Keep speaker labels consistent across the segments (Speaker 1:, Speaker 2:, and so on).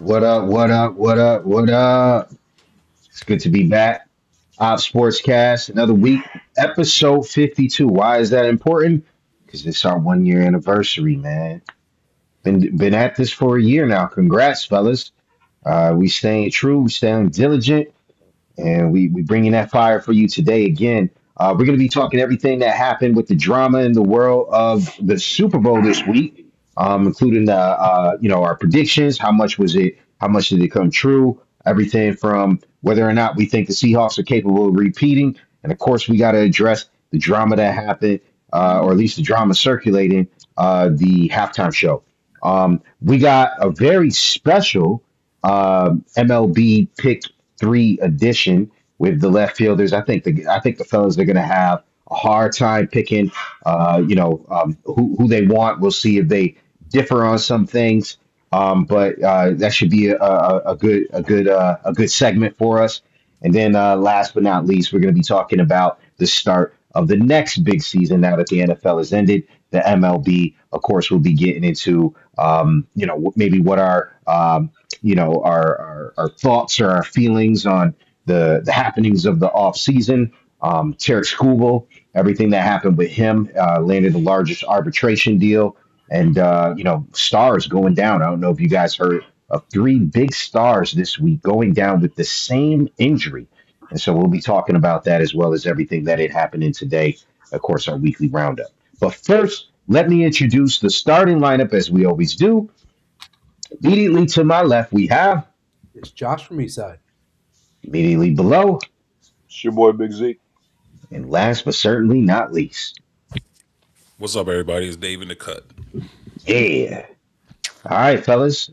Speaker 1: What up? What up? What up? What up? It's good to be back. Opps SportsCast, another week, episode 52. Why is that important? Because it's our 1 year anniversary, man. Been at this for a year now. Congrats, fellas. We staying true, we staying diligent, and we bringing that fire for you today again. We're going to be talking everything that happened with the drama in the world of the Super Bowl this week, including our predictions. How much was it? How much did it come true? Everything from whether or not we think the Seahawks are capable of repeating, and of course we got to address the drama that happened, or at least the drama circulating the halftime show. We got a very special MLB pick three edition with the left fielders. I think the fellas are going to have a hard time picking, who they want. We'll see if they differ on some things, but that should be a good segment for us. And then last but not least, we're going to be talking about the start of the next big season now that the NFL has ended. The MLB, of course, will be getting into maybe what our thoughts or our feelings on the happenings of the off season. Tarek Skubal, everything that happened with him, landed the largest arbitration deal, and stars going down. I don't know if you guys heard of three big stars this week going down with the same injury, and so we'll be talking about that as well as everything that had happened in today. Of course, our weekly roundup. But first, let me introduce the starting lineup as we always do. Immediately to my left, we have.
Speaker 2: It's Josh from Eastside.
Speaker 1: Immediately below.
Speaker 3: It's your boy Big Z.
Speaker 1: And last but certainly not least.
Speaker 4: What's up, everybody? It's Dave in the cut.
Speaker 1: Yeah. All right, fellas.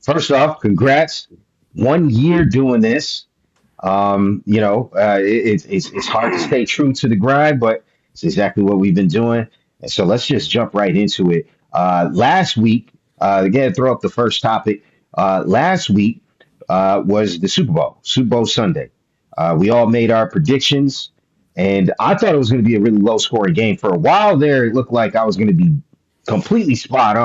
Speaker 1: First off, congrats. 1 year doing this. It's hard to stay true to the grind, but it's exactly what we've been doing. And so let's just jump right into it. Last week, again, throw up the first topic. Last week was the Super Bowl Sunday. We all made our predictions, and I thought it was going to be a really low scoring game. For a while there, it looked like I was going to be completely spot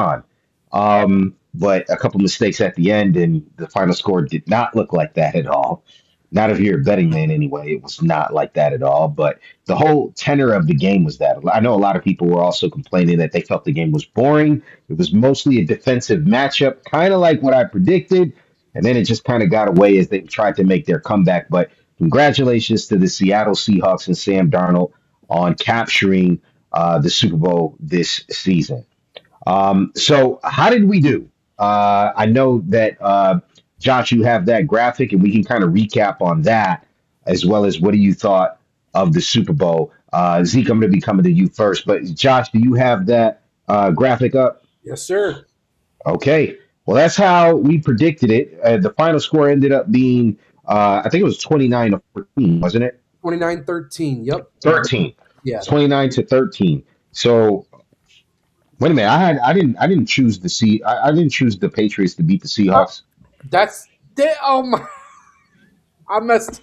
Speaker 1: on. But a couple mistakes at the end, and the final score did not look like that at all. Not if you're a betting man anyway. It was not like that at all. But the whole tenor of the game was that. I know a lot of people were also complaining that they felt the game was boring. It was mostly a defensive matchup, kind of like what I predicted. And then it just kind of got away as they tried to make their comeback. But congratulations to the Seattle Seahawks and Sam Darnold on capturing the Super Bowl this season. So how did we do? I know that Josh, you have that graphic, and we can kind of recap on that, as well as what do you thought of the Super Bowl. Zeke, I'm going to be coming to you first, but Josh, do you have that graphic up?
Speaker 2: Yes, sir.
Speaker 1: Okay. Well, that's how we predicted it. The final score ended up being, I think it was 29-14, wasn't it?
Speaker 2: 29-13. Yep.
Speaker 1: 13.
Speaker 2: Yeah.
Speaker 1: 29-13. So wait a minute. I didn't choose I didn't choose the Patriots to beat the Seahawks.
Speaker 2: Oh my! I messed.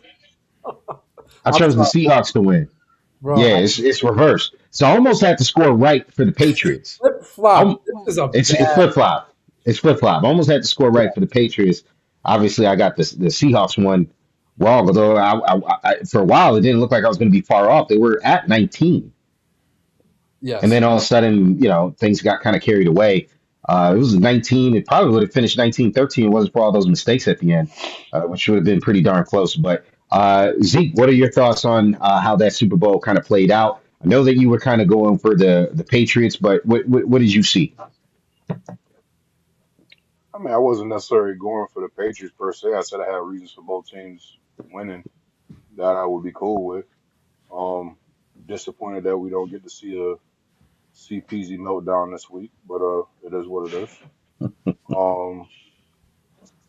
Speaker 1: I chose the Seahawks to win.
Speaker 2: Bro,
Speaker 1: Yeah, it's reversed. So I almost had to score right for the Patriots.
Speaker 2: Flip flop. This is
Speaker 1: It's flip flop. It's flip flop. I almost had to score right for the Patriots. Obviously, I got the Seahawks one wrong. Although I for a while it didn't look like I was going to be far off. They were at 19.
Speaker 2: Yes.
Speaker 1: And then all of a sudden, things got kind of carried away. It was 19. It probably would have finished 19-13. It wasn't for all those mistakes at the end, which would have been pretty darn close. But Zeke, what are your thoughts on how that Super Bowl kind of played out? I know that you were kind of going for the Patriots, but what did you see?
Speaker 3: I mean, I wasn't necessarily going for the Patriots per se. I said I had reasons for both teams winning that I would be cool with. Disappointed that we don't get to see a CPZ meltdown this week, but it is what it is.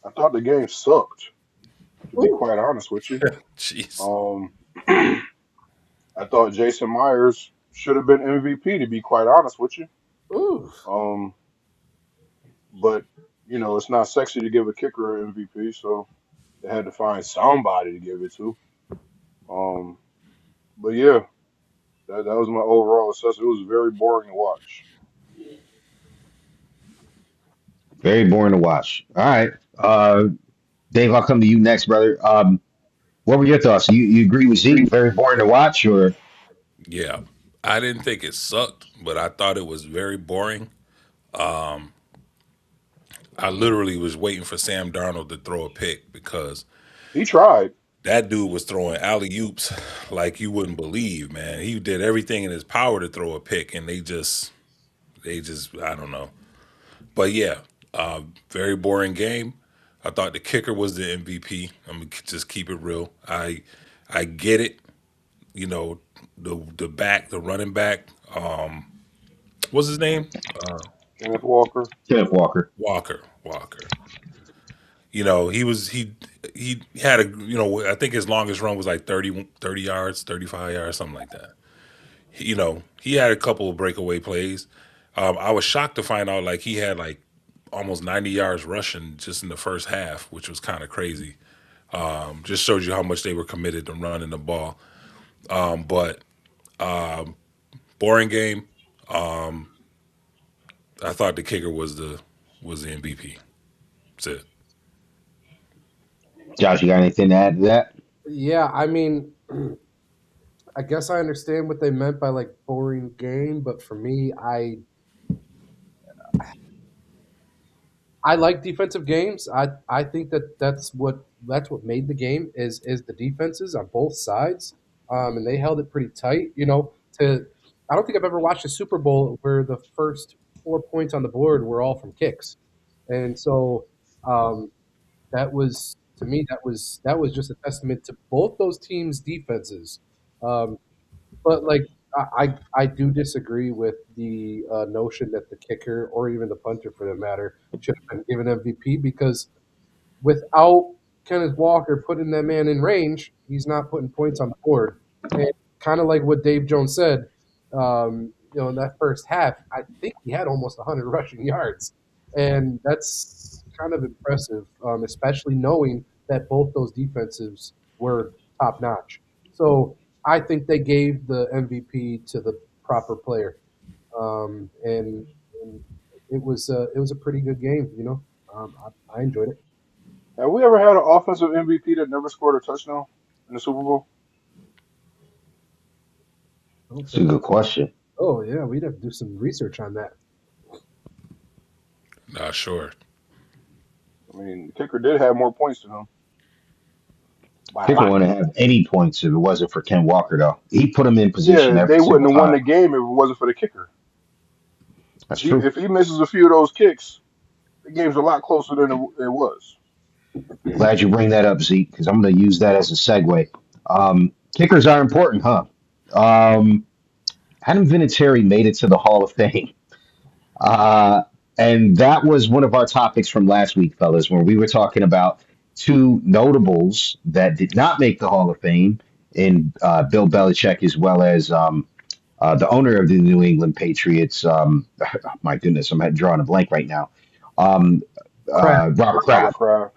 Speaker 3: I thought the game sucked, to be quite honest with you.
Speaker 4: Jeez.
Speaker 3: I thought Jason Myers should have been MVP, to be quite honest with you.
Speaker 2: Ooh.
Speaker 3: But it's not sexy to give a kicker an MVP, so they had to find somebody to give it to. But yeah, that was my overall assessment. It was very boring to watch.
Speaker 1: Very boring to watch. All right. Uh, Dave, I'll come to you next, brother. What were your thoughts? You agree with Zeke? Very boring to watch, or
Speaker 4: Yeah, I didn't think it sucked, but I thought it was very boring. I literally was waiting for Sam Darnold to throw a pick because
Speaker 3: He tried.
Speaker 4: that dude was throwing alley oops like you wouldn't believe, man. He did everything in his power to throw a pick, and they just, I don't know. But yeah, very boring game. I thought the kicker was the MVP. I'm gonna just keep it real. I get it. You know, the running back. What's his name?
Speaker 3: Kenneth Walker.
Speaker 1: Kenneth Walker?
Speaker 4: Walker. He had I think his longest run was like 30 yards, 35 yards, something like that. He had a couple of breakaway plays. I was shocked to find out like he had like almost 90 yards rushing just in the first half, which was kind of crazy. Just shows you how much they were committed to running the ball. But boring game. I thought the kicker was the MVP. That's it.
Speaker 1: Josh, you got anything to add to that?
Speaker 2: Yeah, I mean, I guess I understand what they meant by like boring game, but for me, I like defensive games. I think that that's what made the game is the defenses on both sides, and they held it pretty tight. To I don't think I've ever watched a Super Bowl where the first 4 points on the board were all from kicks, and so um, that was to me that was just a testament to both those teams' defenses. Um, but like I do disagree with the notion that the kicker or even the punter for that matter should have been given MVP because without Kenneth Walker putting that man in range, he's not putting points on the board. And kind of like what Dave Jones said, in that first half, I think he had almost 100 rushing yards, and that's kind of impressive, especially knowing that both those defensives were top notch. So I think they gave the MVP to the proper player, and it was a pretty good game. I enjoyed it.
Speaker 3: Have we ever had an offensive MVP that never scored a touchdown in the Super Bowl?
Speaker 2: I don't
Speaker 1: It's a
Speaker 2: think.
Speaker 1: good question.
Speaker 2: Oh yeah, we'd have to do some research on that.
Speaker 4: Not sure.
Speaker 3: I mean, the kicker did have more points than him by a
Speaker 1: Kicker
Speaker 3: lot.
Speaker 1: wouldn't have any points if it wasn't for Ken Walker, though. He put him in position
Speaker 3: Yeah,
Speaker 1: every
Speaker 3: they wouldn't
Speaker 1: single
Speaker 3: have won
Speaker 1: time.
Speaker 3: the game if it wasn't for the kicker.
Speaker 1: That's
Speaker 3: If he
Speaker 1: true.
Speaker 3: if he misses a few of those kicks, the game's a lot closer than it was.
Speaker 1: Glad you bring that up, Zeke, because I'm going to use that as a segue. Kickers are important, huh? Um, Adam Vinatieri made it to the Hall of Fame. Uh, and that was one of our topics from last week, fellas, where we were talking about two notables that did not make the Hall of Fame in Bill Belichick as well as the owner of the New England Patriots. My goodness, I'm drawing a blank right now. Um,
Speaker 2: Crap.
Speaker 1: Robert
Speaker 3: Robert
Speaker 1: Kraft.
Speaker 3: Kraft.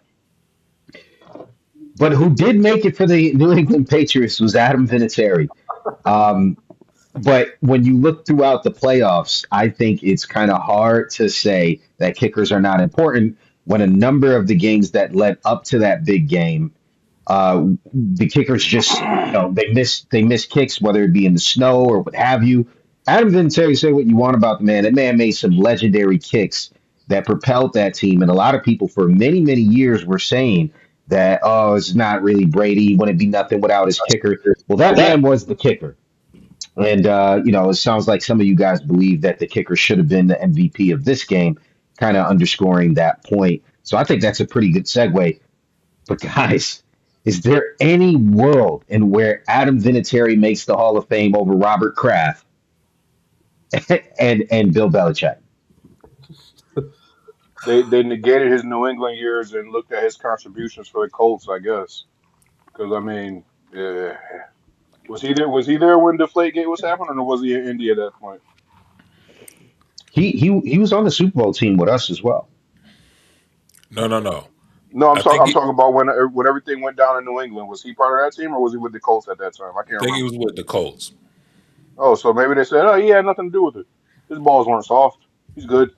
Speaker 1: But who did make it for the New England Patriots was Adam Vinatieri. Um, but when you look throughout the playoffs, I think it's kind of hard to say that kickers are not important when a number of the games that led up to that big game, the kickers just they miss kicks, whether it be in the snow or what have you. Adam Vinatieri, say what you want about the man. That man made some legendary kicks that propelled that team, and a lot of people for many many years were saying that it's not really Brady. He wouldn't be nothing without his kicker. Well, that man was the kicker. And it sounds like some of you guys believe that the kicker should have been the MVP of this game, kind of underscoring that point. So I think that's a pretty good segue. But guys, is there any world in where Adam Vinatieri makes the Hall of Fame over Robert Kraft and Bill Belichick?
Speaker 3: They negated his New England years and looked at his contributions for the Colts, I guess. Because I mean, was he there when Deflategate was happening, or was he in India at that point?
Speaker 1: He was on the Super Bowl team with us as well.
Speaker 4: No, no, no.
Speaker 3: No, I'm
Speaker 4: I
Speaker 3: talking.
Speaker 4: think
Speaker 3: I'm
Speaker 4: he,
Speaker 3: talking about when everything went down in New England. Was he part of that team, or was he with the Colts at that time? I
Speaker 4: I
Speaker 3: can't
Speaker 4: think he
Speaker 3: remember.
Speaker 4: was with the Colts.
Speaker 3: Oh, so maybe they said, oh, he had nothing to do with it. His balls weren't soft. He's good.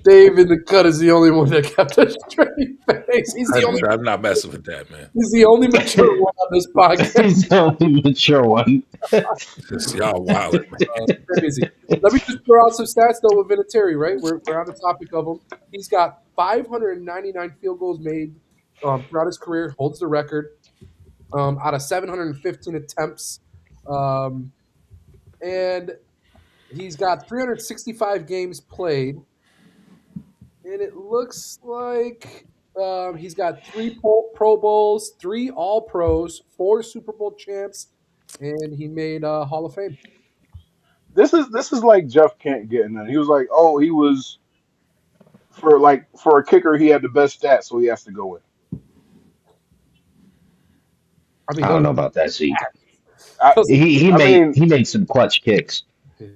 Speaker 2: Dave in the cut is the only one that kept a straight face.
Speaker 4: I'm not messing with that, man.
Speaker 2: He's the only mature one on this podcast.
Speaker 1: He's the only mature one.
Speaker 4: Just y'all wildin', man.
Speaker 2: Crazy. Let me just throw out some stats though with Vinatieri. Right, we're on the topic of him. He's got 599 field goals made throughout his career. Holds the record out of 715 attempts, um, and he's got 365 games played. And it looks like he's got three Pro Bowls, three All Pros, four Super Bowl champs, and he made Hall of Fame.
Speaker 3: This is like Jeff Kent getting in. He was like, oh, he was for a kicker, he had the best stats, so he has to go in.
Speaker 2: I mean,
Speaker 1: I don't know about that, Zeke.
Speaker 3: I
Speaker 2: those
Speaker 3: I mean,
Speaker 1: He made some clutch kicks.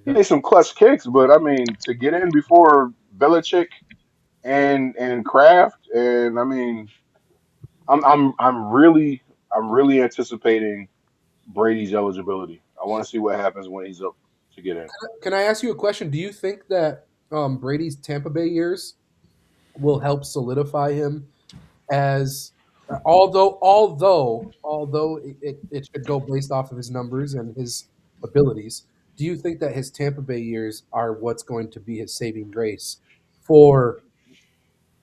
Speaker 3: he made some clutch kicks, but I mean, to get in before Belichick and Kraft, and I mean, I'm really anticipating Brady's eligibility. I want to see what happens when he's up to get in.
Speaker 2: Can I ask you a question? Do you think that Brady's Tampa Bay years will help solidify him as although it should go based off of his numbers and his abilities, do you think that his Tampa Bay years are what's going to be his saving grace for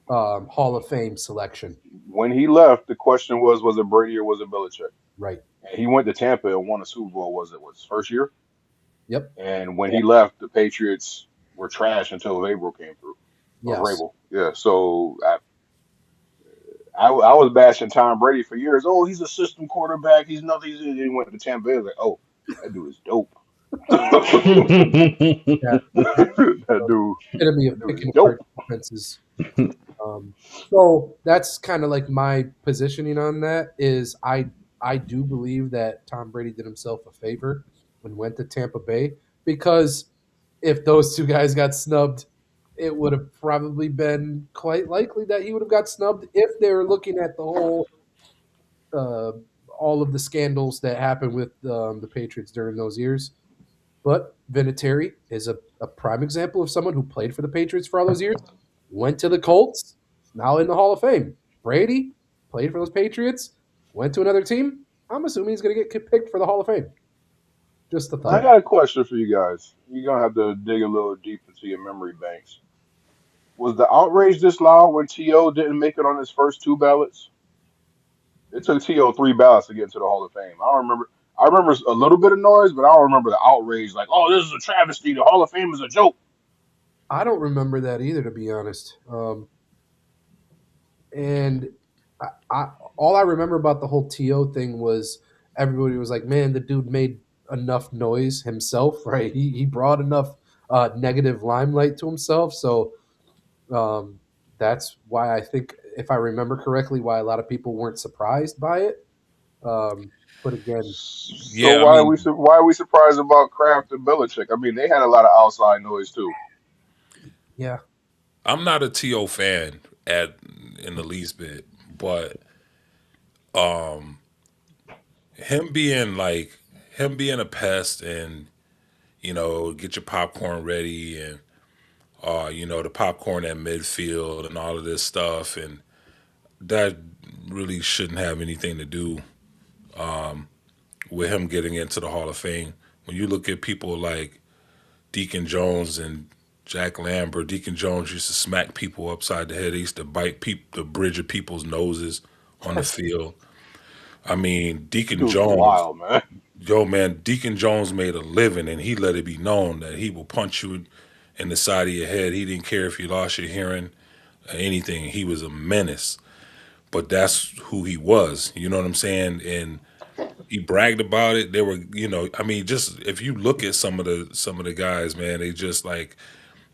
Speaker 2: Hall of Fame selection?
Speaker 3: When he left, the question was it Brady or was it Belichick?
Speaker 2: Right.
Speaker 3: And he went to Tampa and won a Super Bowl. Was it was his first year?
Speaker 2: Yep.
Speaker 3: And when he left, the Patriots were trash until Vrabel came through. Or
Speaker 2: Yes.
Speaker 3: Vrabel, yeah. So I was bashing Tom Brady for years. Oh, he's a system quarterback. He's nothing. He went to Tampa Bay. I was like, oh, that dude is dope.
Speaker 2: Yeah.
Speaker 3: that dude,
Speaker 2: Epitome
Speaker 3: that
Speaker 2: of
Speaker 3: dude is
Speaker 2: picking apart
Speaker 3: dope.
Speaker 2: defenses. So that's kind of like my positioning on that is I do believe that Tom Brady did himself a favor when went to Tampa Bay because if those two guys got snubbed, it would have probably been quite likely that he would have got snubbed if they were looking at the whole uh, all of the scandals that happened with the Patriots during those years. But Vinatieri is a prime example of someone who played for the Patriots for all those years, went to the Colts, now in the Hall of Fame. Brady played for those Patriots, went to another team. I'm assuming he's going to get picked for the Hall of Fame. Just a
Speaker 3: I
Speaker 2: thought.
Speaker 3: got a question for you guys. You're gonna have to dig a little deep into your memory banks. Was the outrage this loud when T.O. didn't make it on his first two ballots? It took T.O. three ballots to get into the Hall of Fame. I don't remember. I remember a little bit of noise, but I don't remember the outrage. Like, oh, this is a travesty. The Hall of Fame is a joke.
Speaker 2: I don't remember that either, to be honest. And I all I remember about the whole To thing was everybody was like, "Man, the dude made enough noise himself, right? He brought enough negative limelight to himself." So um, that's why I think, if I remember correctly, why a lot of people weren't surprised by it. Um, but again,
Speaker 3: So
Speaker 4: Yeah, I
Speaker 3: why are we
Speaker 4: mean,
Speaker 3: su- why are we surprised about Kraft and Belichick? I mean, they had a lot of outside noise too.
Speaker 2: yeah,
Speaker 4: I'm not a To fan at in the least bit, but him being like him being a pest and get your popcorn ready and the popcorn at midfield and all of this stuff and that really shouldn't have anything to do with him getting into the Hall of Fame. When you look at people like Deacon Jones and Jack Lambert, Deacon Jones used to smack people upside the head. He used to bite the bridge of people's noses on the field. I mean, Deacon
Speaker 3: Dude's
Speaker 4: Jones,
Speaker 3: wild, man.
Speaker 4: yo man, Deacon Jones made a living, and he let it be known that he will punch you in the side of your head. He didn't care if you lost your hearing or anything. He was a menace, but that's who he was. You know what I'm saying? And he bragged about it. They were, I mean, just if you look at some of the guys, man, they just like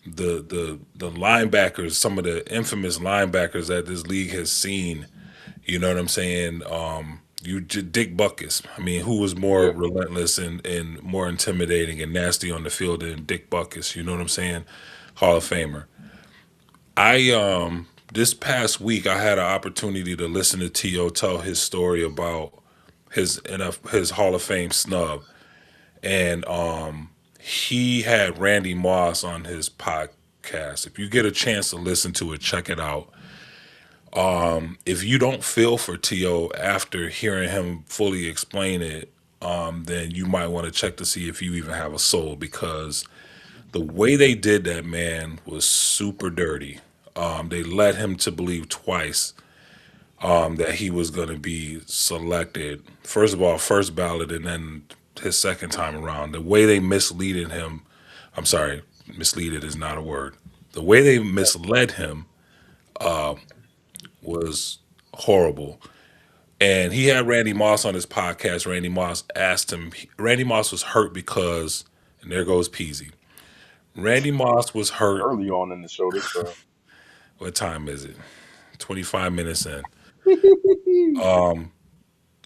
Speaker 4: the linebackers, some of the infamous linebackers that this league has seen. You know what I'm saying? Dick Buckus. I mean, who was more
Speaker 3: Yeah,
Speaker 4: relentless and more intimidating and nasty on the field than Dick Buckus? You know what I'm saying? Hall of Famer. I This past week I had an opportunity to listen to To tell his story about his Hall of Fame snub, and he had Randy Moss on his podcast. If you get a chance to listen to it, check it out. If you don't feel for T.O. after hearing him fully explain it, then you might want to check to see if you even have a soul, because the way they did that, man, was super dirty. They led him to believe twice that he was going to be selected. First of all, first ballot, and then his second time around. The way they misleaded him, I'm sorry, misleaded is not a word. The way they misled him was horrible. And he had Randy Moss on his podcast. Randy Moss asked him, Randy Moss was hurt because, and there goes Peasy. Randy Moss was hurt.
Speaker 3: Early on in the show this time.
Speaker 4: What time is it? 25 minutes in.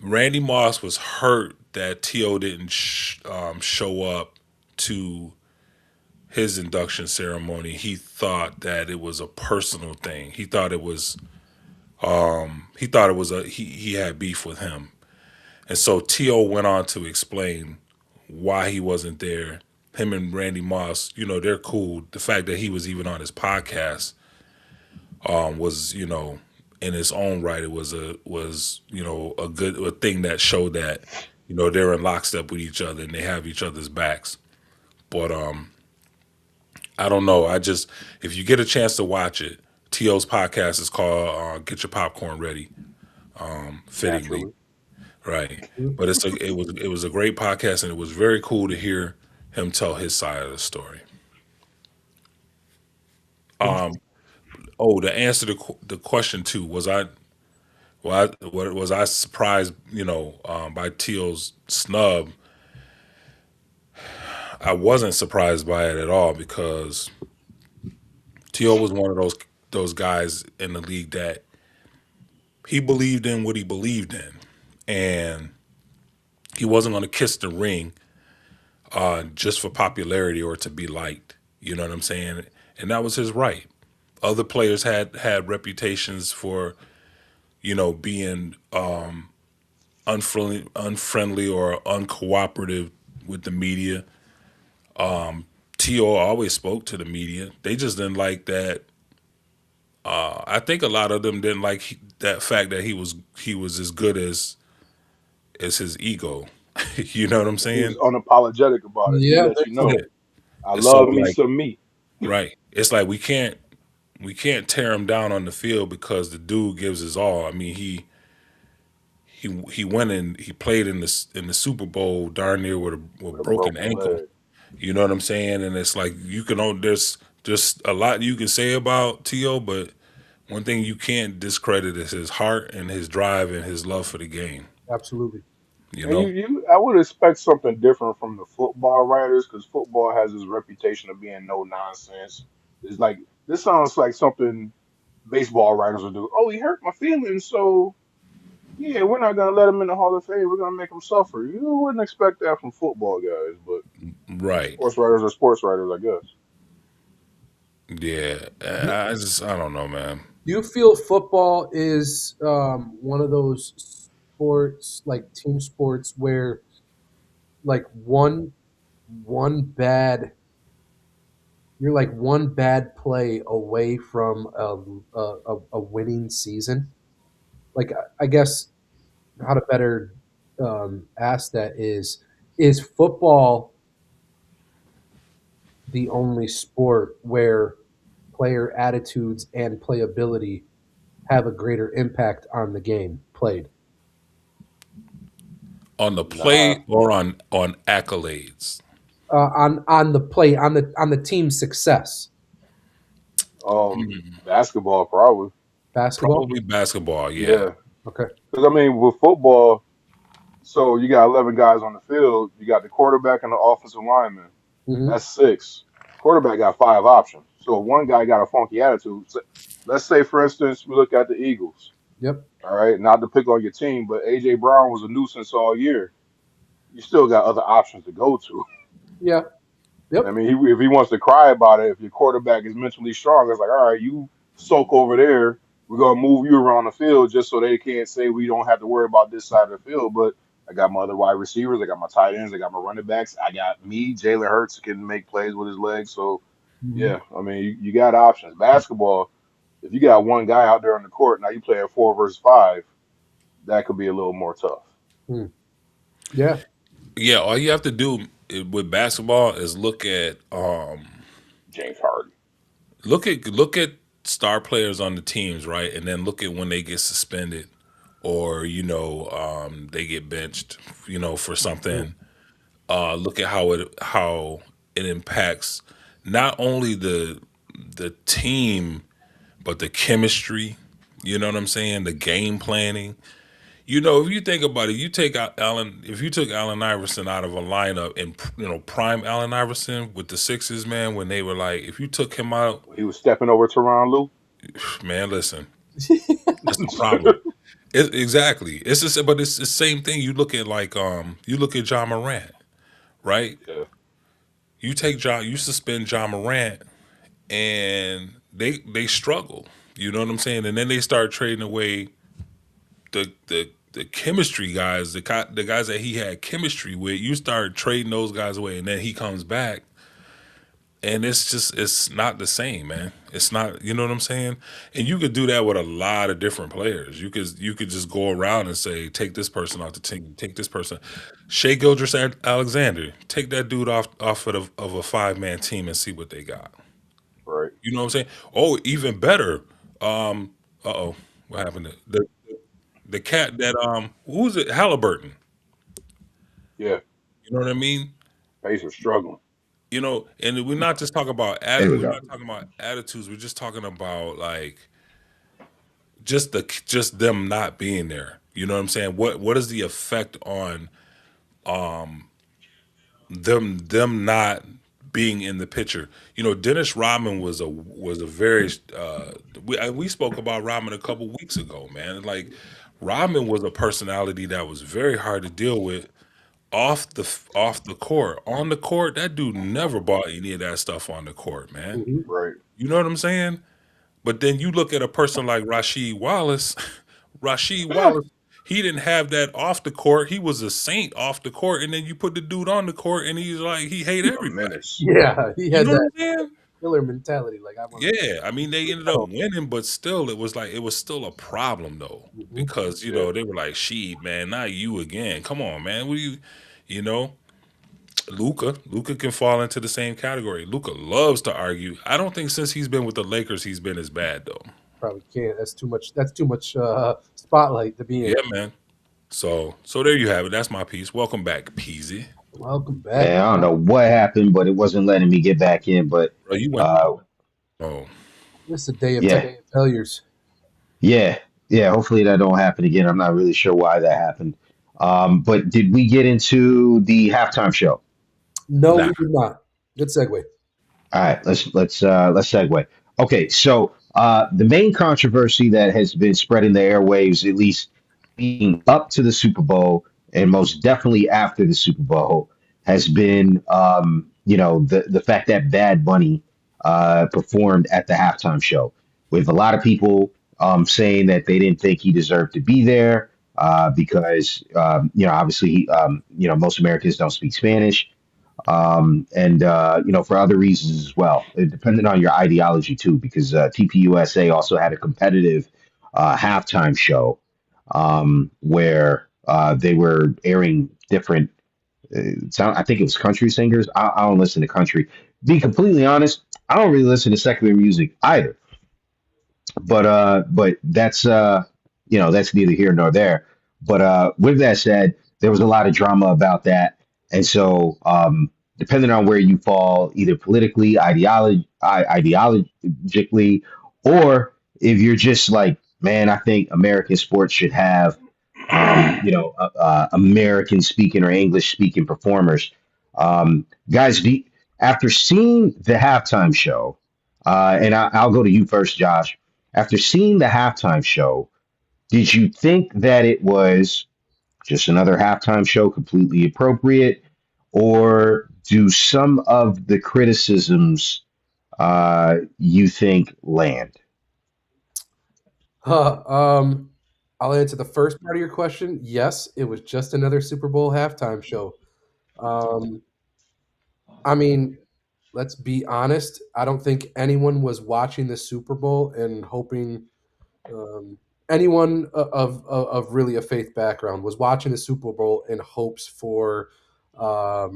Speaker 4: Randy Moss was hurt that T.O. didn't show up to his induction ceremony. He thought that it was a personal thing. He thought it was he had beef with him. And so T.O. went on to explain why he wasn't there. Him and Randy Moss, they're cool. The fact that he was even on his podcast was, in its own right, it was a good a thing that showed that, they're in lockstep with each other and they have each other's backs. But I don't know. If you get a chance to watch it, T.O.'s podcast is called "Get Your Popcorn Ready." Fittingly,
Speaker 3: Naturally.
Speaker 4: right? But it was a great podcast, and it was very cool to hear him tell his side of the story. Oh, to answer the question too, was I surprised, by Teal's snub? I wasn't surprised by it at all, because Teal was one of those guys in the league that he believed in what he believed in, and he wasn't going to kiss the ring just for popularity or to be liked. You know what I'm saying? And that was his right. Other players had reputations for, being unfriendly or uncooperative with the media. T.O. always spoke to the media. They just didn't like that. I think a lot of them didn't like that fact that he was as good as his ego. You know what I'm
Speaker 3: He was
Speaker 4: saying?
Speaker 3: unapologetic about it. He
Speaker 2: Yeah,
Speaker 3: let you
Speaker 4: Yeah.
Speaker 3: know, I
Speaker 4: So
Speaker 3: love me
Speaker 4: like,
Speaker 3: some me.
Speaker 4: right. It's like we can't tear him down on the field because the dude gives his all. I mean, he went and he played in the Super Bowl darn near with
Speaker 3: With
Speaker 4: a
Speaker 3: a
Speaker 4: broken
Speaker 3: broken
Speaker 4: ankle.
Speaker 3: leg.
Speaker 4: You know what I'm saying? And it's like there's just a lot you can say about T.O., but one thing you can't discredit is his heart and his drive and his love for the game.
Speaker 2: absolutely.
Speaker 4: You
Speaker 3: And
Speaker 4: know,
Speaker 3: I would expect something different from the football writers because football has this reputation of being no nonsense. It's like this sounds like something baseball writers would do. Oh, he hurt my feelings, so yeah, we're not gonna let him in the Hall of Fame. We're gonna make him suffer. You wouldn't expect that from football guys, but
Speaker 4: right?
Speaker 3: sports writers are sports writers, I guess.
Speaker 4: Yeah,
Speaker 2: Do
Speaker 4: I don't know, man.
Speaker 2: you feel football is one of those sports, like team sports, where like one bad you're like one bad play away from a winning season? Like I guess how to better ask that is football the only sport where player attitudes and playability have a greater impact on the game played?
Speaker 4: On the
Speaker 3: Nah,
Speaker 4: play or on accolades?
Speaker 2: On the play on the team's success.
Speaker 3: basketball probably.
Speaker 2: Basketball.
Speaker 4: Probably basketball. Yeah.
Speaker 3: Yeah,
Speaker 2: Okay.
Speaker 3: because I mean with football, so you got 11 guys on the field. You got the quarterback and the offensive lineman.
Speaker 2: Hmm.
Speaker 3: That's six. Quarterback got five options. So if one guy got a funky attitude, let's say for instance we look at the Eagles.
Speaker 2: Yep.
Speaker 3: All right, not to pick on your team, but AJ Brown was a nuisance all year. You still got other options to go to.
Speaker 2: Yeah.
Speaker 3: I
Speaker 2: Yep.
Speaker 3: mean, if he wants to cry about it, if your quarterback is mentally strong, it's like, all right, you soak over there. We're gonna move you around the field just so they can't say we don't have to worry about this side of the field. But I got my other wide receivers. I got my tight ends. I got my running backs. I got me. Jalen Hurts can make plays with his legs. So,
Speaker 2: Mhm.
Speaker 3: yeah, I mean, you got options. Basketball, if you got one guy out there on the court, now you play a 4 versus 5, that could be a little more tough.
Speaker 2: Hmm. Yeah.
Speaker 4: Yeah, all you have to do with basketball is
Speaker 3: James Harden.
Speaker 4: look at star players on the teams, right? And then look at when they get suspended or they get benched, for
Speaker 2: Hmm.
Speaker 4: something. Look at how it impacts not only the team but the chemistry. You know what I'm saying? The game planning. If you think about it, you take out Allen. If you took Allen Iverson out of a lineup and prime Allen Iverson with the Sixers, man, when they were like, if you took him out,
Speaker 3: He was stepping over Teron Lue.
Speaker 4: man, listen, that's the problem. Exactly. It's just, but it's the same thing. You look at you look at John Morant, right?
Speaker 3: Yeah,
Speaker 4: You suspend John Morant, and they struggle. You know what I'm saying? And then they start trading away the chemistry guys, the guys that he had chemistry with. You start trading those guys away, and then he comes back, and it's not the same, man. It's not. You know what I'm saying? And you could do that with a lot of different players. You could just go around and say, take this person off the team, take this person. Shea Gildress Alexander, take that dude off of a 5-man team and see what they got.
Speaker 3: right.
Speaker 4: You know what I'm saying? Oh, even better. Uh oh, what happened? The cat that who's it? Halliburton.
Speaker 3: Yeah,
Speaker 4: You know what I mean?
Speaker 3: Pacers struggling.
Speaker 4: And we're not just talking about
Speaker 1: There we
Speaker 4: we're
Speaker 1: go.
Speaker 4: not talking about attitudes. We're just talking about like just them not being there. You know what I'm saying? What is the effect on them not being in the picture? Dennis Rodman was a very we spoke about Rodman a couple weeks ago, man. Like Rodman was a personality that was very hard to deal with off the court. On the court, that dude never bought any of that stuff on the court, man.
Speaker 2: Hmm.
Speaker 3: Right.
Speaker 4: You know what I'm saying? But then you look at a person like Rasheed Wallace. Rasheed Wallace, he didn't have that off the court. He was a saint off the court, and then you put the dude on the court, and he's like he hate
Speaker 3: A
Speaker 4: everybody.
Speaker 3: menace.
Speaker 2: Yeah. He
Speaker 4: You
Speaker 2: had
Speaker 4: know what
Speaker 2: that
Speaker 4: I'm saying?
Speaker 2: killer mentality. Like I want
Speaker 4: Yeah, I mean they ended up
Speaker 2: to.
Speaker 4: winning, but still, it was still a problem though
Speaker 2: Hmm.
Speaker 4: because
Speaker 3: Yeah.
Speaker 4: they were like, "Sheed, man, not you again. Come on, man. What do you know?" Luca can fall into the same category. Luca loves to argue. I don't think since he's been with the Lakers, he's been as bad though.
Speaker 2: Probably can't. That's too much. That's too much spotlight to be in.
Speaker 4: Yeah, man. So there you have it. That's my piece. Welcome back, Peasy.
Speaker 2: Welcome back.
Speaker 1: Man, I don't know what happened, but it wasn't letting me get back in. But
Speaker 4: Bro, you went.
Speaker 1: uh,
Speaker 4: Oh,
Speaker 2: This is a day of
Speaker 1: yeah,
Speaker 2: tech failures.
Speaker 1: yeah, yeah. Hopefully that don't happen again. I'm not really sure why that happened. But did we get into the halftime show?
Speaker 2: No,
Speaker 4: nah.
Speaker 2: we did not. Good segue.
Speaker 1: All right, let's segue. Okay, so the main controversy that has been spreading the airwaves, at least leading up to the Super Bowl, and most definitely after the Super Bowl, has been the fact that Bad Bunny performed at the halftime show, with a lot of people saying that they didn't think he deserved to be there because obviously most Americans don't speak Spanish and for other reasons as well, depending on your ideology too, because TPUSA also had a competitive halftime show where they were airing different. I think it was country singers. I don't listen to country. Be completely honest, I don't really listen to secular music either. But that's neither here nor there. But with that said, there was a lot of drama about that, and so depending on where you fall, either politically, ideologically, or if you're just like, man, I think American sports should have American speaking or English speaking performers. Guys, after seeing the halftime show, and I'll go to you first, Josh. After seeing the halftime show, did you think that it was just another halftime show, completely appropriate, or do some of the criticisms you think land?
Speaker 2: Huh, I'll answer the first part of your question. Yes, it was just another Super Bowl halftime show. Um, I mean, let's be honest. I don't think anyone was watching the Super Bowl and hoping um, anyone of really a faith background was watching the Super Bowl in hopes for a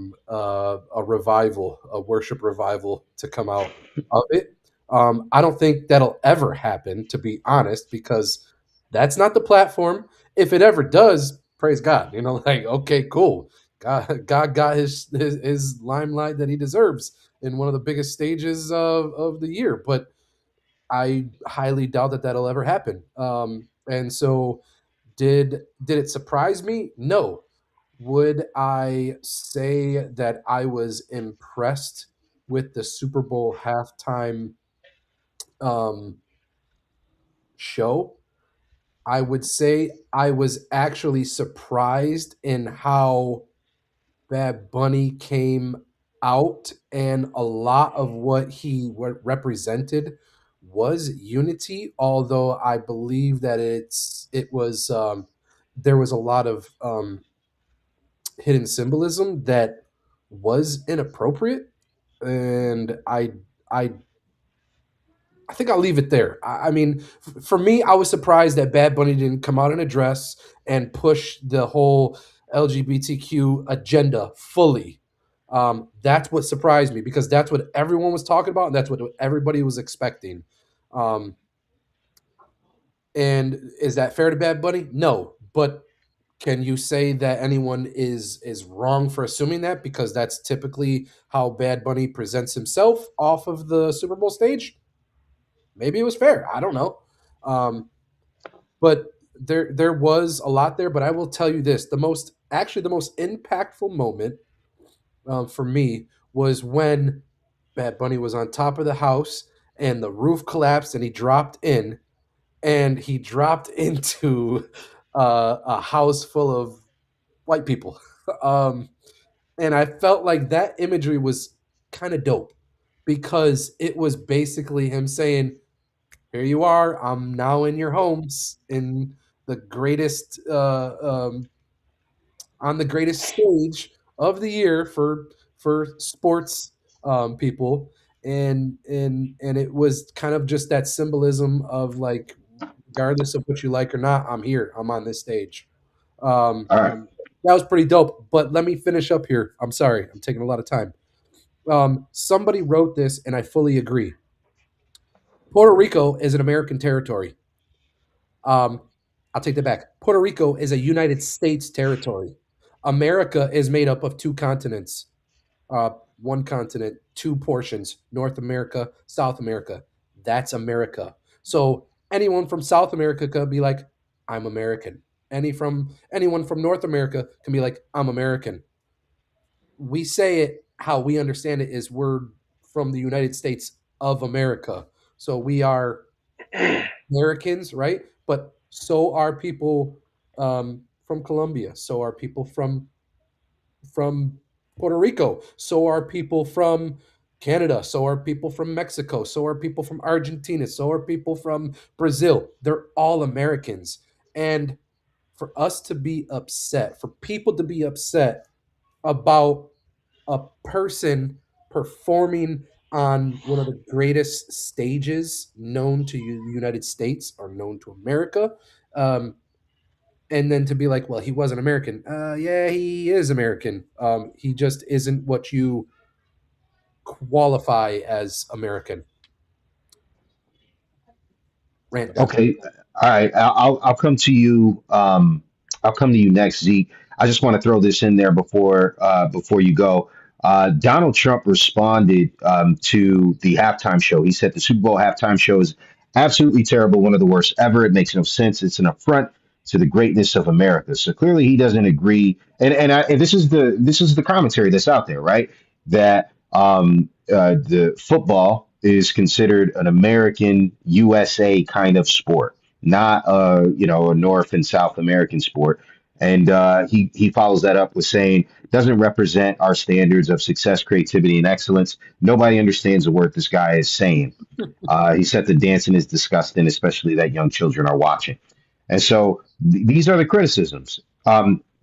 Speaker 2: revival, a worship revival to come out of it. I don't think that'll ever happen, to be honest, because that's not the platform. If it ever does, praise God. Like okay, cool. God got his limelight that he deserves in one of the biggest stages of the year, but I highly doubt that that'll ever happen. And so, did it surprise me? No. Would I say that I was impressed with the Super Bowl halftime um, show? I would say I was actually surprised in how Bad Bunny came out, and a lot of what he represented was unity. Although I believe that it was there was a lot of hidden symbolism that was inappropriate, and I I think I'll leave it there. I mean, for me, I was surprised that Bad Bunny didn't come out in a dress and push the whole LGBTQ agenda fully. That's what surprised me because that's what everyone was talking about and that's what everybody was expecting. Um, and is that fair to Bad Bunny? No, but can you say that anyone is wrong for assuming that because that's typically how Bad Bunny presents himself off of the Super Bowl stage? Maybe it was fair. I don't know. Um, but there was a lot there. But I will tell you this: the most impactful moment for me was when Bad Bunny was on top of the house and the roof collapsed and he dropped in and he dropped into a house full of white people. um, and I felt like that imagery was kind of dope because it was basically him saying, here you are. I'm now in your homes in the greatest on the greatest stage of the year for sports people, and it was kind of just that symbolism of like, regardless of what you like or not, I'm here. I'm on this stage. Um,
Speaker 1: All right.
Speaker 2: that was pretty dope. But let me finish up here. I'm sorry, I'm taking a lot of time. Somebody wrote this, and I fully agree. Puerto Rico is an American territory. Um, I'll take that back. Puerto Rico is a United States territory. America is made up of two continents, uh, one continent, two portions, North America, South America. That's America. So anyone from South America could be like, I'm American. Anyone from North America can be like, I'm American. We say it how we understand it is we're from the United States of America. So we are Americans, right? But so are people from Colombia. So are people from Puerto Rico. So are people from Canada. So are people from Mexico. So are people from Argentina. So are people from Brazil. They're all Americans. And for us to be upset, for people to be upset about a person performing on one of the greatest stages known to the United States or known to America. Um, and then to be like, well, he wasn't American. Yeah, he is American. He just isn't what you qualify as American. Rant done.
Speaker 1: Okay. All right. I'll come to you. I'll come to you next, Zeke. I just want to throw this in there before you go. Donald Trump responded to the halftime show. He said the Super Bowl halftime show is absolutely terrible, one of the worst ever. It makes no sense. It's an affront to the greatness of America. So clearly, he doesn't agree. And this is the commentary that's out there, right? That the football is considered an American USA kind of sport, not a North and South American sport. And he follows that up with saying doesn't represent our standards of success, creativity, and excellence. Nobody understands the word this guy is saying. He said the dancing is disgusting, especially that young children are watching. And so these are the criticisms.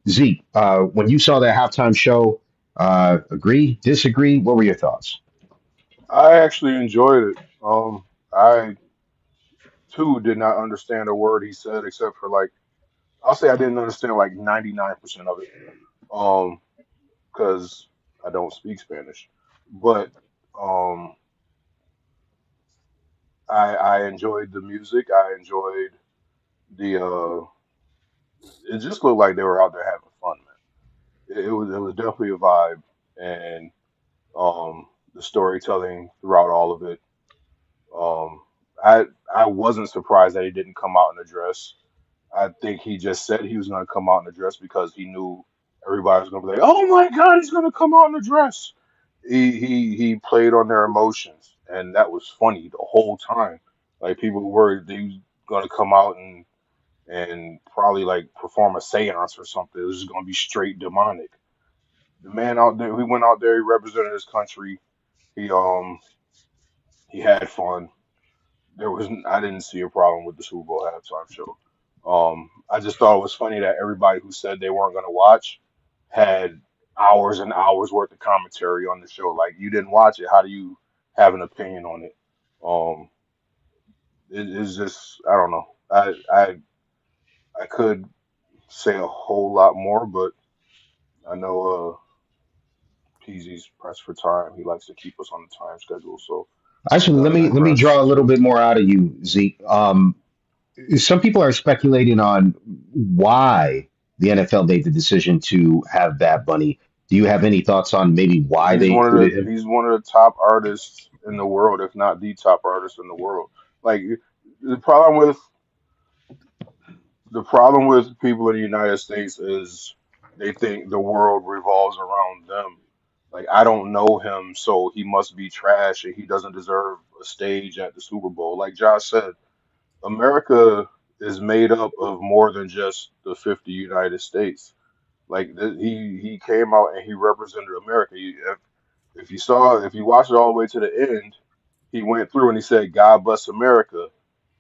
Speaker 1: Zeke, when you saw that halftime show, agree, disagree? What were your thoughts?
Speaker 3: I actually enjoyed it. I too did not understand a word he said except for like I'll say I didn't understand like 99% of it. Um, because I don't speak Spanish, but um, I enjoyed the music. I enjoyed the it just looked like they were out there having fun, man. It was definitely a vibe, and the storytelling throughout all of it. Um, I wasn't surprised that he didn't come out in a dress. I think he just said he was going to come out in a dress because he knew everybody was going to be like, "Oh my God, he's going to come out in a dress." He played on their emotions, and that was funny the whole time. Like people were worried that he was going to come out and probably like perform a seance or something. It was just going to be straight demonic. The man out there, he went out there, he represented his country. He he had fun. I didn't see a problem with the Super Bowl halftime show. I just thought it was funny that everybody who said they weren't going to watch had hours and hours worth of commentary on the show. Like you didn't watch it, how do you have an opinion on it? Um, it's just I don't know. I could say a whole lot more, but I know PZ's pressed for time. He likes to keep us on the time schedule, so I'm
Speaker 1: Actually,
Speaker 3: gonna
Speaker 1: let me draw
Speaker 3: digress.
Speaker 1: a little bit more out of you, Zeke. Some people are speculating on why the NFL made the decision to have Bad Bunny. Do you have any thoughts on maybe why they included him?
Speaker 3: He's one of the top artists in the world, if not the top artist in the world. Like the problem with people in the United States is they think the world revolves around them. Like I don't know him, so he must be trash and he doesn't deserve a stage at the Super Bowl. Like Josh said, America is made up of more than just the 50 United States. Like he came out and he represented America. If you watch it all the way to the end, he went through and he said, "God bless America,"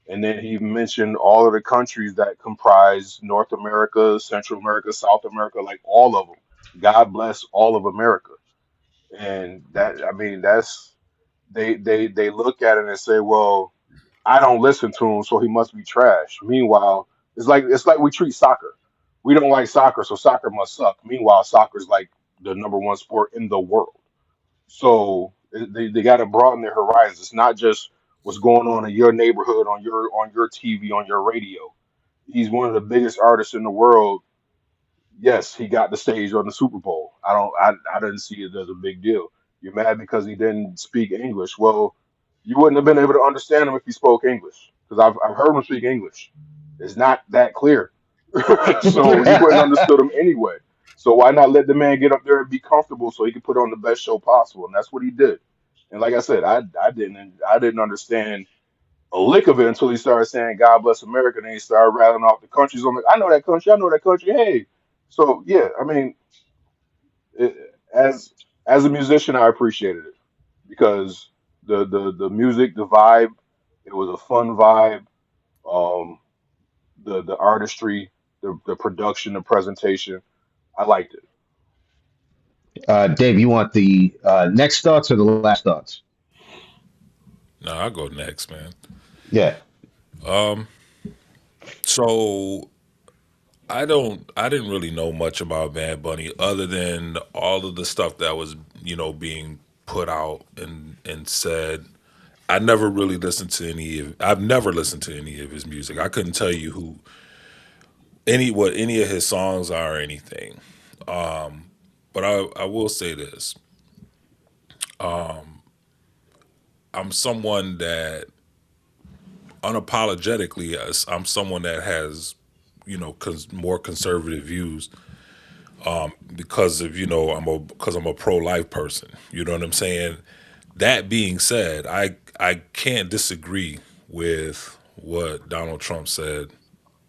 Speaker 3: and then he mentioned all of the countries that comprise North America, Central America, South America, like all of them. God bless all of America, and that I mean that's they look at it and say, well, I don't listen to him, so he must be trash. Meanwhile, it's like we treat soccer. We don't like soccer, so soccer must suck. Meanwhile, soccer is like the number one sport in the world. So they got to broaden their horizons. It's not just what's going on in your neighborhood, on your TV, on your radio. He's one of the biggest artists in the world. Yes, he got the stage on the Super Bowl. I didn't see it as a big deal. You're mad because he didn't speak English. Well, you wouldn't have been able to understand him if he spoke English because I've heard him speak English. It's not that clear, so you wouldn't understood him anyway. So why not let the man get up there and be comfortable so he could put on the best show possible? And that's what he did. And like I said, I didn't understand a lick of it until he started saying "God bless America," and then he started rattling off the countries. I'm like, I know that country, I know that country. Hey, so yeah, I mean, it, as a musician, I appreciated it because the music, the vibe, it was a fun vibe. Um, the artistry, the production, the presentation, I liked it.
Speaker 1: Dave, you want the next thoughts or the last thoughts?
Speaker 4: No, I'll go next, man.
Speaker 1: Yeah.
Speaker 4: So I didn't really know much about Bad Bunny other than all of the stuff that was, being put out and said. I never really listened to I've never listened to any of his music. I couldn't tell you what any of his songs are or anything. But I will say this. I'm someone that unapologetically, I'm someone that has, more conservative views because of, because I'm a pro life person. You know what I'm saying? That being said, I can't disagree with what Donald Trump said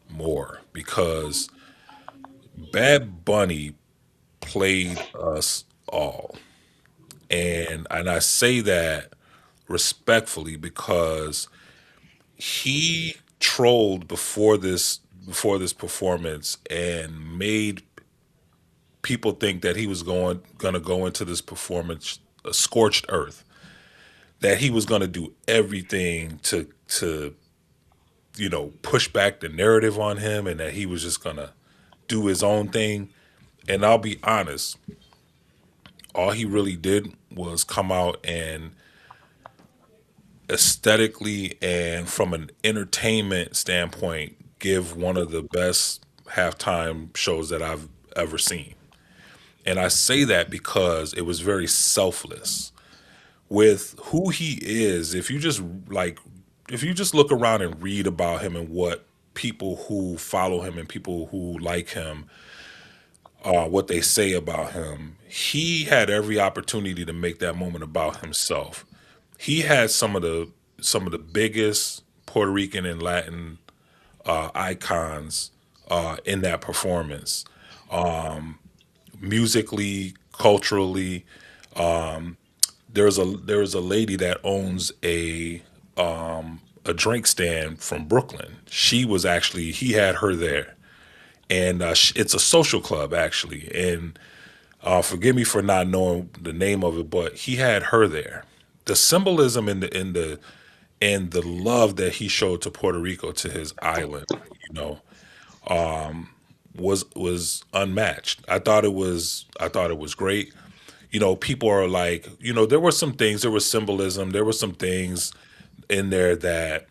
Speaker 4: more because Bad Bunny played us all. And I say that respectfully because he trolled before before this performance and made people think that he was gonna go into this performance a scorched earth, that he was gonna do everything to push back the narrative on him, and that he was just gonna do his own thing. And I'll be honest, all he really did was come out and aesthetically and from an entertainment standpoint give one of the best halftime shows that I've ever seen. And I say that because it was very selfless with who he is. If you just look around and read about him and what people who follow him and people who like him, what they say about him, he had every opportunity to make that moment about himself. He had some of the biggest Puerto Rican and Latin icons in that performance, musically, culturally. There's a lady that owns a drink stand from Brooklyn. He had her there, and it's a social club actually. And forgive me for not knowing the name of it, but he had her there. The symbolism and the love that he showed to Puerto Rico, to his island, you know, was unmatched. I thought it was great. People are like, there were some things, there was symbolism, there were some things in there that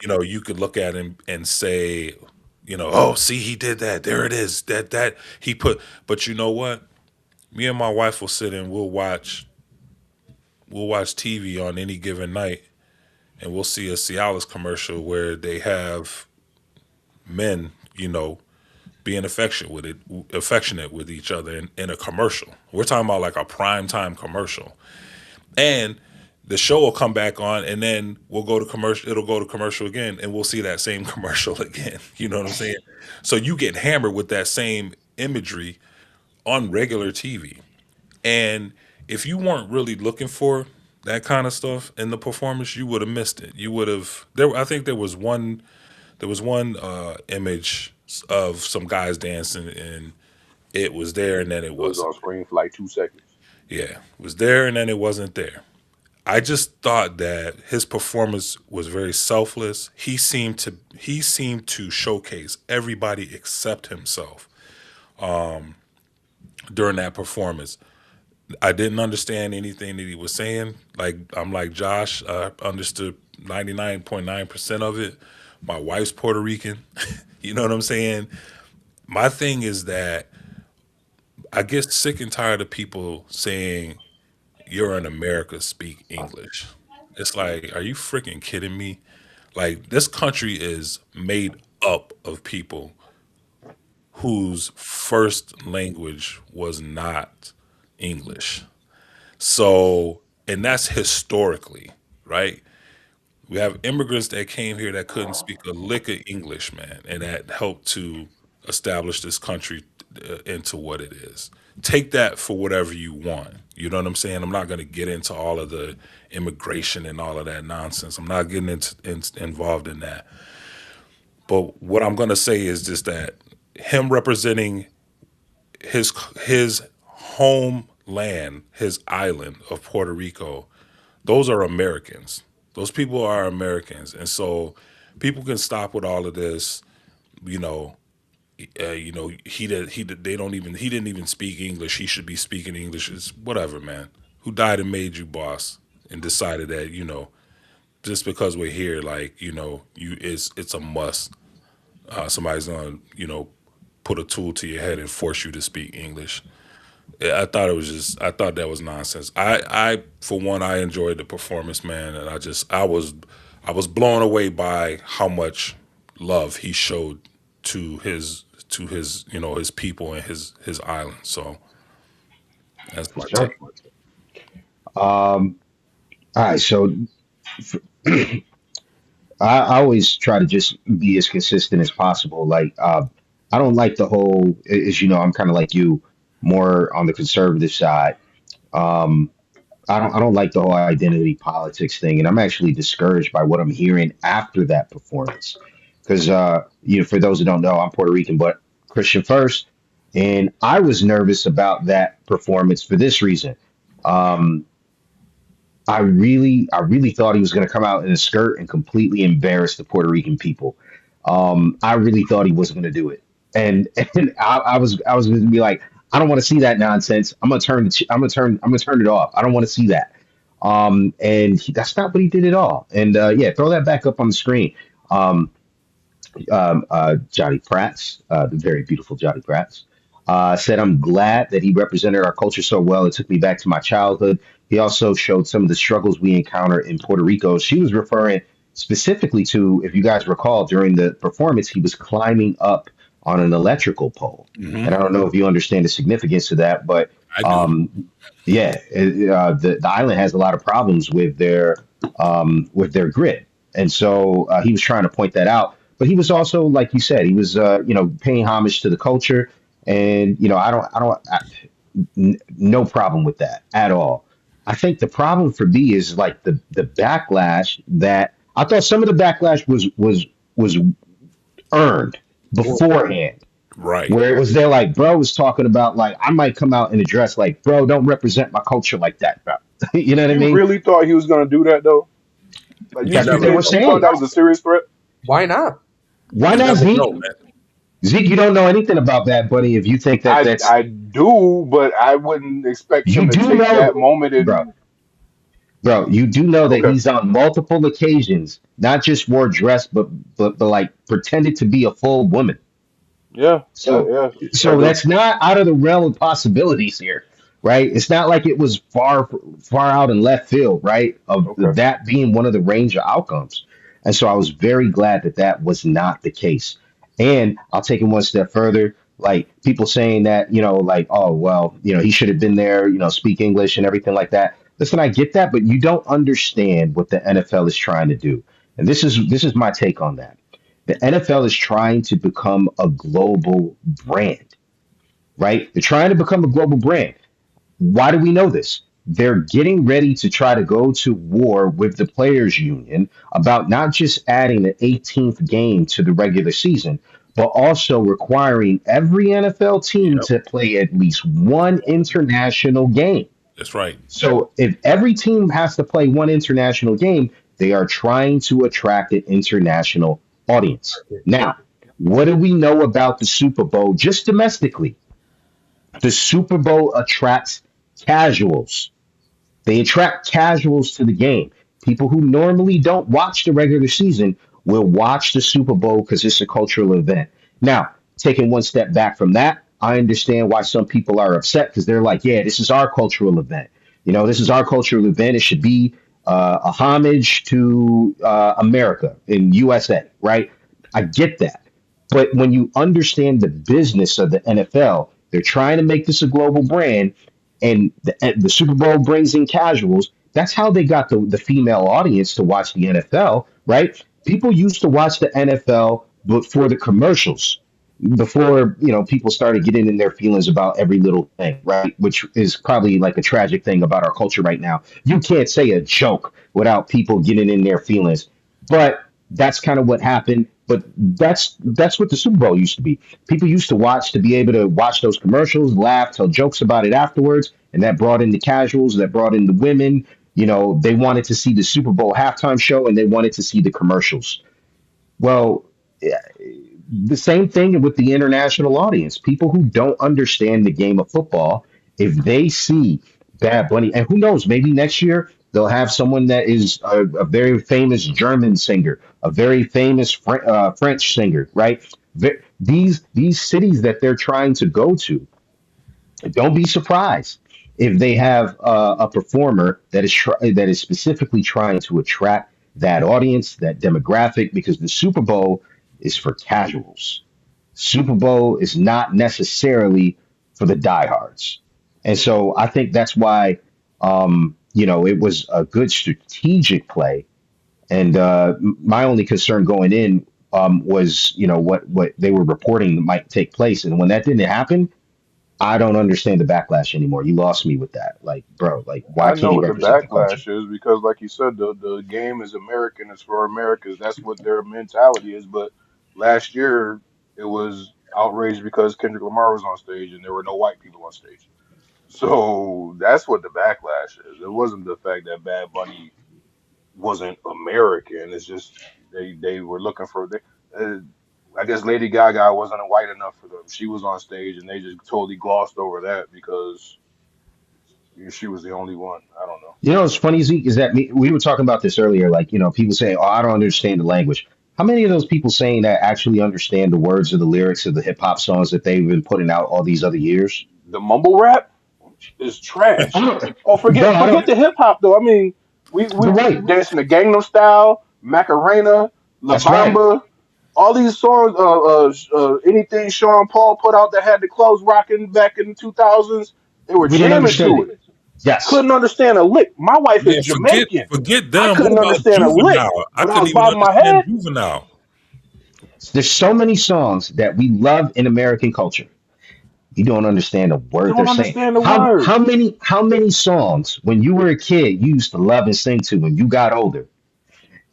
Speaker 4: you could look at and say, oh, see, he did that. There it is. That he put. But you know what? Me and my wife will sit and we'll watch TV on any given night, and we'll see a Cialis commercial where they have men, being affectionate with each other in a commercial. We're talking about like a prime time commercial, and the show will come back on, and then we'll go to commercial. It'll go to commercial again, and we'll see that same commercial again. You know what I'm saying? So you get hammered with that same imagery on regular TV. And if you weren't really looking for that kind of stuff in the performance, you would have missed it. You would have there. I think there was one image of some guys dancing, and it was there, and then it
Speaker 3: It was
Speaker 4: wasn't.
Speaker 3: on screen for like 2 seconds.
Speaker 4: Yeah, it was there, and then it wasn't there. I just thought that his performance was very selfless. He seemed to showcase everybody except himself during that performance. I didn't understand anything that he was saying. Like, I'm like Josh, I understood 99.9% of it. My wife's Puerto Rican. You know what I'm saying? My thing is that I get sick and tired of people saying you're in America, speak English. It's like, are you freaking kidding me? Like, this country is made up of people whose first language was not English. So, and that's historically, right? We have immigrants that came here that couldn't speak a lick of English, man, and that helped to establish this country into what it is. Take that for whatever you want. You know what I'm saying? I'm not going to get into all of the immigration and all of that nonsense. I'm not getting involved in that. But what I'm going to say is just that him representing his his homeland, his island of Puerto Rico, those are Americans. Those people are Americans, and so people can stop with all of this. You know, They don't even. He didn't even speak English. He should be speaking English. It's whatever, man. Who died and made you boss and decided that just because we're here, like it's a must. Somebody's gonna put a tool to your head and force you to speak English. I thought that was nonsense. For one, I enjoyed the performance, man, and I was blown away by how much love he showed to his people and his island. So that's
Speaker 1: For
Speaker 4: my take.
Speaker 1: sure. All right, so I always try to just be as consistent as possible. Like, I don't like the whole, as you know, I'm kind of like you, more on the conservative side. Um, I don't like the whole identity politics thing, and I'm actually discouraged by what I'm hearing after that performance. because for those who don't know, I'm Puerto Rican, but Christian first, and I was nervous about that performance for this reason. Um, I really thought he was going to come out in a skirt and completely embarrass the Puerto Rican people. I really thought he wasn't going to do it, and I was going to be like, I don't want to see that nonsense. I'm gonna turn it off. I don't want to see that. That's not what he did at all. And yeah, throw that back up on the screen. Um, Johnny Prats, the very beautiful Johnny Prats, said, I'm glad that he represented our culture so well. It took me back to my childhood. He also showed some of the struggles we encounter in Puerto Rico. She was referring specifically to, if you guys recall, during the performance, he was climbing up on an electrical pole. And I
Speaker 4: Hmm.
Speaker 1: don't know if you understand the significance of that, but
Speaker 4: I do.
Speaker 1: um, yeah, the island has a lot of problems with their grid, and so he was trying to point that out. But he was also, like you said, he was paying homage to the culture, and no problem with that at all. I think the problem for me is like the backlash that I thought some of the backlash was earned
Speaker 2: Well,
Speaker 1: beforehand,
Speaker 4: Right.
Speaker 1: where it was there like bro was talking about like I might come out in a dress like bro, don't represent my culture like that, bro. You know what I
Speaker 3: You
Speaker 1: mean?
Speaker 3: really thought he was gonna do that though? Like
Speaker 2: you
Speaker 1: That's what they
Speaker 2: never
Speaker 1: were
Speaker 2: know.
Speaker 3: you thought
Speaker 1: saying.
Speaker 3: that was a serious threat?
Speaker 2: Why not?
Speaker 1: Why
Speaker 2: You
Speaker 1: not
Speaker 2: never
Speaker 1: Zeke?
Speaker 2: know.
Speaker 1: Zeke, you don't know anything about Bad Bunny if you think that that's
Speaker 3: I do, but I wouldn't expect
Speaker 1: you
Speaker 3: him to
Speaker 1: do
Speaker 3: take that
Speaker 1: know,
Speaker 3: moment
Speaker 1: bro.
Speaker 3: and
Speaker 1: Bro, you do know that
Speaker 3: okay,
Speaker 1: he's on multiple occasions, not just wore dress, but like pretended to be a full woman.
Speaker 3: yeah,
Speaker 1: So,
Speaker 3: yeah, I
Speaker 1: so
Speaker 3: do.
Speaker 1: that's not out of the realm of possibilities here, right? It's not like it was far out in left field, right? Of
Speaker 3: Okay,
Speaker 1: that being one of the range of outcomes. And so I was very glad that that was not the case. And I'll take it one step further. Like people saying that, like, oh, well, he should have been there, speak English and everything like that. Listen, I get that, but you don't understand what the NFL is trying to do. And this is my take on that. The NFL is trying to become a global brand, right? They're trying to become a global brand. Why do we know this? They're getting ready to try to go to war with the players union about not just adding the 18th game to the regular season, but also requiring every NFL team
Speaker 4: Yep.
Speaker 1: to play at least one international game.
Speaker 4: That's right.
Speaker 1: So if every team has to play one international game, they are trying to attract an international audience. Now, what do we know about the Super Bowl just domestically? The Super Bowl attracts casuals. They attract casuals to the game. People who normally don't watch the regular season will watch the Super Bowl because it's a cultural event. Now, taking one step back from that, I understand why some people are upset because they're like, yeah, this is our cultural event. This is our cultural event. It should be a homage to America in USA, right? I get that. But when you understand the business of the NFL, they're trying to make this a global brand, and the Super Bowl brings in casuals. That's how they got the female audience to watch the NFL, right? People used to watch the NFL before the commercials, before people started getting in their feelings about every little thing, right? Which is probably like a tragic thing about our culture right now. You can't say a joke without people getting in their feelings, but that's kind of what happened. But that's what the Super Bowl used to be. People used to watch to be able to watch those commercials, laugh, tell jokes about it afterwards, and that brought in the casuals, that brought in the women. They wanted to see the Super Bowl halftime show and they wanted to see the commercials. Well, the same thing with the international audience. People who don't understand the game of football, if they see Bad Bunny, and who knows, maybe next year they'll have someone that is a very famous German singer, a very famous French singer, right? These cities that they're trying to go to, don't be surprised if they have a performer that is specifically trying to attract that audience, that demographic, because the Super Bowl is for casuals. Super Bowl is not necessarily for the diehards, and so I think that's why it was a good strategic play. And my only concern going in was what they were reporting might take place, and when that didn't happen, I don't understand the backlash anymore. You lost me with that. Like, bro, like, why
Speaker 3: I
Speaker 1: can't
Speaker 3: know
Speaker 1: he
Speaker 3: what the
Speaker 1: represent the culture?
Speaker 3: backlash is because, like you said, the game is American. It's for Americans. That's what their mentality is. But Last year, it was outraged because Kendrick Lamar was on stage and there were no white people on stage. So that's what the backlash is. It wasn't the fact that Bad Bunny wasn't American. It's just they were looking for. Uh, I guess Lady Gaga wasn't white enough for them. She was on stage and they just totally glossed over that because she was the only one. I don't know.
Speaker 1: You know, what's funny, Zeke, is that we were talking about this earlier. Like, people say, "Oh, I don't understand the language." How many of those people saying that actually understand the words of the lyrics of the hip hop songs that they've been putting out all these other years?
Speaker 3: The mumble rap is
Speaker 1: I
Speaker 3: trash.
Speaker 1: don't,
Speaker 3: Oh,
Speaker 1: bro. I
Speaker 3: forget
Speaker 1: don't.
Speaker 3: the hip hop though. I mean, we
Speaker 1: You're right.
Speaker 3: dancing the Gangnam Style, Macarena, La
Speaker 1: That's right.
Speaker 3: Bamba, all these songs. Anything Sean Paul put out that had the clubs rocking back in the 2000s, they were
Speaker 1: We didn't
Speaker 3: jamming
Speaker 1: understand
Speaker 3: to
Speaker 1: it.
Speaker 3: it.
Speaker 1: Yes.
Speaker 3: Couldn't understand a lick. My wife is
Speaker 4: Man,
Speaker 3: Jamaican.
Speaker 4: forget
Speaker 3: I
Speaker 4: them. What
Speaker 3: couldn't
Speaker 4: about
Speaker 3: understand a lick,
Speaker 4: Juvenile? I
Speaker 3: but I
Speaker 4: couldn't
Speaker 3: was
Speaker 4: even
Speaker 3: bobbing my
Speaker 4: understand
Speaker 3: head.
Speaker 4: Juvenile.
Speaker 1: There's so many songs that we love in American culture. You don't understand a word they're
Speaker 3: Don't
Speaker 1: saying.
Speaker 3: understand the
Speaker 1: How
Speaker 3: words.
Speaker 1: many songs when you were a kid you used to love and sing to when you got older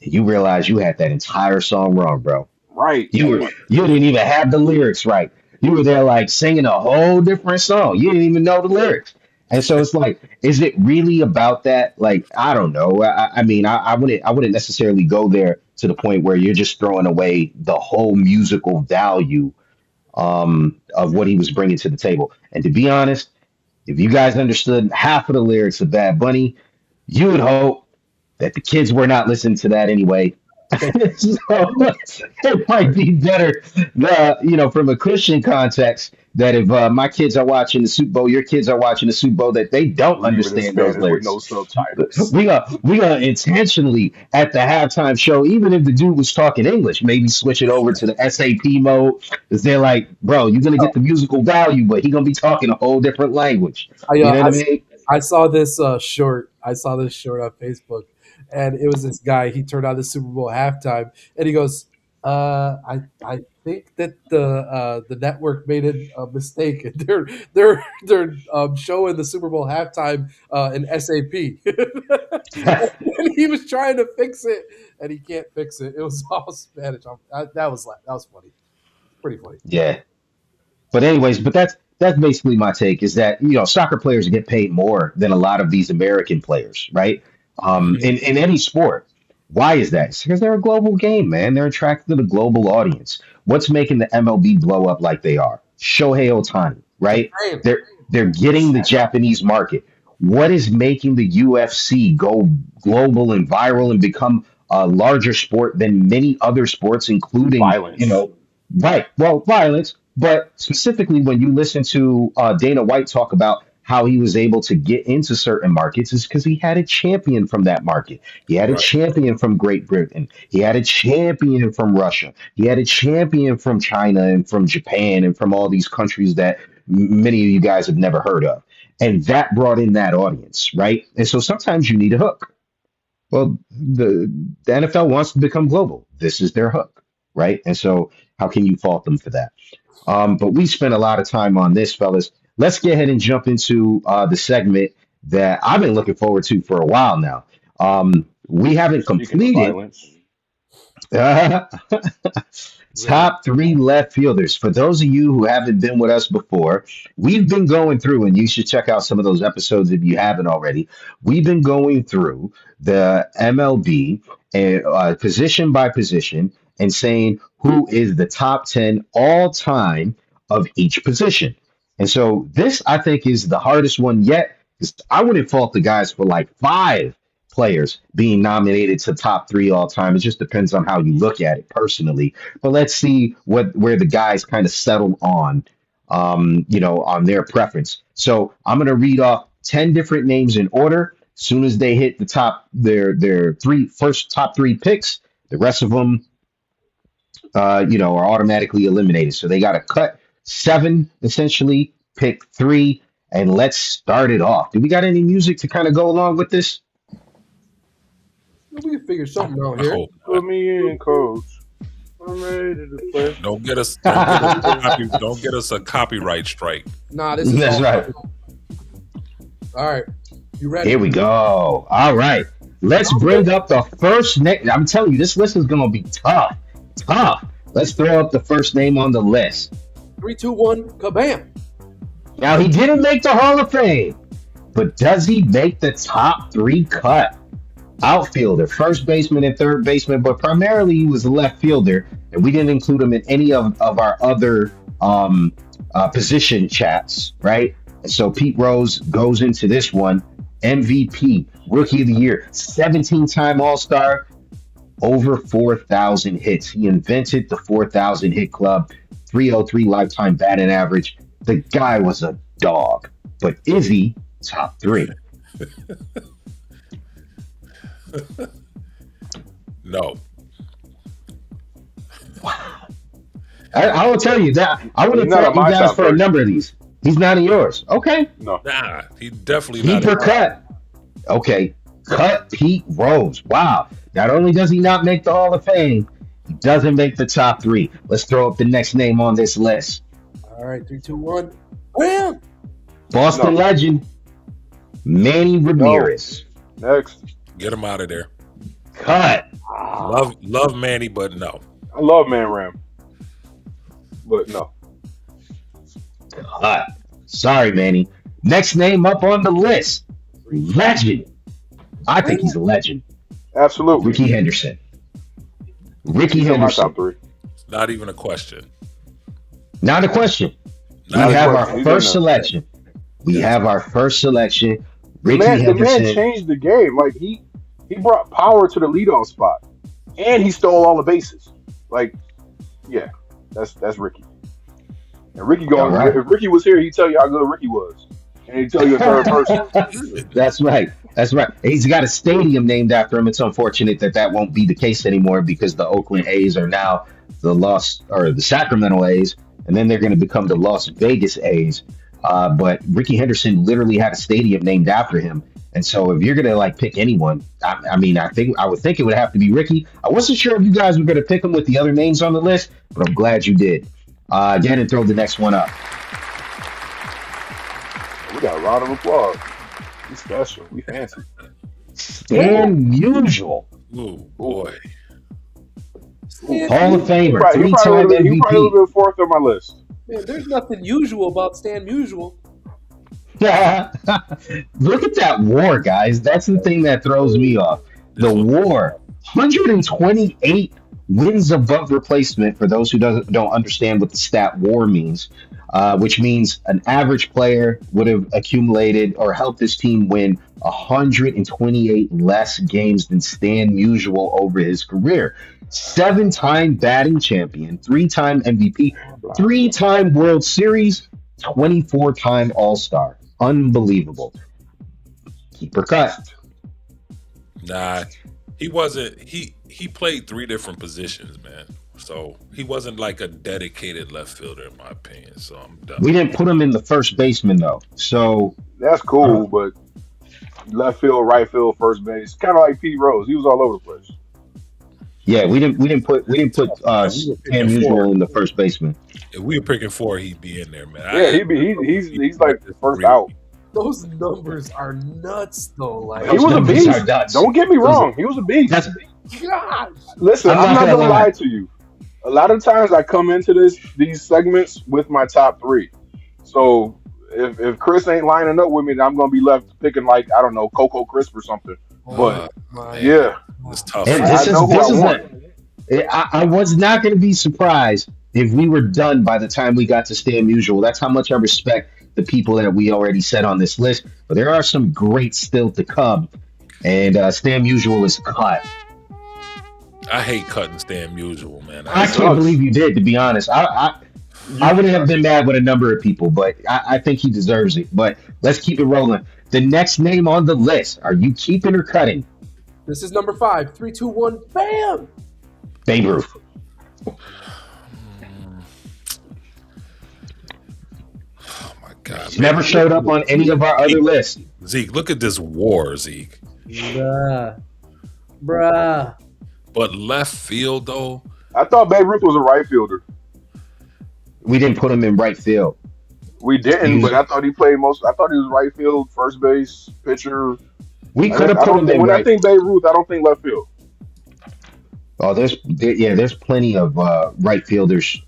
Speaker 1: and you realized you had that entire song wrong, bro.
Speaker 3: Right.
Speaker 1: You didn't even have the lyrics right. You were there like singing a whole different song. You didn't even know the lyrics. And so it's like, is it really about that? Like, I don't know. I mean, I wouldn't necessarily go there to the point where you're just throwing away the whole musical value of what he was bringing to the table. And to be honest, if you guys understood half of the lyrics of Bad Bunny, you would hope that the kids were not listening to that anyway. So it might be better, from a Christian context, that if my kids are watching the Super Bowl, your kids are watching the Super Bowl, that they don't
Speaker 3: Leave it in
Speaker 1: understand those
Speaker 3: Spanish with
Speaker 1: lyrics.
Speaker 3: no subtitles.
Speaker 1: We gonna intentionally at the halftime show, even if the dude was talking English, maybe switch it over to the SAP mode, because they're like, bro, you're gonna get the musical value, but he gonna be talking a whole different language.
Speaker 2: I,
Speaker 1: You
Speaker 2: uh,
Speaker 1: know what
Speaker 2: I
Speaker 1: I mean?
Speaker 2: I saw this short. I saw this short on Facebook, and it was this guy. He turned on the Super Bowl halftime, and he goes, "I think that the network made a mistake. And they're showing the Super Bowl halftime in SAP." And he was trying to fix it, and he can't fix it. It was all Spanish. That was funny. Pretty funny.
Speaker 1: Yeah. But anyways, that's basically my take is that soccer players get paid more than a lot of these American players, right? In any sport. Why is that? It's because they're a global game, man. They're attracted to the global audience. What's making the MLB blow up like they are? Shohei Ohtani,
Speaker 2: The
Speaker 1: right?
Speaker 2: fame.
Speaker 1: They're getting the Japanese market. What is making the UFC go global and viral and become a larger sport than many other sports, including,
Speaker 3: Violence.
Speaker 1: right? Well, violence, but specifically when you listen to Dana White talk about how he was able to get into certain markets, is because he had a champion from that market. He had a
Speaker 4: Right.
Speaker 1: champion from Great Britain. He had a champion from Russia. He had a champion from China and from Japan and from all these countries that many of you guys have never heard of. And that brought in that audience, right? And so sometimes you need a hook. Well, the NFL wants to become global. This is their hook, right? And so how can you fault them for that? But we spent a lot of time on this, fellas. Let's get ahead and jump into the segment that I've been looking forward to for a while now. We haven't
Speaker 3: Speaking of
Speaker 1: completed
Speaker 3: violence,
Speaker 2: Really?
Speaker 1: top three left fielders. For those of you who haven't been with us before, we've been going through, and you should check out some of those episodes if you haven't already. We've been going through the MLB and position by position and saying who is the top 10 all time of each position. And so this, I think, is the hardest one yet. 'Cause I wouldn't fault the guys for like five players being nominated to top three all time. It just depends on how you look at it personally. But let's see where the guys kind of settle on their preference. So I'm gonna read off 10 different names in order. As soon as they hit the top their three first top three picks, the rest of them are automatically eliminated. So they got to cut seven essentially, pick three, and let's start it off. Do we got any music to kind of go along with this?
Speaker 2: We can figure something out
Speaker 4: I
Speaker 2: here.
Speaker 4: hope
Speaker 3: put me in, coach. I'm ready to play.
Speaker 4: don't get us a copyright strike.
Speaker 2: Nah, this is
Speaker 1: That's
Speaker 2: all
Speaker 1: right.
Speaker 2: good. All right. You ready?
Speaker 1: Here we go. All right. Let's bring up the first name. I'm telling you, this list is going to be tough. Tough. Let's throw up the first name on the list.
Speaker 2: 3, 2, 1, kabam!
Speaker 1: Now, he didn't make the Hall of Fame, but does he make the top 3 cut? Outfielder, first baseman, and third baseman, but primarily he was a left fielder, and we didn't include him in any of our other position chats, right? And so Pete Rose goes into this one. MVP, Rookie of the Year, 17-time All-Star, over 4,000 hits. He invented the 4,000 hit club, 303 lifetime batting average. The guy was a dog, but is he top 3?
Speaker 4: No.
Speaker 1: I will tell you that I would have
Speaker 3: He's not
Speaker 1: thanked
Speaker 3: on
Speaker 1: you
Speaker 3: my
Speaker 1: guys
Speaker 3: top
Speaker 1: for a
Speaker 3: 30.
Speaker 1: number of these. He's not in yours. Okay.
Speaker 3: No.
Speaker 4: Nah, he definitely not.
Speaker 1: Deeper cut. Okay. Cut Pete Rose. Wow. Not only does he not make the Hall of Fame, he doesn't make the top 3. Let's throw up the next name on this list.
Speaker 2: All right, 3, 2, 1, bam!
Speaker 1: Boston
Speaker 3: No.
Speaker 1: legend, Manny Ramirez.
Speaker 3: Next.
Speaker 4: Get him out of there.
Speaker 1: Cut.
Speaker 4: Love Manny, but no.
Speaker 3: I love Man Ram. But no.
Speaker 1: Cut. Sorry, Manny. Next name up on the list. Legend. I think he's a legend.
Speaker 3: Absolutely.
Speaker 1: Ricky Henderson. Ricky
Speaker 3: He's in my
Speaker 1: Henderson.
Speaker 3: top 3.
Speaker 4: It's not even a question.
Speaker 1: Not a question. We
Speaker 4: Not a
Speaker 1: have
Speaker 3: question.
Speaker 1: our
Speaker 3: He's
Speaker 1: first
Speaker 3: in there.
Speaker 1: selection. We have our first selection.
Speaker 3: The
Speaker 1: Ricky
Speaker 3: man
Speaker 1: Henderson.
Speaker 3: changed the game. Like he brought power to the leadoff spot, and he stole all the bases. Like, yeah, that's Ricky. And Ricky going.
Speaker 1: All right.
Speaker 3: If Ricky was here, he'd tell you how good Ricky was, and he'd tell you in third person.
Speaker 1: That's right. That's right. He's got a stadium named after him. It's unfortunate that won't be the case anymore because the Oakland A's are now the Sacramento A's, and then they're going to become the Las Vegas A's. But Ricky Henderson literally had a stadium named after him. And so if you're going to like pick anyone, I would think it would have to be Ricky. I wasn't sure if you guys were going to pick him with the other names on the list, but I'm glad you did. Go ahead and throw the next one up.
Speaker 3: We got a round of applause. We special. We fancy.
Speaker 1: Stan Musial,
Speaker 4: Ooh, boy.
Speaker 1: Hall of Famer,
Speaker 3: He
Speaker 1: three-time
Speaker 3: probably would have
Speaker 1: MVP.
Speaker 3: been fourth on my list.
Speaker 2: Man, there's nothing usual about Stan Musial.
Speaker 1: Look at that WAR, guys. That's the thing that throws me off. The WAR, 128 wins above replacement. For those who don't understand what the stat WAR means, which means an average player would have accumulated or helped his team win 128 less games than Stan Musial over his career. 7-time batting champion, 3-time MVP, 3-time World Series, 24-time All-Star. Unbelievable. Keeper cut.
Speaker 4: Nah, he wasn't. He played 3 different positions, man. So he wasn't like a dedicated left fielder, in my opinion. So I'm done.
Speaker 1: We didn't put him in the first baseman though. So
Speaker 3: That's cool, but left field, right field, first base, kind of like Pete Rose. He was all over the place.
Speaker 1: yeah, we didn't put
Speaker 4: We were
Speaker 1: Stan
Speaker 4: picking
Speaker 1: Musial
Speaker 4: four.
Speaker 1: in the first baseman.
Speaker 4: If we were picking 4, he'd be in there, man.
Speaker 3: Yeah, he's like the first out.
Speaker 2: Those numbers are nuts, though. Like,
Speaker 3: He was a
Speaker 1: numbers are
Speaker 3: beast.
Speaker 1: nuts.
Speaker 3: Don't get me wrong. He was a beast.
Speaker 1: That's
Speaker 2: gosh,
Speaker 3: Listen,
Speaker 1: I'm
Speaker 3: I'm
Speaker 1: not
Speaker 3: not
Speaker 1: gonna
Speaker 3: gonna
Speaker 1: lie.
Speaker 3: lie to you. A lot of times I come into these segments with my top 3. So if Chris ain't lining up with me, then I'm gonna be left picking like I don't know Coco Crisp or something. But
Speaker 2: my
Speaker 3: yeah,
Speaker 4: It's tough.
Speaker 1: And
Speaker 3: I know who I want.
Speaker 1: I was not going to be surprised if we were done by the time we got to Stan Musial. That's how much I respect the people that we already set on this list. But there are some greats still to come, and Stan Musial is cut.
Speaker 4: I hate cutting Stan Musial, man.
Speaker 1: I can't believe you did. To be honest, I wouldn't have been mad with a number of people, but I think he deserves it. But let's keep it rolling. The next name on the list: are you keeping or cutting?
Speaker 2: this is number 5. 3, 2, 1, bam!
Speaker 1: Babe Ruth.
Speaker 4: Oh my God,
Speaker 1: He's never showed up on any of our other lists.
Speaker 4: Zeke, look at this WAR, Zeke.
Speaker 2: Bruh.
Speaker 4: But left field though,
Speaker 3: I thought Babe Ruth was a right fielder.
Speaker 1: We didn't put him in right field.
Speaker 3: We didn't, but I thought he played most. I thought he was right field, first base, pitcher.
Speaker 1: We could have
Speaker 3: I
Speaker 1: put
Speaker 3: don't
Speaker 1: him
Speaker 3: think,
Speaker 1: in
Speaker 3: when
Speaker 1: right.
Speaker 3: I think Babe Ruth, I don't think left field.
Speaker 1: Oh, there's plenty of right fielders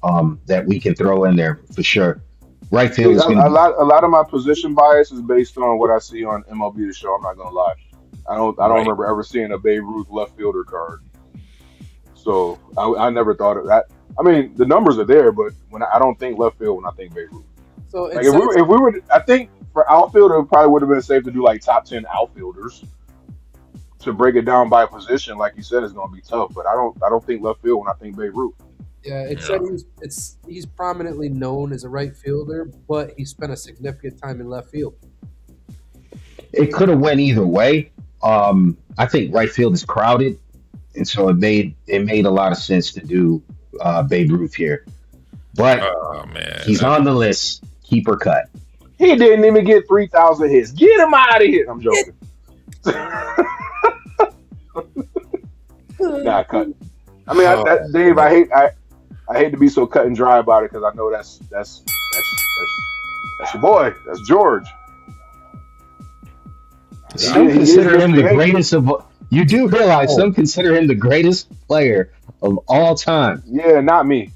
Speaker 1: that we can throw in there for sure. Right
Speaker 3: See,
Speaker 1: field is going to be
Speaker 3: a lot of my position bias is based on what I see on MLB The Show. I'm not gonna lie. I don't
Speaker 4: Right.
Speaker 3: remember ever seeing a Babe Ruth left fielder card. So I never thought of that. I mean, the numbers are there, but I don't think left field when I think Babe Ruth.
Speaker 2: So
Speaker 3: Like
Speaker 2: it says
Speaker 3: if we were, I think for outfielder, it probably would have been safe to do like top 10 outfielders. To break it down by position, like you said, is going to be tough. But I don't think left field when I think Babe Ruth.
Speaker 2: yeah, it said
Speaker 4: Yeah.
Speaker 2: he's prominently known as a right fielder, but he spent a significant time in left field.
Speaker 1: it could have went either way. I think right field is crowded, and so it made a lot of sense to do Babe Ruth here. But
Speaker 4: Oh man.
Speaker 1: he's on the list. Keeper cut.
Speaker 3: He didn't even get 3,000 hits. Get him out of here! I'm joking. Nah, cut. I mean, Dave, I hate to be so cut and dry about it because I know that's your boy. That's George.
Speaker 1: Some
Speaker 3: He is
Speaker 1: consider him
Speaker 3: Mr.
Speaker 1: the
Speaker 3: Yankee.
Speaker 1: greatest of. You do realize
Speaker 3: Oh,
Speaker 1: some consider him the greatest player of all time.
Speaker 3: yeah, not me.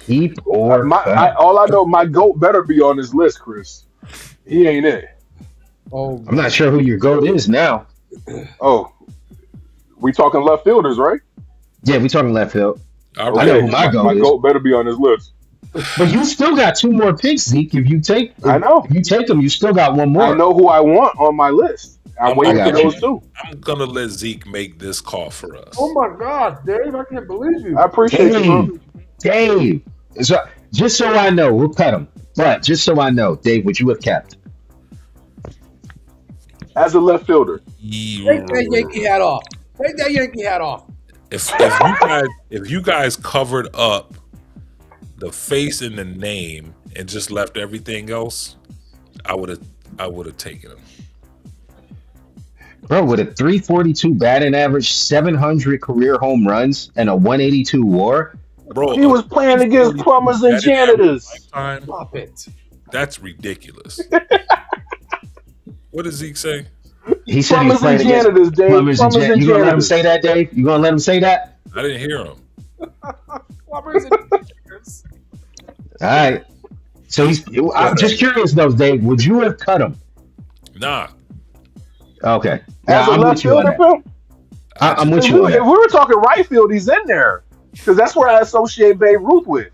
Speaker 1: Keep or cut.
Speaker 3: All I know, my goat better be on this list, Chris. He ain't it.
Speaker 2: Oh,
Speaker 1: I'm not sure who your goat is now.
Speaker 3: Oh, we talking left fielders, right?
Speaker 1: Yeah, we talking left field.
Speaker 4: All
Speaker 1: I know
Speaker 3: Okay,
Speaker 4: right.
Speaker 1: who my
Speaker 3: my
Speaker 1: goat is.
Speaker 3: goat better be on this list.
Speaker 1: But you still got two more picks, Zeke. If you take
Speaker 3: I know.
Speaker 1: if you take them, you still got one
Speaker 3: I
Speaker 1: more.
Speaker 3: know who I want on my list. I'm
Speaker 4: I'm,
Speaker 1: I
Speaker 3: waiting
Speaker 4: I'm
Speaker 3: for
Speaker 1: got
Speaker 4: gonna
Speaker 1: you.
Speaker 3: those two.
Speaker 4: I'm gonna let Zeke make this call for us.
Speaker 2: oh my God, Dave! I can't believe you.
Speaker 3: I appreciate you, bro.
Speaker 1: Dave. So, just so I know, we'll cut him. But just so I know, Dave, would you have kept?
Speaker 3: As a left fielder,
Speaker 2: Take that Yankee hat off. Take that Yankee hat off.
Speaker 4: If you guys covered up the face and the name and just left everything else, I would have taken him.
Speaker 1: Bro, with a 342 batting average, 700 career home runs, and a 182 WAR,
Speaker 4: Bro,
Speaker 3: he was playing against plumbers and janitors.
Speaker 4: Lifetime,
Speaker 2: Stop it.
Speaker 4: that's ridiculous. What does Zeke say?
Speaker 1: he said he
Speaker 3: Plumbers
Speaker 1: played
Speaker 3: and
Speaker 1: against
Speaker 3: janitors, Dave.
Speaker 1: plumbers and
Speaker 3: Plumbers and
Speaker 1: You gonna let him
Speaker 3: janitors.
Speaker 1: say that, Dave? You gonna let him say that?
Speaker 4: I didn't hear him.
Speaker 2: Plumbers and janitors.
Speaker 1: All right. So I'm just curious though, Dave. Would you have cut him?
Speaker 4: Nah.
Speaker 1: Okay.
Speaker 3: As
Speaker 1: Yeah,
Speaker 3: a
Speaker 1: I'm
Speaker 3: left
Speaker 1: with you on
Speaker 3: fielder,
Speaker 1: that.
Speaker 3: Phil.
Speaker 1: I'm with
Speaker 3: If
Speaker 1: you on
Speaker 3: we
Speaker 1: that.
Speaker 3: were talking right field, he's in there because that's where I associate Babe Ruth with.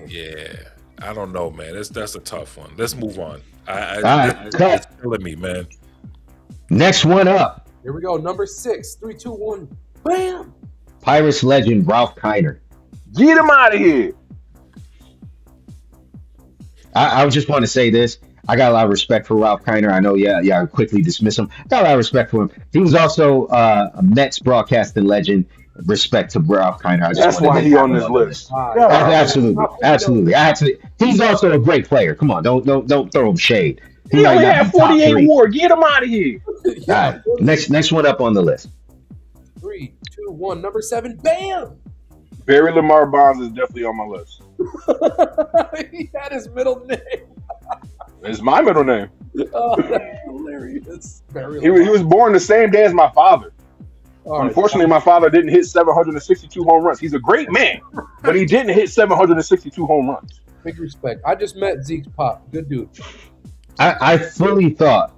Speaker 4: Yeah. I don't know, man. That's a tough one. Let's move on.
Speaker 1: All right, cut.
Speaker 4: It's killing me, man.
Speaker 1: Next one up,
Speaker 2: Here we go. Number 6. 3, 2, 1. Bam.
Speaker 1: Pirates legend Ralph Kiner.
Speaker 3: Get him out of here.
Speaker 1: I just want to say this. I got a lot of respect for Ralph Kiner. I know, I quickly dismiss him. Got a lot of respect for him. He was also a Mets broadcasting legend. Respect to Ralph Kiner. I just
Speaker 3: That's
Speaker 1: wanted
Speaker 3: why
Speaker 1: to
Speaker 3: he
Speaker 1: have
Speaker 3: on
Speaker 1: him
Speaker 3: this
Speaker 1: on the
Speaker 3: list.
Speaker 2: Ah,
Speaker 3: Yeah.
Speaker 1: Absolutely. He's also a great player. Come on, don't throw him shade. He
Speaker 3: He
Speaker 1: might
Speaker 3: only
Speaker 1: not
Speaker 3: had
Speaker 1: be top
Speaker 3: 48
Speaker 1: three.
Speaker 3: WAR. Get him out of here.
Speaker 1: All right, next one up on the list.
Speaker 2: 3, 2, 1. Number 7. Bam.
Speaker 3: Barry Lamar Bonds is definitely on my list.
Speaker 2: He had his middle name.
Speaker 3: It's my middle name.
Speaker 2: Oh, that's hilarious. Very
Speaker 3: He was born the same day as my father.
Speaker 2: All right.
Speaker 3: Unfortunately, my father didn't hit 762 home runs. He's a great man, but he didn't hit 762 home runs.
Speaker 2: Big respect. I just met Zeke's pop. Good dude.
Speaker 1: I fully thought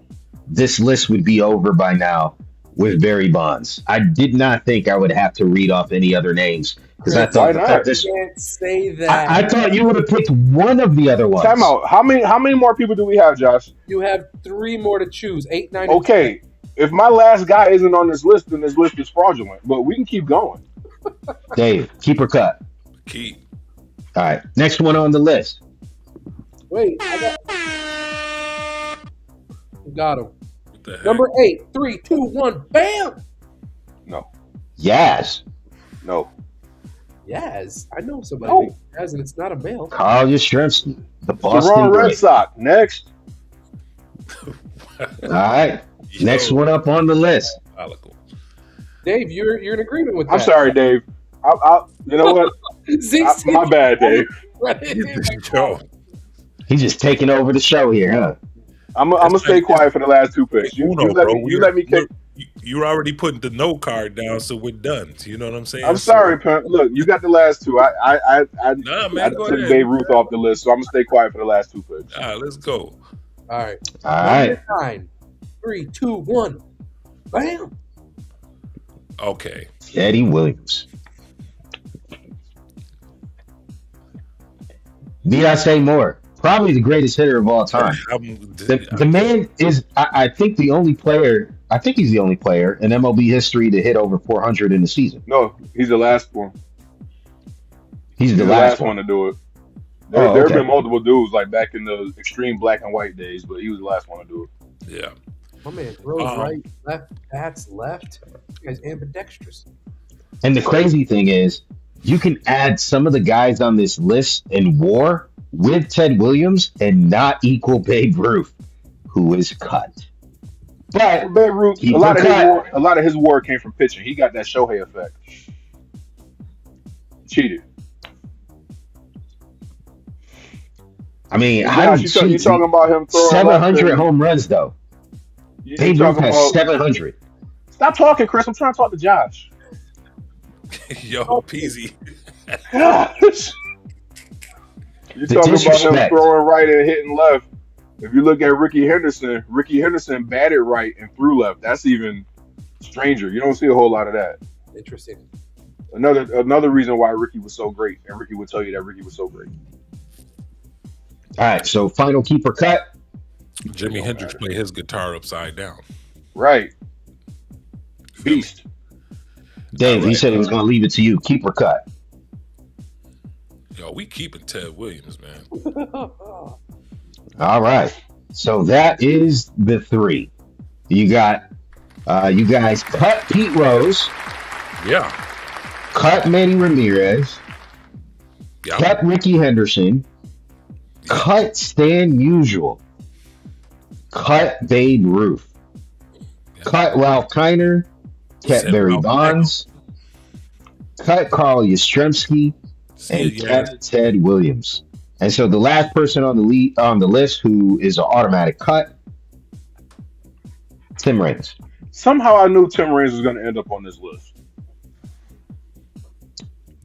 Speaker 1: this list would be over by now with Barry Bonds. I did not think I would have to read off any other names because I
Speaker 3: Why
Speaker 1: thought
Speaker 3: not?
Speaker 1: this.
Speaker 2: You can't say that.
Speaker 1: I thought you would have picked one of the other ones.
Speaker 3: Time out. How many more people do we have, Josh?
Speaker 2: You have 3 more to choose. 8, 9, and
Speaker 3: Okay, if my last guy isn't on this list, then this list is fraudulent. But we can keep going.
Speaker 1: Dave, keep or cut.
Speaker 4: Keep.
Speaker 1: All right, next one on the list.
Speaker 2: 10. Wait, got him.
Speaker 4: What the heck?
Speaker 2: Number 8. 3, 2, 1. Bam.
Speaker 3: No,
Speaker 1: Yaz,
Speaker 2: Yes, I know somebody
Speaker 3: No.
Speaker 2: named Yaz, and it's not a male.
Speaker 1: Carl Yastrzemski, the
Speaker 3: the
Speaker 1: Boston
Speaker 3: wrong Red
Speaker 1: Red.
Speaker 3: Sox. Next,
Speaker 1: All right, next
Speaker 4: Yo,
Speaker 1: one up on the list.
Speaker 4: diabolical.
Speaker 2: Dave, you're in agreement with that.
Speaker 3: I'm sorry, Dave. You know what?
Speaker 2: Zeke's
Speaker 3: My bad, Dave.
Speaker 2: Right.
Speaker 4: Yo,
Speaker 1: He's just taking over the show here, huh?
Speaker 3: I'm
Speaker 4: It's
Speaker 3: gonna
Speaker 4: like
Speaker 3: stay quiet for the last two
Speaker 4: it's
Speaker 3: picks. You
Speaker 4: Uno,
Speaker 3: let
Speaker 4: bro.
Speaker 3: me you let me kick.
Speaker 4: You're already putting the no card down, so we're done. You know what I'm
Speaker 3: I'm
Speaker 4: saying? So
Speaker 3: sorry, Pimp. Look, you got the last two.
Speaker 4: nah,
Speaker 3: I
Speaker 4: man, go
Speaker 3: took
Speaker 4: ahead.
Speaker 3: Babe Ruth off the list, so I'm gonna stay quiet for the last two picks.
Speaker 4: All right, let's go.
Speaker 2: All right.
Speaker 1: All
Speaker 2: Number
Speaker 1: right.
Speaker 2: 9. 3, 2, 1. Bam.
Speaker 4: Okay.
Speaker 1: Eddie Williams. Need I say more? Probably the greatest hitter of all time.
Speaker 4: I'm,
Speaker 1: The man is, I think, the only player, I think he's the only player in MLB history to hit over 400 in a season.
Speaker 3: No, he's the last one.
Speaker 1: He's the
Speaker 3: He's the
Speaker 1: last
Speaker 3: last one
Speaker 1: one.
Speaker 3: to do it.
Speaker 1: Oh,
Speaker 3: There have been
Speaker 1: okay.
Speaker 3: multiple dudes like back in the extreme black and white days, but he was the last one to do it.
Speaker 4: yeah.
Speaker 2: My man throws
Speaker 4: Um,
Speaker 2: right, left, bats left. This guy's ambidextrous.
Speaker 1: And the crazy thing is, you can add some of the guys on this list in WAR with Ted Williams and not equal Babe Ruth, who is cut.
Speaker 3: Well,
Speaker 1: But
Speaker 3: Babe Ruth,
Speaker 1: keeper cut.
Speaker 3: a lot of his war came from pitching. He got that Shohei effect. Cheated.
Speaker 1: I mean,
Speaker 3: And
Speaker 1: how do
Speaker 3: Josh,
Speaker 1: you
Speaker 3: you
Speaker 1: cheat?
Speaker 3: talking about him throwing left,
Speaker 1: 700
Speaker 3: and
Speaker 1: home runs, though.
Speaker 3: you
Speaker 1: Babe Ruth
Speaker 3: talking
Speaker 1: has
Speaker 3: about.
Speaker 1: 700.
Speaker 3: Stop talking, Chris. I'm trying to talk to Josh.
Speaker 4: yo, Peasy.
Speaker 3: Gosh. You
Speaker 1: The
Speaker 3: talking about him
Speaker 1: disrespect.
Speaker 3: throwing right and hitting left. If you look at Ricky Henderson batted right and threw left. That's even stranger. You don't see a whole lot of that.
Speaker 2: Interesting.
Speaker 3: Another reason why Ricky was so great, and Ricky would tell you that Ricky was so great.
Speaker 1: All right, so final keeper cut.
Speaker 3: It
Speaker 4: Jimi
Speaker 3: don't
Speaker 4: Hendrix
Speaker 3: matter.
Speaker 4: played his guitar upside down.
Speaker 3: Right,
Speaker 4: Feel me?
Speaker 3: beast.
Speaker 1: Dave,
Speaker 4: All
Speaker 1: he
Speaker 4: right.
Speaker 1: said he was going to leave it to you. Keeper cut.
Speaker 4: Yo, we keeping Ted Williams, man.
Speaker 1: All right. So that is the three. You got, you guys cut Pete Rose,
Speaker 4: Yeah.
Speaker 1: cut Manny Ramirez,
Speaker 4: Yeah.
Speaker 1: cut Ricky Henderson, cut Stan Musial, cut Babe Ruth, cut Ralph Kiner, kept
Speaker 4: Said
Speaker 1: Barry
Speaker 4: Ralph Kiner.
Speaker 1: Bonds, cut Carl Yastrzemski,
Speaker 4: See
Speaker 1: and
Speaker 4: it, yeah.
Speaker 1: kept Ted Williams. And so the last person on the list who is an automatic cut, Tim Raines.
Speaker 3: Somehow I knew Tim Raines was going to end up on this list.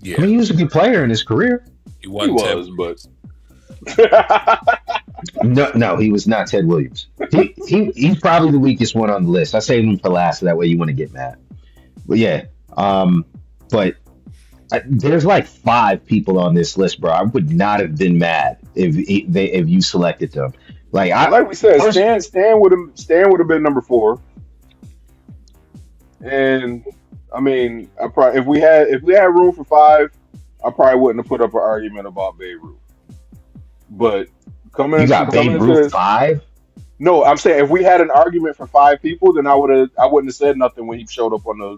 Speaker 4: Yeah.
Speaker 1: I mean, he was a good player in his career.
Speaker 4: He
Speaker 3: He
Speaker 4: wasn't Ted
Speaker 3: was,
Speaker 4: Williams.
Speaker 3: but
Speaker 1: No, he was not Ted Williams. He's probably the weakest one on the list. I saved him for last, so that way you want to get mad. But yeah, but there's like 5 people on this list, bro. I would not have been mad if you selected them. Like
Speaker 3: like we said,
Speaker 1: first,
Speaker 3: Stan would have been number 4. And I mean, if we had room for 5, I probably wouldn't have put up an argument about Babe Ruth. But
Speaker 1: you got
Speaker 3: coming
Speaker 1: Babe
Speaker 3: into
Speaker 1: Ruth
Speaker 3: this,
Speaker 1: 5.
Speaker 3: no, I'm saying if we had an argument for 5 people, then I wouldn't have said nothing when he showed up on the.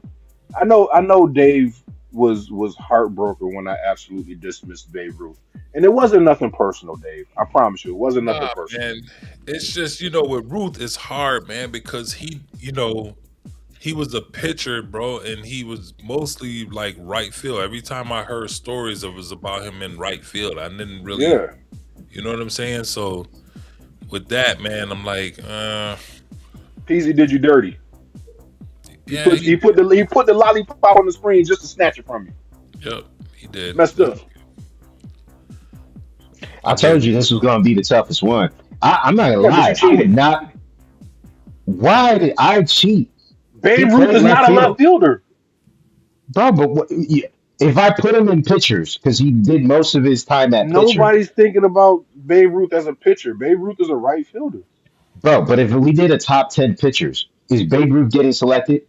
Speaker 3: I know Dave was heartbroken when I absolutely dismissed Babe Ruth, and it wasn't nothing personal, Dave. I promise you, it wasn't nothing
Speaker 4: Nah,
Speaker 3: personal.
Speaker 4: man. It's just, with Ruth, it's hard, man, because he was a pitcher, bro, and he was mostly like right field. Every time I heard stories, it was about him in right field. I didn't really,
Speaker 3: Yeah,
Speaker 4: you know what I'm saying? So with that, man, I'm like,
Speaker 3: Peasy did you dirty.
Speaker 4: yeah,
Speaker 3: He put the lollipop on the screen just to snatch it from you.
Speaker 4: yep, he did.
Speaker 3: Messed up.
Speaker 1: I told you this was going to be the toughest one. I'm not gonna
Speaker 3: Yeah, but you
Speaker 1: lie. I
Speaker 3: cheated.
Speaker 1: would not. Why did I cheat? He
Speaker 3: Babe Ruth
Speaker 1: played
Speaker 3: is
Speaker 1: left
Speaker 3: not a left
Speaker 1: field,
Speaker 3: fielder.
Speaker 1: bro. But if I put him in pitchers, because he did most of his time at pitcher,
Speaker 3: Nobody's thinking about Babe Ruth as a pitcher. Babe Ruth is a right fielder.
Speaker 1: bro. But if we did a top 10 pitchers, is Babe Ruth getting selected?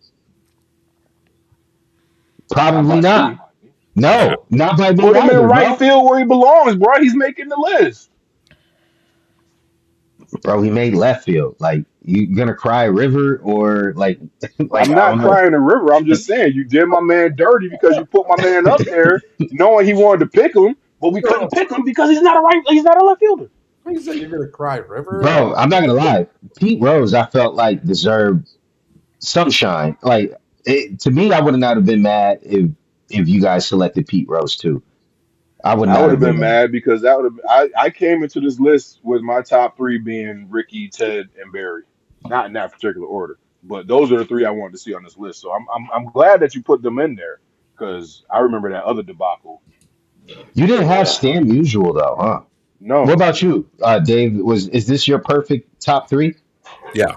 Speaker 3: Not
Speaker 1: Probably
Speaker 3: by
Speaker 1: not.
Speaker 3: me.
Speaker 1: No, not by me
Speaker 3: Put him in
Speaker 1: either,
Speaker 3: right
Speaker 1: bro.
Speaker 3: field where he belongs, bro. He's making the list.
Speaker 1: Bro, he made left field. Like, you gonna cry river or like, like
Speaker 3: I'm
Speaker 1: I
Speaker 3: not
Speaker 1: don't know.
Speaker 3: crying the river. I'm just saying you did my man dirty because you put my man up there knowing he wanted to pick him, but we couldn't pick him because he's not a left fielder.
Speaker 2: You said you're gonna cry river.
Speaker 1: Bro, I'm not gonna lie. Pete Rose, I felt like deserved sunshine. To me, I would not have been mad if you guys selected Pete Rose too. I would
Speaker 3: I
Speaker 1: not
Speaker 3: would have
Speaker 1: have been
Speaker 3: been
Speaker 1: mad.
Speaker 3: mad because that would have. I came into this list with my top three being Ricky, Ted, and Barry, not in that particular order, but those are the three I wanted to see on this list. So I'm glad that you put them in there because I remember that other debacle.
Speaker 1: You didn't have
Speaker 3: Uh,
Speaker 1: Stan Musial though, huh? What
Speaker 3: no,
Speaker 1: about you, Dave? Is this your perfect top three?
Speaker 4: Yeah,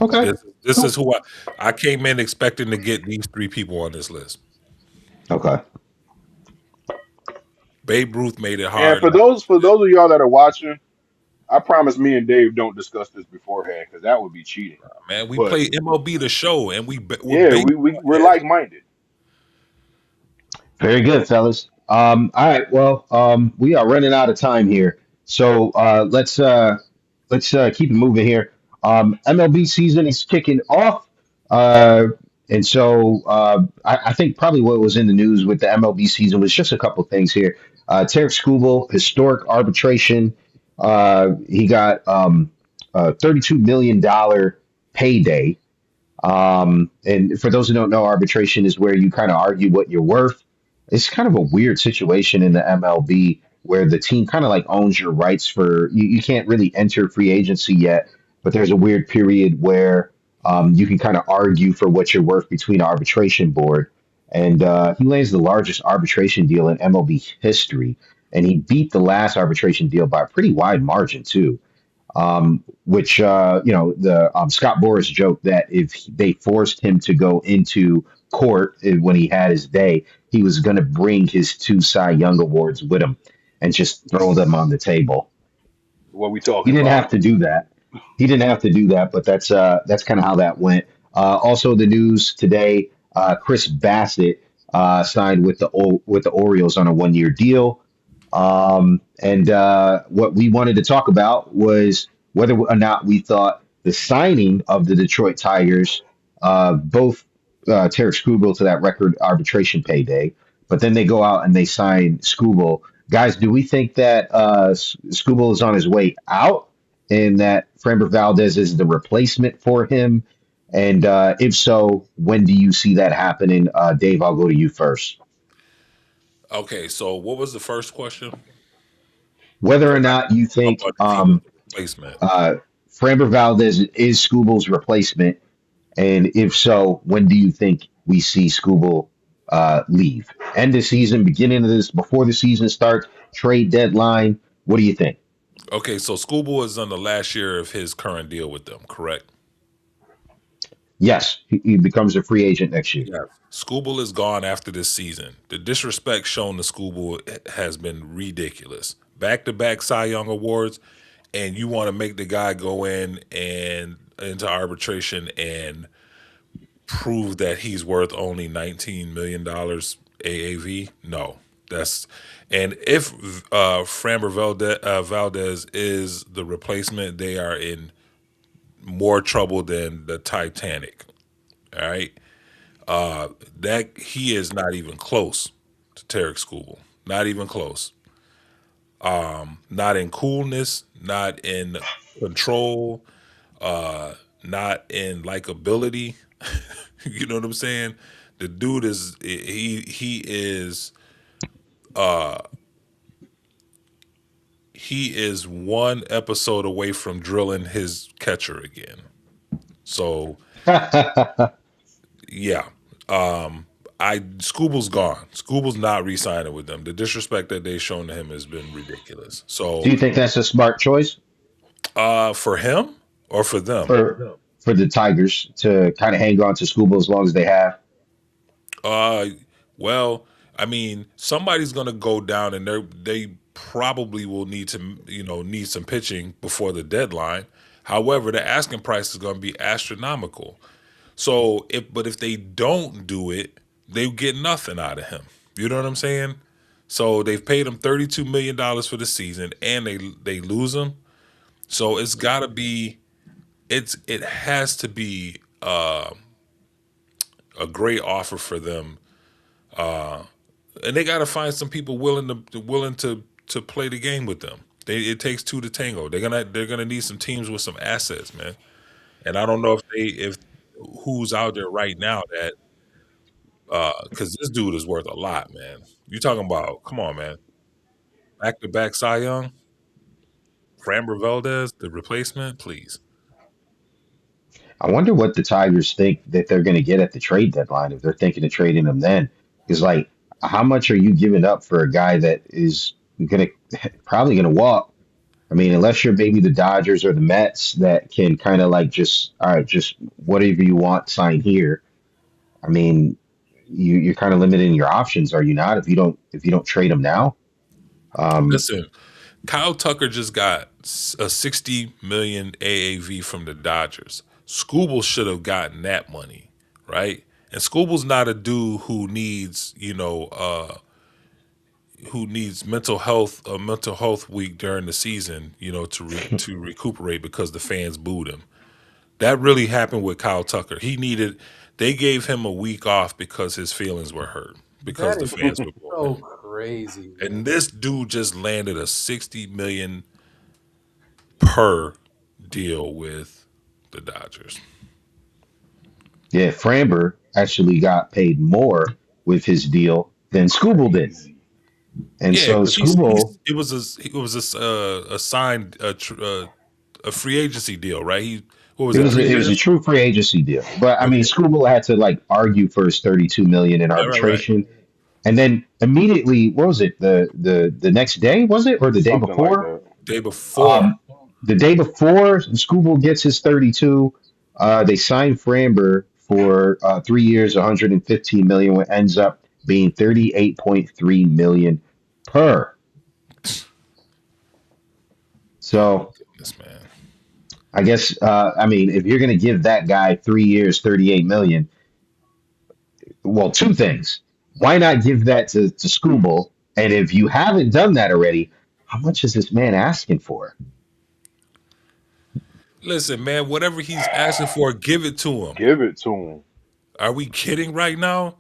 Speaker 1: Okay,
Speaker 4: this is
Speaker 1: cool.
Speaker 4: who I came in expecting to get these three people on this list.
Speaker 1: Okay.
Speaker 4: Babe Ruth made it
Speaker 3: and
Speaker 4: hard.
Speaker 3: for those of y'all that are watching, I promise me and Dave don't discuss this beforehand because that would be cheating.
Speaker 4: Man, we
Speaker 3: But
Speaker 4: play MLB the show, and we're
Speaker 3: yeah,
Speaker 4: based
Speaker 3: we're
Speaker 4: on
Speaker 3: like minded.
Speaker 1: Very good, fellas. All right. Well, we are running out of time here, so let's keep it moving here. MLB season is kicking off, uh, and so I think probably what was in the news with the MLB season was just a couple things here. Tarek Skubal, historic arbitration. He got $32 million payday. And for those who don't know, arbitration is where you kind of argue what you're worth. It's kind of a weird situation in the MLB where the team kind of like owns your rights for you can't really enter free agency yet, but there's a weird period where you can kind of argue for what you're worth between arbitration board. And he lands the largest arbitration deal in MLB history. And he beat the last arbitration deal by a pretty wide margin, too. Which the Scott Boras joked that if they forced him to go into court when he had his day, he was going to bring his two Cy Young awards with him and just throw them on the table.
Speaker 3: What we
Speaker 1: He
Speaker 3: talking
Speaker 1: didn't
Speaker 3: about?
Speaker 1: have to do that. He didn't have to do that, but that's kind of how that went. Also, the news today: Chris Bassett signed with the Orioles on a 1 year deal. And what we wanted to talk about was whether or not we thought the signing of the Detroit Tigers, both Tarek Skubal to that record arbitration payday, but then they go out and they sign Skubal. Guys, do we think that Skubal is on his way out and that Framber Valdez is the replacement for him? And if so, when do you see that happening? Dave, I'll go to you first.
Speaker 4: Okay, so what was the first question?
Speaker 1: Whether or
Speaker 4: Because I
Speaker 1: not you
Speaker 4: know
Speaker 1: think
Speaker 4: about if he was the replacement.
Speaker 1: uh, Framber Valdez is Scubal's replacement, and if so, when do you think we see Scubal leave? End of season, beginning of this, before the season starts, trade deadline. What do you think?
Speaker 4: Okay, so Schoolboy is on the last year of his current deal with them, correct?
Speaker 1: Yes, he becomes a free agent next year.
Speaker 4: Yes. Schoolboy is gone after this season. The disrespect shown to Schoolboy has been ridiculous. Back to back Cy Young awards, and you want to make the guy go in and into arbitration and prove that he's worth only $19 million AAV? No, that's and if Framber Valdez is the replacement, they are in more trouble than the Titanic. All right, that he is not even close to Tarek Skubal. Not even close. Not in coolness. Not in control. Not in likability. You know what I'm saying? The dude is he is one episode away from drilling his catcher again. So yeah, I Scooble's gone. Scooble's not re-signing with them. The disrespect that they've shown to him has been ridiculous.
Speaker 1: Do
Speaker 4: So
Speaker 1: you think that's a smart choice
Speaker 4: for him or for them?
Speaker 1: for the Tigers to kind of hang on to Scubal as long as they have?
Speaker 4: Uh, well, I mean, somebody's gonna go down, and they probably will need to, need some pitching before the deadline. However, the asking price is going to be astronomical. So, if they don't do it, they get nothing out of him. You know what I'm saying? So they've paid him $32 million for the season, and they lose him. So it has to be a great offer for them, and they got to find some people willing to play the game with them. It takes two to tango. They're gonna need some teams with some assets, man. And I don't know if who's out there right now that Because this dude is worth a lot, man. You talking about? Come on, man. Back to back Cy Young, Framber Valdez, the replacement, please.
Speaker 1: I wonder what the Tigers think that they're going to get at the trade deadline if they're thinking of trading him then. Because, like, how much are you giving up for a guy that is going to probably going to walk? I mean, unless you're maybe the Dodgers or the Mets that can kind of like just, all right, just whatever you want, sign here. I mean, you're kind of limiting your options, are you not? If you don't trade him now, um,
Speaker 4: Listen, Kyle Tucker just got a 60 million AAV from the Dodgers. Scooble should have gotten that money, right? And Scooble's not a dude who needs, who needs mental health week during the season, to recuperate because the fans booed him. That really happened with Kyle Tucker. They gave him a week off because his feelings were hurt because
Speaker 2: That
Speaker 4: the
Speaker 2: is
Speaker 4: fans were booing
Speaker 2: so
Speaker 4: him.
Speaker 2: crazy,
Speaker 4: And
Speaker 2: man.
Speaker 4: this dude just landed a 60 million per deal with the Dodgers.
Speaker 1: yeah, Framber actually got paid more with his deal than Scooble did,
Speaker 3: Crazy.
Speaker 1: and
Speaker 4: Yeah,
Speaker 1: so
Speaker 4: because
Speaker 1: Scooble
Speaker 4: a signed a free agency deal, right? He what was
Speaker 1: it
Speaker 4: it,
Speaker 1: was
Speaker 4: three
Speaker 1: it was a
Speaker 4: years?
Speaker 1: true free agency deal. But I mean,
Speaker 4: Okay,
Speaker 1: Scooble had to like argue for his 32 million in
Speaker 4: right.
Speaker 1: arbitration, and then immediately, what was it? The next day was it or the day
Speaker 3: Something like
Speaker 1: before?
Speaker 3: that.
Speaker 4: Day before,
Speaker 1: Um, the day before Scooble gets his 32, they sign Framber for 3 years, 115 million, what ends up being 38.3 million per. So
Speaker 4: goodness man.
Speaker 1: I guess I mean if you're going to give that guy 3 years, 38 million, well, two things. Why not give that to Scooble? And if you haven't done that already, how much is this man asking for?
Speaker 4: Listen, man, whatever he's asking for, give it to him.
Speaker 3: Give it to him.
Speaker 4: Are we kidding right now?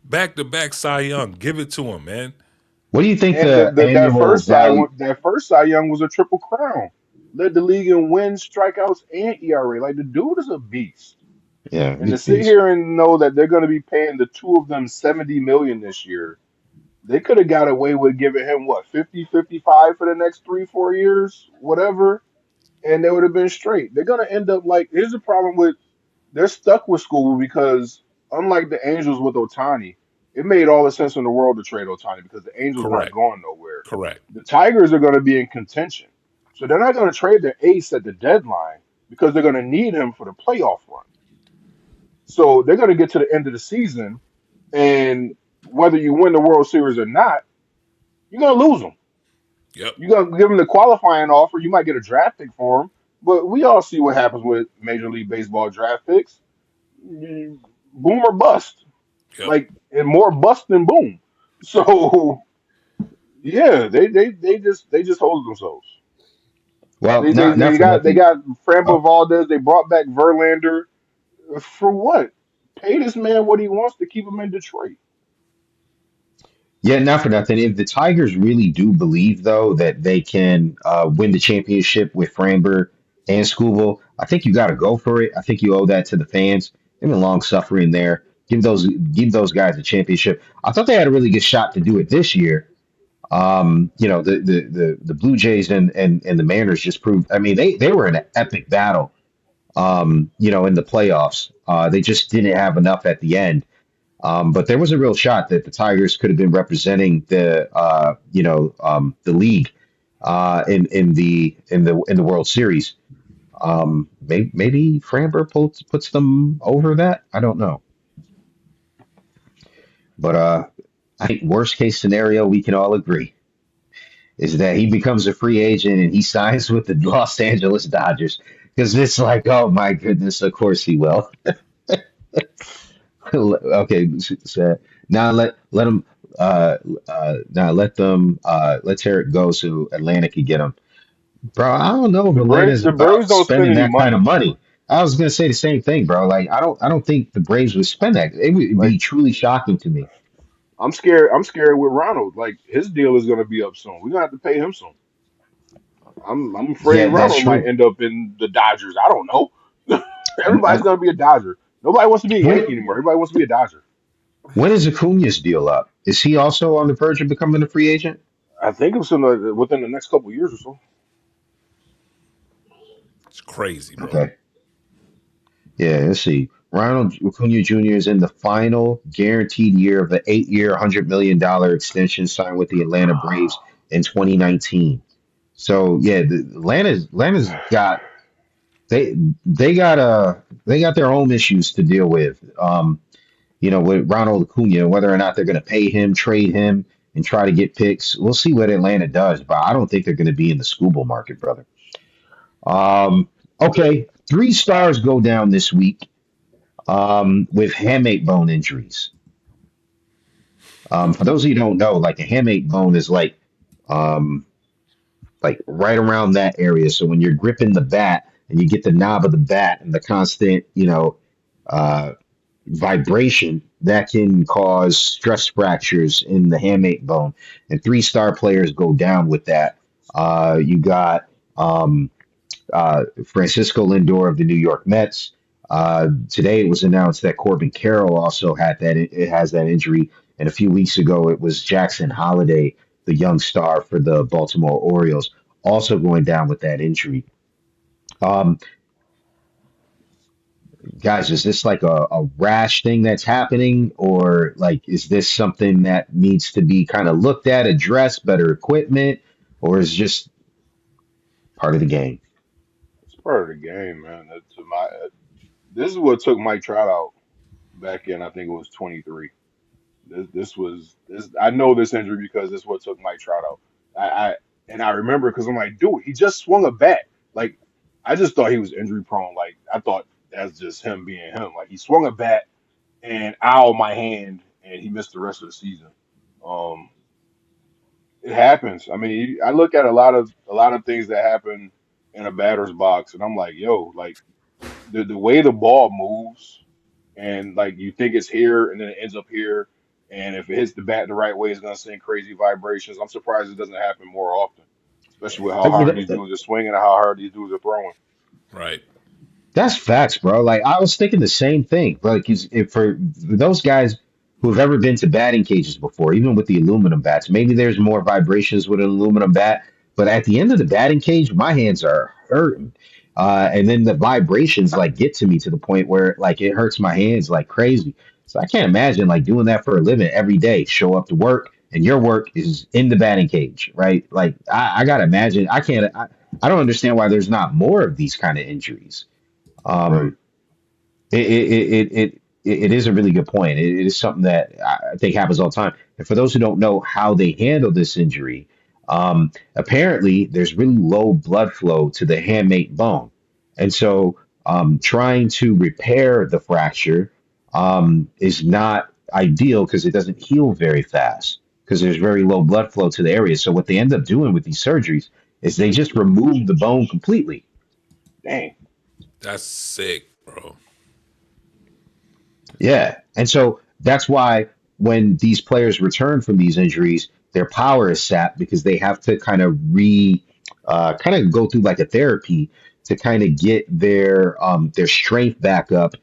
Speaker 4: Back to back Cy Young, give it to him, man.
Speaker 1: What do you think
Speaker 3: And
Speaker 1: the annual value?
Speaker 3: that first Cy Young was a triple crown. Led the league in wins, strikeouts, and ERA. Like the dude is a beast.
Speaker 1: Yeah,
Speaker 3: And
Speaker 1: he's
Speaker 3: to sit
Speaker 1: beast.
Speaker 3: here and know that they're going to be paying the two of them 70 million this year, they could have got away with giving him what 50, 55 for the next 3, 4 years, whatever, and they would have been straight. They're going to end up like here's the problem with they're stuck with school because unlike the Angels with Otani, it made all the sense in the world to trade Otani because the Angels weren't
Speaker 4: Correct.
Speaker 3: going nowhere.
Speaker 4: Correct.
Speaker 3: The Tigers are going to be in contention. So they're not going to trade their ace at the deadline because they're going to need him for the playoff run. So they're going to get to the end of the season, and whether you win the World Series or not, you're going to lose him.
Speaker 4: Yep.
Speaker 3: You're going to give him the qualifying offer. You might get a draft pick for him, but we all see what happens with Major League Baseball draft picks. Boom or bust,
Speaker 4: Yep.
Speaker 3: like and more bust than boom. So yeah, they just hold themselves.
Speaker 1: Well, not
Speaker 3: They
Speaker 1: for
Speaker 3: got
Speaker 1: nothing.
Speaker 3: Frambo
Speaker 1: Oh,
Speaker 3: Valdez. They brought back Verlander for what? Pay this man what he wants to keep him in Detroit.
Speaker 1: yeah, not for nothing. If the Tigers really do believe, though, that they can win the championship with Framber and Scooble, I think you got to go for it. I think you owe that to the fans. They've been long suffering there. Give those guys a championship. I thought they had a really good shot to do it this year. The Blue Jays and the Mariners just proved. I mean, they were in an epic battle. In the playoffs, they just didn't have enough at the end. But there was a real shot that the Tigers could have been representing the league in the World Series. Maybe Framber puts them over that. I don't know, but I think worst case scenario we can all agree is that he becomes a free agent and he signs with the Los Angeles Dodgers because it's like, oh my goodness, of course he will. Okay, so now let him now let Tarek go so Atlanta could get him. Bro, I don't know if Atlanta's
Speaker 3: The Braves
Speaker 1: about
Speaker 3: don't spend
Speaker 1: spending
Speaker 3: any
Speaker 1: that kind of
Speaker 3: money.
Speaker 1: money. I was gonna say the same thing, bro. Like I don't think the Braves would spend that. It would
Speaker 3: Like
Speaker 1: be truly shocking to me.
Speaker 3: I'm scared. I'm scared with Ronald. Like his deal is going to be up soon. We're gonna have to pay him soon. I'm afraid
Speaker 1: Yeah, that's
Speaker 3: Ronald might
Speaker 1: true.
Speaker 3: end up in the Dodgers. I don't know.
Speaker 1: I'm,
Speaker 3: Everybody's
Speaker 1: I'm,
Speaker 3: going to be a Dodger. Nobody wants to be a
Speaker 1: what
Speaker 3: Yankee anymore. Everybody wants to be a Dodger.
Speaker 1: When is Acuna's deal up? Is he also on the verge of becoming a free agent?
Speaker 3: I think it's within the next couple years or so.
Speaker 4: It's crazy, bro.
Speaker 1: Okay. Yeah, let's see. Ronald Acuna Jr. is in the final guaranteed year of the 8-year, $100 million extension signed with the Atlanta Braves in 2019. So yeah, Atlanta's got they they got their own issues to deal with. With Ronald Acuna, whether or not they're going to pay him, trade him, and try to get picks. We'll see what Atlanta does, but I don't think they're going to be in the Scooble market, brother. Okay, three stars go down this week with hamate bone injuries. For those of you who don't know, like a hamate bone is um, like right around that area. So when you're gripping the bat and you get the knob of the bat and the constant, uh, vibration, that can cause stress fractures in the hamate bone. And three-star players go down with that. You got Francisco Lindor of the New York Mets. Today it was announced that Corbin Carroll also had that. It has that injury, and a few weeks ago it was Jackson Holliday, the young star for the Baltimore Orioles, also going down with that injury. Um, Guys, is this like a rash thing that's happening, or like is this something that needs to be kind of looked at, addressed, better equipment, or is it just part of the game?
Speaker 3: It's part of the game, man. This is what took Mike Trout out back in, I think it was 23. This was this. I know this injury because this is what took Mike Trout out. I remember because I'm like, dude, he just swung a bat. Like I just thought he was injury prone. Like I thought that's just him being him. Like he swung a bat and ow my hand and he missed the rest of the season. Um, it happens. I mean, I look at a lot of things that happen in a batter's box, and I'm like, yo, like the way the ball moves, and like you think it's here, and then it ends up here, and if it hits the bat the right way, it's gonna send crazy vibrations. I'm surprised it doesn't happen more often, especially with how hard these dudes are swinging and how hard these dudes are throwing.
Speaker 4: Right.
Speaker 1: That's facts, bro. Like I was thinking the same thing. Like, if for those guys who have ever been to batting cages before, even with the aluminum bats, maybe there's more vibrations with an aluminum bat. But at the end of the batting cage, my hands are hurting, and then the vibrations like get to me to the point where like it hurts my hands like crazy. So I can't imagine like doing that for a living every day. Show up to work, and your work is in the batting cage, right? Like I gotta imagine. I can't. I don't understand why there's not more of these kind of injuries.
Speaker 3: Right.
Speaker 1: Um, it is a really good point. It is something that I think happens all the time. And for those who don't know how they handle this injury, apparently there's really low blood flow to the hamate bone, and so trying to repair the fracture is not ideal because it doesn't heal very fast because there's very low blood flow to the area. So what they end up doing with these surgeries is they just remove the bone completely.
Speaker 3: Dang.
Speaker 4: That's sick, bro.
Speaker 1: Yeah. And so that's why when these players return from these injuries, their power is sapped because they have to kind of go through like a therapy to kind of get their strength back up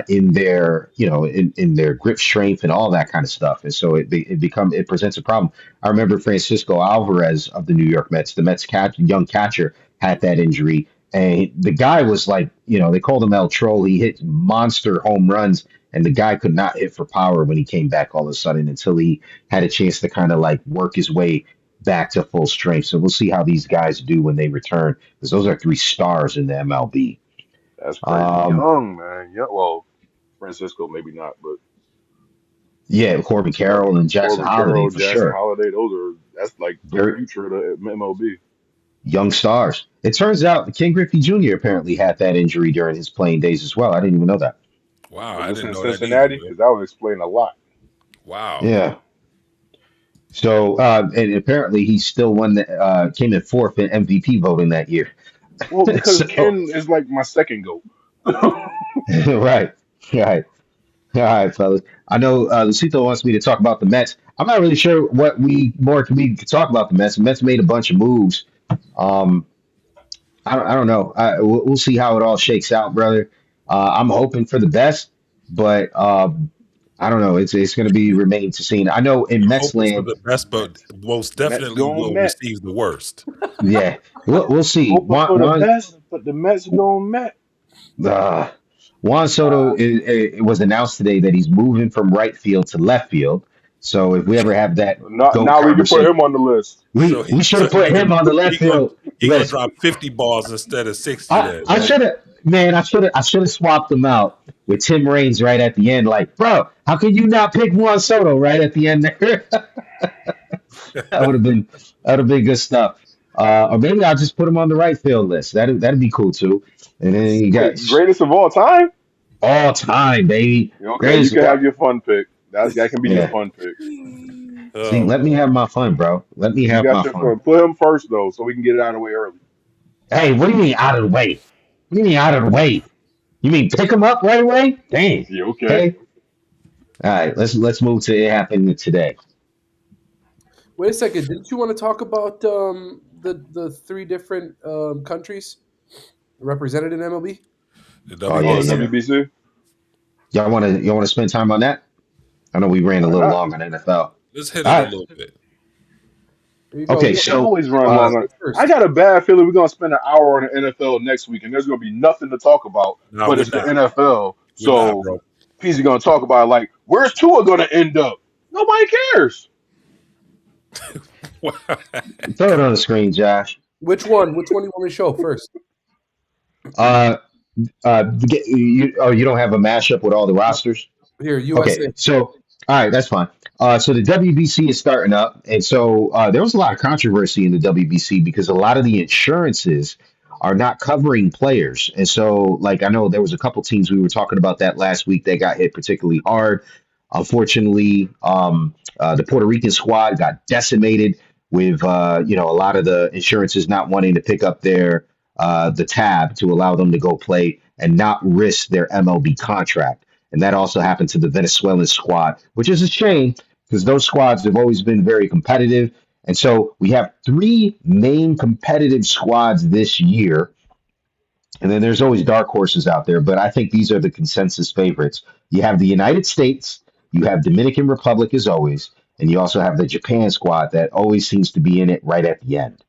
Speaker 1: in their, in their grip strength and all that kind of stuff. And so it presents a problem. I remember Francisco Alvarez of the New York Mets, the Mets young catcher, had that injury. And the guy was like, they called him El Troll. He hit monster home runs, and the guy could not hit for power when he came back all of a sudden until he had a chance to kind of like work his way back to full strength. So we'll see how these guys do when they return, because those are three stars in the MLB.
Speaker 3: That's crazy.
Speaker 1: Um,
Speaker 3: Young man. Yeah. Well, Francisco maybe not, but
Speaker 1: yeah, Corbin Carroll
Speaker 3: Corbin,
Speaker 1: and Jackson
Speaker 3: Corbin
Speaker 1: Holliday
Speaker 3: Carroll,
Speaker 1: for
Speaker 3: Jackson
Speaker 1: sure.
Speaker 3: Holliday. That's like the
Speaker 1: They're
Speaker 3: future of the MLB.
Speaker 1: young stars. It turns out Ken Griffey Jr. apparently had that injury during his playing days as well. I didn't even know that.
Speaker 4: Wow,
Speaker 3: Was
Speaker 4: I
Speaker 3: this
Speaker 4: didn't
Speaker 3: in
Speaker 4: know that either,
Speaker 3: Cincinnati?
Speaker 4: bro.
Speaker 3: Because that would explain a lot.
Speaker 4: Wow.
Speaker 1: Yeah. So, and apparently he still came in fourth in MVP voting that year.
Speaker 3: Well, because
Speaker 1: So,
Speaker 3: Ken is like my second goat.
Speaker 1: right, right. All right, fellas. I know Lucito wants me to talk about the Mets. I'm not really sure what we could talk about the Mets. The Mets made a bunch of moves. Um, I don't know. We'll see how it all shakes out, brother. I'm hoping for the best, but I don't know. It's going to be remain to seen. I know in
Speaker 4: You're
Speaker 1: Mets
Speaker 4: hoping for
Speaker 1: land,
Speaker 4: the best, but
Speaker 3: Mets.
Speaker 4: most
Speaker 3: Mets
Speaker 4: definitely
Speaker 3: going
Speaker 4: will
Speaker 3: Mets.
Speaker 4: receive the worst.
Speaker 1: yeah, we'll see.
Speaker 3: Hoping for the best, but the Mets going Mets.
Speaker 1: Uh, Juan Soto was announced today that he's moving from right field to left field. So if we ever have that GOAT
Speaker 3: Now we can put
Speaker 1: conversation,
Speaker 3: him on the list.
Speaker 4: So
Speaker 1: we should
Speaker 4: so
Speaker 1: have put him on the left field
Speaker 4: he gonna
Speaker 1: list.
Speaker 4: drop 50 balls instead of 60. Then
Speaker 1: I
Speaker 4: right?
Speaker 1: should have, man. I should have swapped him out with Tim Raines right at the end. Like, bro, how can you not pick Juan Soto right at the end there? that would have been that would have been good stuff. Or maybe I'll just put him on the right field list. That'd be cool too. And then you got
Speaker 3: Wait, greatest of all time?
Speaker 1: all time, baby.
Speaker 3: Okay, you
Speaker 1: Greatest.
Speaker 3: can have your fun pick. That can be your
Speaker 1: Yeah.
Speaker 3: fun pick.
Speaker 1: See,
Speaker 4: Oh
Speaker 1: let me
Speaker 4: boy.
Speaker 1: have my fun, bro. Let me
Speaker 3: You
Speaker 1: have my
Speaker 3: got your
Speaker 1: fun.
Speaker 3: fun. Put him first though, so we can get it out of the way early.
Speaker 1: Hey, what do you mean out of the way? What do you mean out of the way? You mean pick him up right away? Dang.
Speaker 3: Yeah, okay.
Speaker 1: Okay. All right. Let's move to it happening today.
Speaker 2: Wait a second. Didn't you want to talk about the three different countries represented in MLB?
Speaker 4: The
Speaker 1: Oh
Speaker 3: Oh,
Speaker 1: yeah,
Speaker 3: the
Speaker 4: WBC.
Speaker 1: yeah.
Speaker 3: WBC.
Speaker 1: Y'all wanna spend time on that? I know we ran a
Speaker 3: Why
Speaker 1: little
Speaker 3: not?
Speaker 1: long on NFL.
Speaker 4: Let's hit
Speaker 1: All
Speaker 4: it a
Speaker 1: right.
Speaker 4: little bit.
Speaker 2: There you go.
Speaker 1: Okay.
Speaker 3: We
Speaker 1: So
Speaker 3: always run
Speaker 1: uh,
Speaker 3: long on it. I
Speaker 2: First.
Speaker 3: got a bad feeling we're gonna spend an hour on the NFL next week, and there's gonna be nothing to talk about.
Speaker 4: No,
Speaker 3: But
Speaker 4: we're
Speaker 3: it's the
Speaker 4: not.
Speaker 3: NFL,
Speaker 4: We're not,
Speaker 3: so
Speaker 4: bro.
Speaker 3: P's gonna talk about it like, where's Tua gonna end up? Nobody cares.
Speaker 1: throw it on the screen, Josh.
Speaker 2: Which one? Which one do you want me to show first?
Speaker 1: Uh, you don't have a mashup with all the rosters?
Speaker 2: Here,
Speaker 1: Okay,
Speaker 2: USA.
Speaker 1: so all right, that's fine. So the WBC is starting up, and so there was a lot of controversy in the WBC because a lot of the insurances are not covering players, and so like I know there was a couple teams we were talking about that last week that got hit particularly hard. Unfortunately, the Puerto Rican squad got decimated with a lot of the insurances not wanting to pick up their the tab to allow them to go play and not risk their MLB contract. And that also happened to the Venezuelan squad, which is a shame because those squads have always been very competitive. And so we have three main competitive squads this year. And then there's always dark horses out there, but I think these are the consensus favorites. You have the United States, you have Dominican Republic as always, and you also have the Japan squad that always seems to be in it right at the end.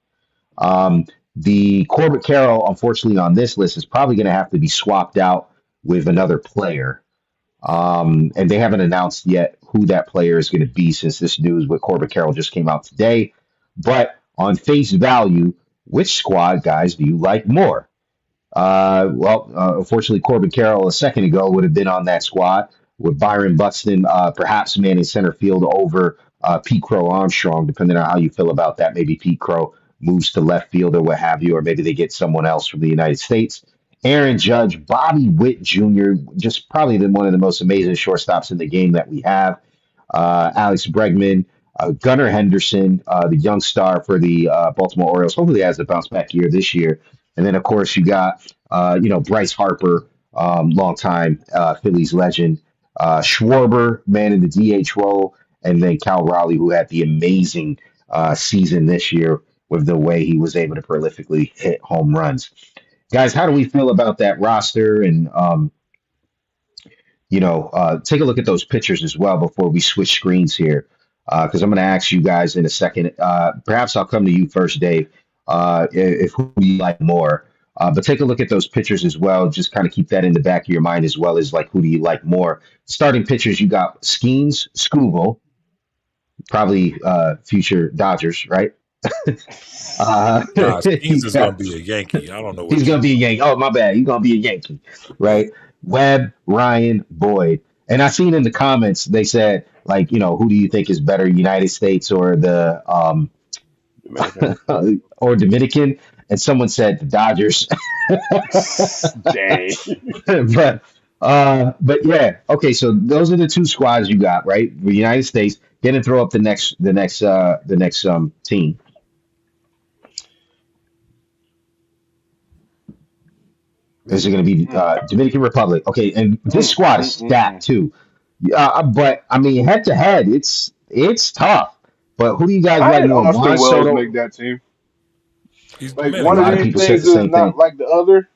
Speaker 1: Um, the Corbett Carroll, unfortunately, on this list is probably going to have to be swapped out with another player. And they haven't announced yet who that player is going to be since this news with Corbett Carroll just came out today. But on face value, which squad guys do you like more? Unfortunately, Corbin Carroll a second ago would have been on that squad with Byron Buxton, perhaps manning center field over Pete Crow Armstrong, depending on how you feel about that. Maybe Pete Crow moves to left field or what have you, or maybe they get someone else from the United States. Aaron Judge, Bobby Witt Jr., just probably one of the most amazing shortstops in the game that we have. Alex Bregman, Gunnar Henderson, the young star for the Baltimore Orioles. Hopefully, has a bounce back year this year. And then, of course, you got Bryce Harper, longtime Phillies legend, Schwarber, man in the DH role, and then Cal Raleigh, who had the amazing season this year with the way he was able to prolifically hit home runs. Guys, how do we feel about that roster? And take a look at those pictures as well before we switch screens here, because I'm going to ask you guys in a second. Perhaps I'll come to you first, Dave, if who you like more. But take a look at those pictures as well. Just kind of keep that in the back of your mind as well as like who do you like more. Starting pitchers, you got Skeens, Scooble, probably future Dodgers, right?
Speaker 4: Nah, Skeens
Speaker 1: You
Speaker 4: is gonna
Speaker 1: got
Speaker 4: be a Yankee. I don't know
Speaker 1: He's
Speaker 4: what
Speaker 1: gonna
Speaker 4: you.
Speaker 1: be a Yankee. Oh, my bad. He's gonna be a Yankee, right? Webb, Ryan, Boyd. And I seen in the comments they said like, who do you think is better, United States or the
Speaker 3: Dominican.
Speaker 1: or Dominican? And someone said the Dodgers.
Speaker 3: Dang.
Speaker 1: but yeah, okay. So those are the two squads you got, right? The United States. Get and throw up the next team. This is going to be
Speaker 3: Mm,
Speaker 1: Dominican Republic. Okay, and this
Speaker 3: mm,
Speaker 1: squad is
Speaker 3: mm, mm,
Speaker 1: stacked
Speaker 3: mm.
Speaker 1: too. But I mean, head to head, it's tough. But who do you guys
Speaker 3: Why
Speaker 1: like
Speaker 3: did
Speaker 1: more, Juan
Speaker 3: Austin Wells
Speaker 1: Soto?
Speaker 3: make that team?
Speaker 4: He's
Speaker 3: Like
Speaker 1: A
Speaker 3: one of
Speaker 1: lot of
Speaker 4: Dominican.
Speaker 3: these
Speaker 1: people said
Speaker 3: things
Speaker 1: the
Speaker 3: is
Speaker 1: same
Speaker 3: not
Speaker 1: thing.
Speaker 3: like the other.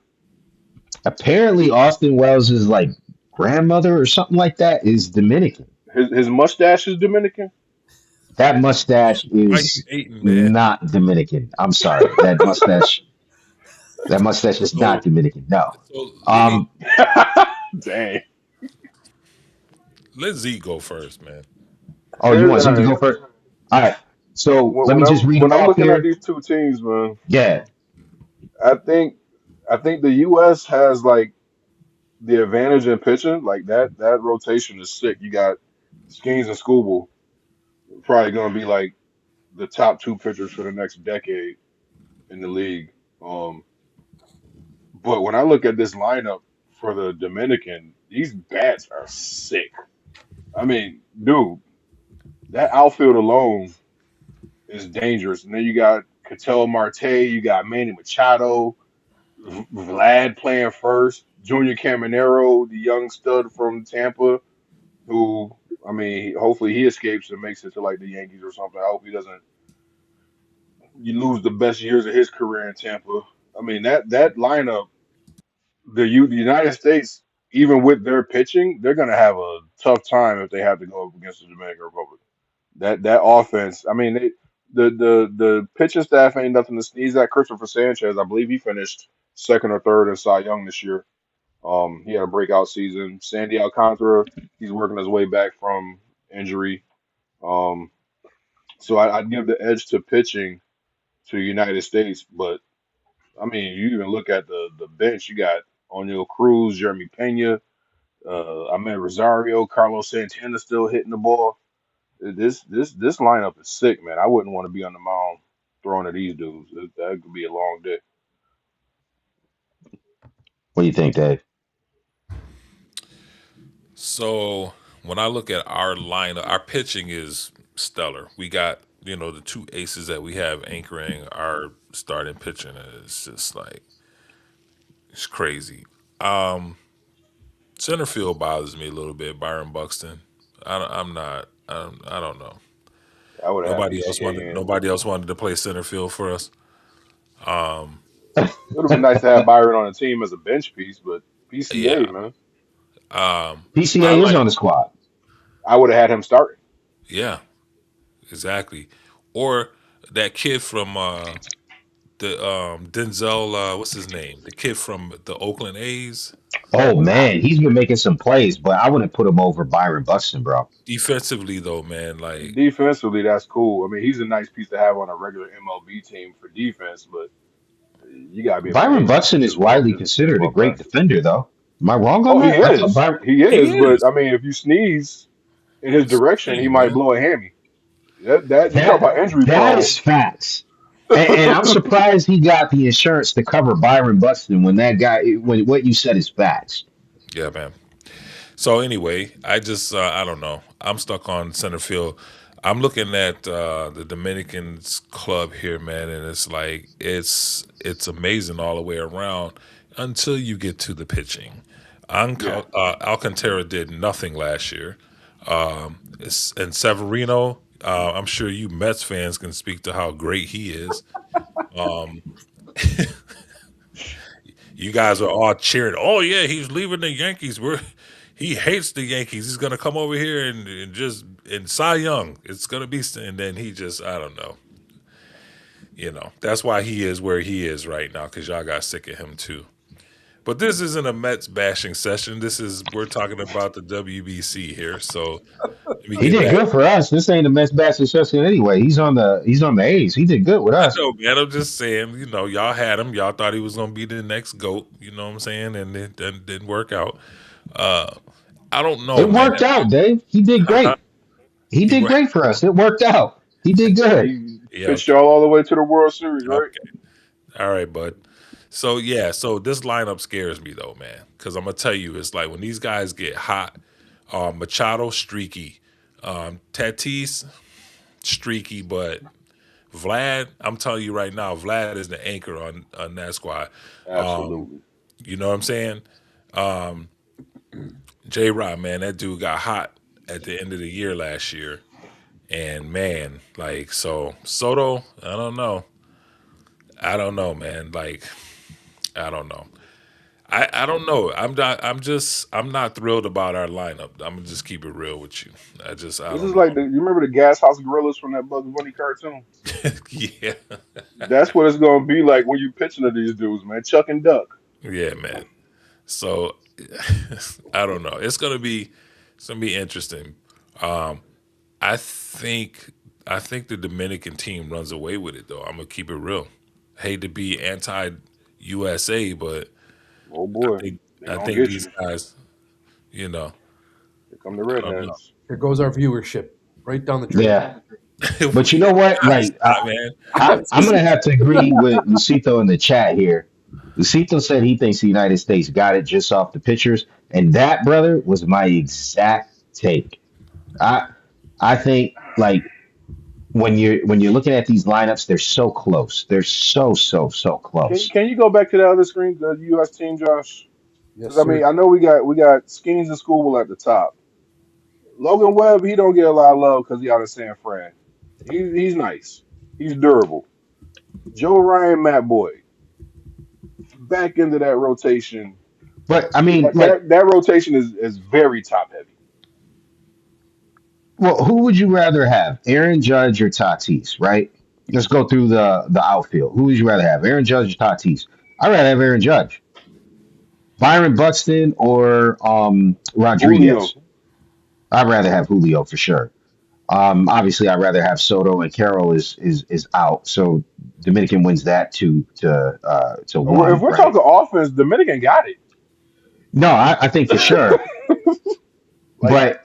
Speaker 1: Apparently, Austin Wells is like grandmother or something like that is Dominican.
Speaker 3: His mustache is Dominican.
Speaker 1: That mustache
Speaker 4: Why you
Speaker 1: is
Speaker 4: hating, man?
Speaker 1: not Dominican. I'm sorry. That mustache is not
Speaker 4: So,
Speaker 1: Dominican. No.
Speaker 4: so let me
Speaker 1: Um.
Speaker 3: Dang.
Speaker 4: let Z go first, man.
Speaker 1: Oh, you
Speaker 3: Here's
Speaker 1: want
Speaker 3: all
Speaker 1: Zeke to
Speaker 3: right.
Speaker 1: go first? All right. So let
Speaker 3: When
Speaker 1: me just read
Speaker 3: when
Speaker 1: them
Speaker 3: I'm
Speaker 1: off
Speaker 3: looking at
Speaker 1: here.
Speaker 3: these two teams, man,
Speaker 1: Yeah.
Speaker 3: I think I think the U.S. has like the advantage in pitching. Like that rotation is sick. You got Skeens and Scooble probably going to be like the top two pitchers for the next decade in the league. Um, but when I look at this lineup for the Dominican, these bats are sick. I mean, dude, that outfield alone is dangerous. And then you got Cattell Marte, you got Manny Machado, Vlad playing first, Junior Caminero, the young stud from Tampa, who I mean, hopefully he escapes and makes it to like the Yankees or something. I hope he doesn't. You lose the best years of his career in Tampa. I mean that lineup, the United States, even with their pitching, they're gonna have a tough time if they have to go up against the Dominican Republic. That offense, I mean, the pitching staff ain't nothing to sneeze at. Christopher Sanchez, I believe he finished second or third in Cy Young this year. He had a breakout season. Sandy Alcantara, he's working his way back from injury. Um, so I'd give the edge to pitching to United States, but I mean, you even look at the bench. You got O'Neal Cruz, Jeremy Pena, Ahmed Rosario, Carlos Santana still hitting the ball. This lineup is sick, man. I wouldn't want to be on the mound throwing at these dudes. That could be a long day.
Speaker 1: What do you think, Dave?
Speaker 4: So when I look at our lineup, our pitching is stellar. We got the two aces that we have anchoring our starting pitching. It's just like it's crazy. Center field bothers me a little bit. Byron Buxton. I'm not. I don't know.
Speaker 3: I would have
Speaker 4: Nobody else
Speaker 3: PCA
Speaker 4: wanted.
Speaker 3: in.
Speaker 4: Nobody else wanted to play center field for us.
Speaker 3: It would have been nice to have Byron on the team as a bench piece, but PCA,
Speaker 4: Yeah.
Speaker 3: man,
Speaker 4: I
Speaker 1: PCA is
Speaker 4: like.
Speaker 1: on the squad.
Speaker 3: I would have had him starting.
Speaker 4: Yeah. Exactly. Or that kid from the Denzel. What's his name? The kid from the Oakland A's.
Speaker 1: Oh
Speaker 3: I,
Speaker 1: man, he's been making some plays, but I wouldn't put him over Byron Buxton, bro.
Speaker 4: Defensively though, man, like
Speaker 3: defensively, that's cool. I mean, he's a nice piece to have on a regular MLB team for defense, but you gotta be able to
Speaker 1: Byron
Speaker 3: hit
Speaker 1: Buxton
Speaker 3: too
Speaker 1: is
Speaker 3: as well.
Speaker 1: widely
Speaker 3: Just
Speaker 1: considered a
Speaker 3: bump
Speaker 1: great
Speaker 3: faster.
Speaker 1: defender, though. Am I wrong on
Speaker 3: Oh,
Speaker 1: that? I thought Byron.
Speaker 3: he
Speaker 4: he
Speaker 3: is. But
Speaker 4: is.
Speaker 3: I mean, if you sneeze in his
Speaker 4: It's
Speaker 3: direction, he
Speaker 4: insane,
Speaker 3: might
Speaker 4: man.
Speaker 3: blow a hammy. That you talk
Speaker 1: That
Speaker 3: about injury
Speaker 1: that
Speaker 3: prone.
Speaker 1: is facts. And I'm surprised he got the insurance to cover Byron Buxton when that guy when what you said is facts.
Speaker 4: Yeah, man. So anyway, I just I don't know. I'm stuck on center field. I'm looking at the Dominicans club here, man, and it's like it's amazing all the way around until you get to the pitching.
Speaker 3: Yeah,
Speaker 4: Alcantara did nothing last year, and Severino. I'm sure you Mets fans can speak to how great he is. You guys are all cheering. Oh yeah, he's leaving the Yankees. He hates the Yankees. He's gonna come over here and just and Cy Young. It's gonna be and then he just I don't know. That's why he is where he is right now because y'all got sick of him too. But this isn't a Mets bashing session. We're talking about the WBC here. So let me
Speaker 1: He
Speaker 4: get
Speaker 1: did
Speaker 4: back.
Speaker 1: good for us. This ain't a Mets bastard session anyway. He's on the A's. He did good with
Speaker 4: I
Speaker 1: us.
Speaker 4: know, man. I'm just saying. Y'all had him. Y'all thought he was gonna be the next goat. You know what I'm saying? And it didn't work out. Uh, I don't know,
Speaker 1: It
Speaker 4: man.
Speaker 1: worked out, Dave. He did great. He
Speaker 4: He
Speaker 1: did
Speaker 4: went.
Speaker 1: great for us. It worked out. He did good.
Speaker 3: he
Speaker 4: Yeah.
Speaker 3: pitched
Speaker 4: Okay.
Speaker 3: y'all all the way to the World Series, right?
Speaker 4: Okay. All right, bud. So yeah. So this lineup scares me though, man. Because I'm gonna tell you, it's like when these guys get hot. Machado streaky. Tatis streaky, but Vlad, I'm telling you right now, Vlad is the anchor on that squad.
Speaker 3: Absolutely.
Speaker 4: You know what I'm saying? J Rod, man, that dude got hot at the end of the year last year. And man, like so Soto, I don't know. I don't know, man. Like, I don't know. I don't know. I'm not thrilled about our lineup. I'm gonna just keep it real with you. I
Speaker 3: This
Speaker 4: don't
Speaker 3: is like
Speaker 4: know.
Speaker 3: you remember the Gas House Gorillas from that Bugs Bunny cartoon?
Speaker 4: Yeah,
Speaker 3: That's what it's gonna be like when you pitching to these dudes, man. Chuck and Duck.
Speaker 4: yeah, man. So I don't know. It's gonna be interesting. I think I think the Dominican team runs away with it though. I'm gonna keep it real. Hate to be anti USA, but
Speaker 3: Oh
Speaker 4: I
Speaker 3: boy,
Speaker 4: think
Speaker 3: they
Speaker 4: I
Speaker 3: gonna
Speaker 4: think
Speaker 3: get
Speaker 4: these
Speaker 3: you.
Speaker 4: guys, you know,
Speaker 3: Here come the
Speaker 4: I don't know.
Speaker 3: redheads.
Speaker 2: Here goes our viewership right down the drain.
Speaker 1: Yeah. But you know what? Like,
Speaker 4: Stop, man.
Speaker 1: I'm going to have to agree with Lucito in the chat here. Lucito said he thinks the United States got it just off the pictures. And that, brother, was my exact take. I I think like when you're looking at these lineups, they're so close. They're so close.
Speaker 3: Can you go back to the other screen, the U.S. team, Josh?
Speaker 2: Yes,
Speaker 3: Because I
Speaker 2: sir.
Speaker 3: mean, I know we got Skeens and School at the top. Logan Webb, he don't get a lot of love because he out of San Fran. He's nice. He's durable. Joe Ryan, Matt Boyd, back into that rotation.
Speaker 1: But I mean, like,
Speaker 3: That rotation is very top heavy.
Speaker 1: well, who would you rather have, Aaron Judge or Tatis? Right? Let's go through the outfield. Who would you rather have, Aaron Judge or Tatis? I'd rather have Aaron Judge. Byron Buxton or
Speaker 3: Julio,
Speaker 1: Rodriguez. I'd rather have Julio for sure. Obviously, I'd rather have Soto, and Carroll is out, so Dominican wins that to
Speaker 3: if
Speaker 1: one,
Speaker 3: we're
Speaker 1: right?
Speaker 3: talking offense, Dominican got it.
Speaker 1: No, I think for sure.
Speaker 3: Like
Speaker 1: But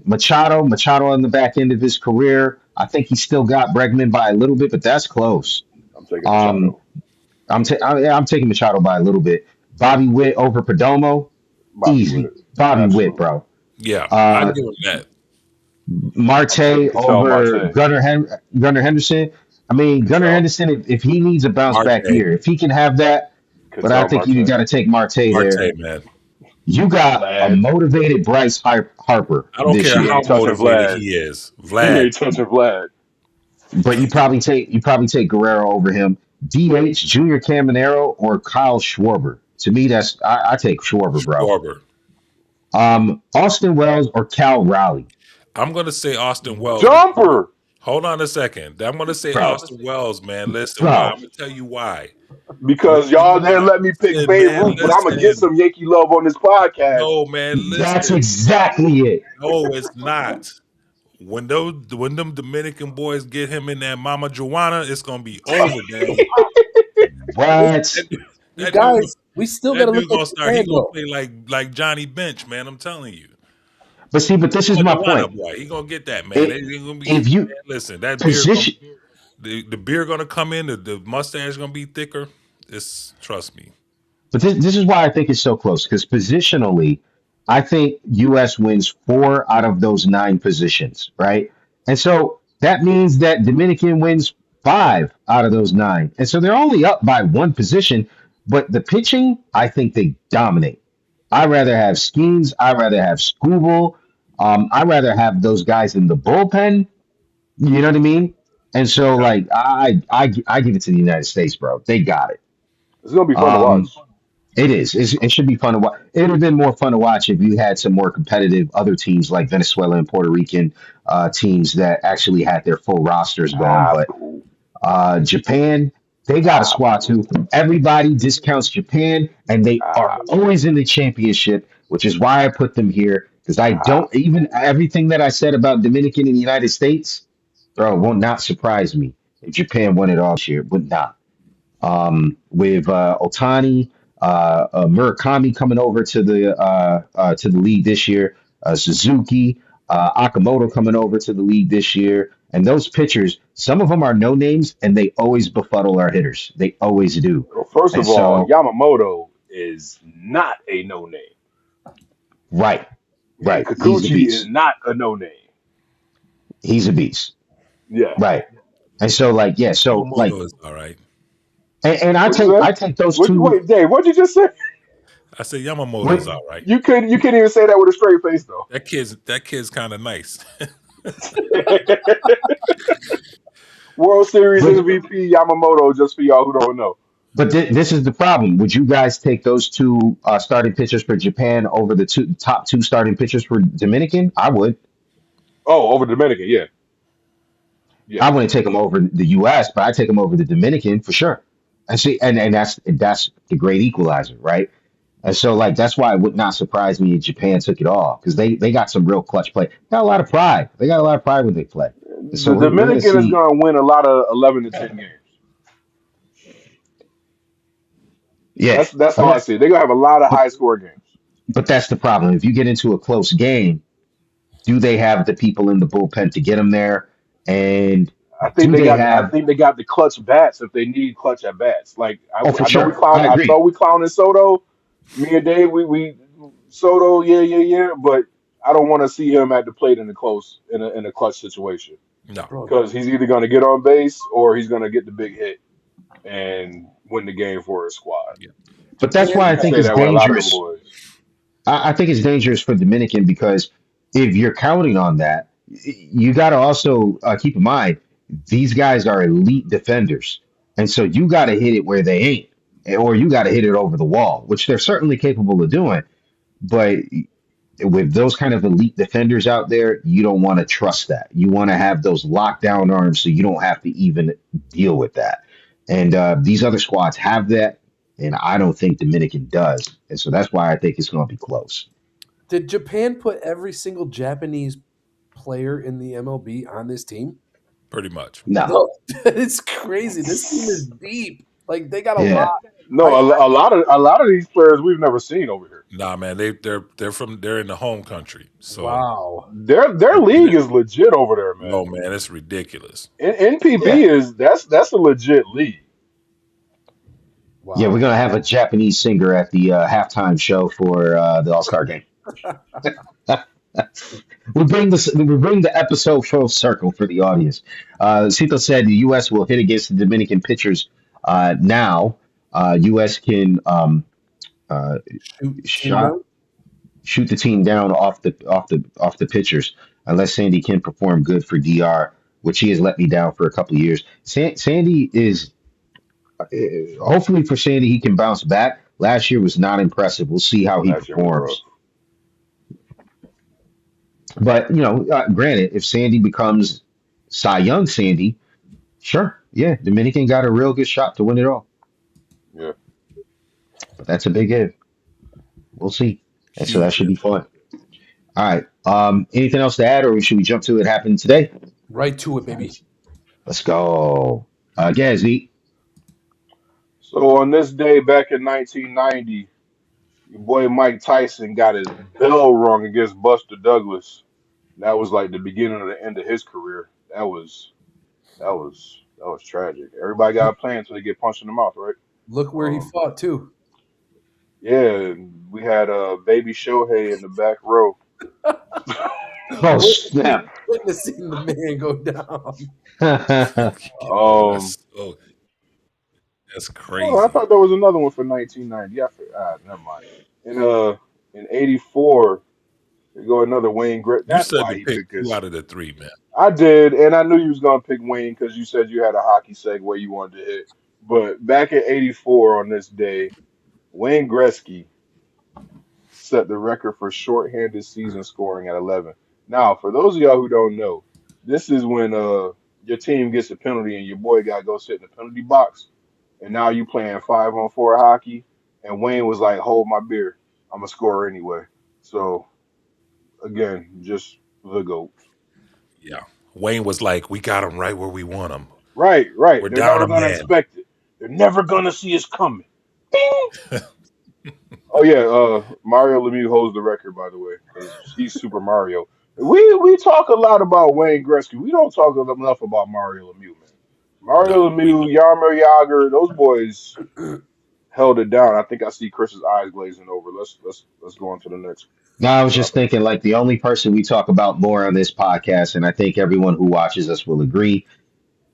Speaker 1: Machado on the back end of his career, I think he still got Bregman by a little bit, but that's close.
Speaker 3: I'm taking
Speaker 1: Um,
Speaker 3: Machado.
Speaker 1: I'm taking Machado by a little bit. Bobby Witt over Perdomo,
Speaker 3: Bobby
Speaker 1: easy.
Speaker 3: Witt,
Speaker 1: Bobby Witt,
Speaker 3: absolutely.
Speaker 1: bro.
Speaker 4: Yeah, I
Speaker 1: Uh,
Speaker 4: give him that.
Speaker 3: I'm taking
Speaker 1: Marte
Speaker 3: Ketel
Speaker 1: over
Speaker 3: Marte.
Speaker 1: Gunnar Henderson. I mean, Gunnar
Speaker 3: Ketel,
Speaker 1: Henderson, if he needs a bounce back
Speaker 4: Marte,
Speaker 1: year, if he can have that, but I
Speaker 3: Ketel
Speaker 1: think you
Speaker 3: Marte.
Speaker 1: got to take Marte there.
Speaker 4: Marte, man.
Speaker 1: You got a
Speaker 3: Vlad.
Speaker 1: motivated Bryce Harper
Speaker 4: I don't
Speaker 1: this
Speaker 4: care
Speaker 3: He
Speaker 1: year,
Speaker 4: how
Speaker 3: ain't touching
Speaker 4: motivated
Speaker 3: Vlad.
Speaker 4: he is.
Speaker 3: He
Speaker 4: Vlad,
Speaker 3: ain't touching Vlad.
Speaker 1: but you probably take Guerrero over him. DH Junior Caminero or Kyle Schwarber. To me, I take Schwarber, bro.
Speaker 4: Schwarber.
Speaker 1: Austin Wells or Cal Raleigh,
Speaker 4: I'm gonna say Austin Wells.
Speaker 3: Jumper.
Speaker 4: Hold on a second. I'm gonna say
Speaker 1: bro,
Speaker 4: Austin Wells, man. Listen, why? I'm
Speaker 1: bro.
Speaker 4: gonna tell you why.
Speaker 3: Because
Speaker 4: Reason
Speaker 3: y'all didn't
Speaker 4: why.
Speaker 3: let me pick
Speaker 4: Listen,
Speaker 3: Babe
Speaker 4: man.
Speaker 3: Ruth, but I'm gonna get
Speaker 4: Listen.
Speaker 3: some Yankee love on this podcast.
Speaker 4: No, man.
Speaker 1: That's
Speaker 4: Listen.
Speaker 1: exactly it.
Speaker 4: No, it's not. When them Dominican boys get him in that Mama Joanna, it's gonna be over, man.
Speaker 1: What?
Speaker 4: That, dude-
Speaker 2: You
Speaker 4: that dude,
Speaker 2: guys, we still got to
Speaker 4: that
Speaker 2: look
Speaker 4: dude
Speaker 2: at
Speaker 4: gonna start. He
Speaker 2: Japan
Speaker 4: gonna
Speaker 2: though.
Speaker 4: play like Johnny Bench, man. I'm telling you.
Speaker 1: But see, but this is
Speaker 4: Mama
Speaker 1: my
Speaker 4: Joanna
Speaker 1: point.
Speaker 4: boy, he gonna get that, man.
Speaker 1: It,
Speaker 4: They gonna be.
Speaker 1: if you
Speaker 4: Man, listen, that beer gonna
Speaker 1: position,
Speaker 4: the beer gonna come in. The mustache gonna be thicker. It's trust me.
Speaker 1: but this is why I think it's so close because positionally, I think U.S. wins four out of those nine positions, right? And so that means that Dominican wins five out of those nine, and so they're only up by one position. But the pitching, I think they dominate. I'd rather have Skeens. I'd rather have Scooble. I'd rather have those guys in the bullpen. You know what I mean? And so,
Speaker 3: Yeah,
Speaker 1: like, I give it to the United States, bro. They got it.
Speaker 3: it's gonna be fun to
Speaker 1: Um,
Speaker 3: watch.
Speaker 1: it is. It should be fun to watch. It would have been more fun to watch if you had some more competitive other teams like Venezuela and Puerto Rican teams that actually had their full rosters going.
Speaker 3: Nah,
Speaker 1: But
Speaker 3: fool.
Speaker 1: Japan, they got a
Speaker 3: Nah,
Speaker 1: squad
Speaker 3: fool.
Speaker 1: too. Everybody discounts Japan, and they are
Speaker 3: Nah,
Speaker 1: always in the championship, which is why I put them here. Because I
Speaker 3: nah,
Speaker 1: don't even everything that I said about Dominican and the United States, bro, will not surprise me if Japan won it all this year. Would not. With Otani, Murakami coming over to the league this year, Suzuki, Akamoto coming over to the league this year, and those pitchers, some of them are no names, and they always befuddle our hitters. They always do.
Speaker 3: Well, first
Speaker 1: And
Speaker 3: of all,
Speaker 1: so,
Speaker 3: Yamamoto is not a no name,
Speaker 1: right,
Speaker 3: and
Speaker 1: right, he's a
Speaker 3: Kikuchi is
Speaker 1: beast.
Speaker 3: not a no name.
Speaker 1: He's a beast,
Speaker 3: Yeah.
Speaker 1: right. And so, like, yeah, so like,
Speaker 4: Yamamoto is all right.
Speaker 1: and
Speaker 3: What'd you say?
Speaker 1: I take those
Speaker 3: What?
Speaker 1: two.
Speaker 3: Wait, Dave. What'd you just say?
Speaker 4: I said Yamamoto is
Speaker 1: What?
Speaker 4: all right.
Speaker 3: You couldn't even say that with a straight face though.
Speaker 4: That kid's kind of nice.
Speaker 3: World Series
Speaker 1: But
Speaker 3: MVP Yamamoto, just for y'all who don't know.
Speaker 1: But this is the problem. Would you guys take those two starting pitchers for Japan over the top two starting pitchers for Dominican? I would.
Speaker 3: Oh, over Dominican, yeah, yeah.
Speaker 1: I wouldn't take them over the U.S., but I take them over the Dominican for sure. And see, and that's the great equalizer, right? And so like that's why it would not surprise me if Japan took it all because they got some real clutch play. Got a lot of pride. They got a lot of pride when they play. And so
Speaker 3: The
Speaker 1: we're gonna
Speaker 3: Dominican is
Speaker 1: see.
Speaker 3: going to win a lot of 11 to 10 games.
Speaker 1: Yeah,
Speaker 3: That's how
Speaker 1: but
Speaker 3: I see it. They're going to have a lot of
Speaker 1: but
Speaker 3: high score games.
Speaker 1: but that's the problem. If you get into a close game, do they have the people in the bullpen to get them there? And do they
Speaker 3: I
Speaker 1: have?
Speaker 3: think they got the clutch bats if they need clutch at bats. Like
Speaker 1: Oh, for
Speaker 3: I know we
Speaker 1: sure. I
Speaker 3: I
Speaker 1: agree.
Speaker 3: thought we clowned Soto. Me and Dave, we Soto, yeah, yeah, yeah. But I don't want to see him at the plate in a in a clutch situation
Speaker 4: No.
Speaker 2: Bro,
Speaker 3: because he's either going to get on base or he's going to get the big hit and win the game for his squad.
Speaker 4: Yeah.
Speaker 1: But that's
Speaker 3: And
Speaker 1: why
Speaker 2: Japan,
Speaker 3: you
Speaker 1: I
Speaker 3: can
Speaker 1: think
Speaker 3: say
Speaker 1: it's
Speaker 3: that with a lot of them
Speaker 1: dangerous.
Speaker 3: boys.
Speaker 1: I think it's dangerous for Dominican because if you're counting on that, you got to also keep in mind these guys are elite defenders, and so you got to hit it where they ain't, or you got to hit it over the wall, which they're certainly capable of doing. But with those kind of elite defenders out there, you don't want to trust that. You want to have those lockdown arms so you don't have to even deal with that. And these other squads have that, and I don't think Dominican does. And so that's why I think it's going to be close.
Speaker 2: did Japan put every single Japanese player in the MLB on this team?
Speaker 4: Pretty much.
Speaker 1: No,
Speaker 2: No, it's crazy. This team is deep. Like they got a lot.
Speaker 1: yeah,
Speaker 3: No,
Speaker 2: I
Speaker 3: a lot of these players we've never seen over here.
Speaker 4: Nah, man, they're in the home country. So
Speaker 2: wow,
Speaker 3: Their league is legit over there, man.
Speaker 4: no, man, it's ridiculous.
Speaker 3: NPB
Speaker 1: yeah,
Speaker 3: is that's a legit league.
Speaker 1: yeah. We're
Speaker 2: wow.
Speaker 1: going to have a Japanese singer at the halftime show for the All Star game. We bring the episode full circle for the audience. Cito said the U.S. will hit against the Dominican pitchers now. U.S. can uh,
Speaker 2: Shoot the team
Speaker 1: shot
Speaker 2: down.
Speaker 1: shoot the team down off the pitchers unless Sandy can perform good for DR, which he has let me down for a couple of years. Sandy is hopefully for Sandy he can bounce back. Last year was not impressive. We'll see how he
Speaker 3: Last year was rough.
Speaker 1: performs. But granted, if Sandy becomes Cy Young Sandy, sure, yeah, Dominican got a real good shot to win it all.
Speaker 3: Yeah.
Speaker 1: But that's a big if. We'll see, and so that
Speaker 4: Huge
Speaker 1: should be
Speaker 4: if.
Speaker 1: fun. All right. Anything else to add, or should we jump to it happened today?
Speaker 2: Right to it, baby.
Speaker 1: Let's go. Gazzy.
Speaker 3: So on this day back in 1990, your boy Mike Tyson got his bell rung against Buster Douglas. That was like the beginning of the end of his career. That was tragic. Everybody got a plan until they get punched in the mouth, right?
Speaker 2: Look where he
Speaker 3: Um,
Speaker 2: fought too.
Speaker 3: yeah, and we had baby Shohei in the back row.
Speaker 1: Oh
Speaker 2: Witnessing,
Speaker 1: snap!
Speaker 2: witnessing the man go down.
Speaker 4: Yo,
Speaker 3: Um,
Speaker 4: that's
Speaker 3: oh, I
Speaker 4: crazy.
Speaker 3: thought there was another one for 1990. Never mind. In '84, there go another Wayne Gretzky.
Speaker 4: You
Speaker 3: That's
Speaker 4: said
Speaker 3: why
Speaker 4: to
Speaker 3: he
Speaker 4: pick
Speaker 3: picked
Speaker 4: two
Speaker 3: this.
Speaker 4: out of the three, man.
Speaker 3: I did, and I knew you was gonna pick Wayne because you said you had a hockey segue you wanted to hit. But back in '84 on this day, Wayne Gretzky set the record for shorthanded season scoring at 11. Now, for those of y'all who don't know, this is when your team gets a penalty and your boy got to go sit in the penalty box, and now you playing 5-on-4 hockey. And Wayne was like, "Hold my beer, I'm a scorer anyway." So again, just the goat.
Speaker 4: Yeah. Wayne was like, we got him right where we want him.
Speaker 3: Right, right.
Speaker 4: We're
Speaker 3: They're
Speaker 4: down
Speaker 3: never
Speaker 4: a
Speaker 3: gonna
Speaker 4: man.
Speaker 3: expect it. They're never gonna see us coming. Bing! Oh yeah, Mario Lemieux holds the record by the way because he's Super Mario. We talk a lot about Wayne Gretzky. We don't talk enough about Mario Lemieux, man.
Speaker 4: No,
Speaker 3: Mario
Speaker 4: we don't.
Speaker 3: Lemieux, Yarmer Yager, those boys held it down. I think I see Chris's eyes glazing over. Let's go on to the next
Speaker 1: No, I was just
Speaker 3: topic.
Speaker 1: thinking, like the only person we talk about more on this podcast, and I think everyone who watches us will agree,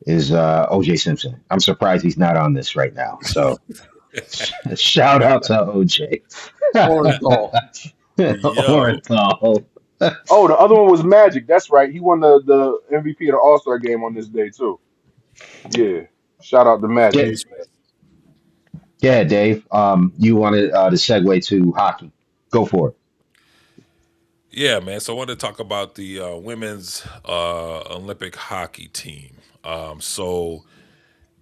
Speaker 1: is OJ Simpson. I'm surprised he's not on this right now. So shout out to OJ.
Speaker 2: Orenthal.
Speaker 4: Yo,
Speaker 1: Orenthal.
Speaker 3: Oh, the other one was Magic. That's right. He won the MVP of the All Star game on this day too. Yeah. Shout out to
Speaker 1: Yeah,
Speaker 3: Magic.
Speaker 4: Bruce,
Speaker 1: Yeah, Dave. You wanted to segue to hockey. Go for it.
Speaker 4: Yeah, man. So I want to talk about the women's Olympic hockey team. So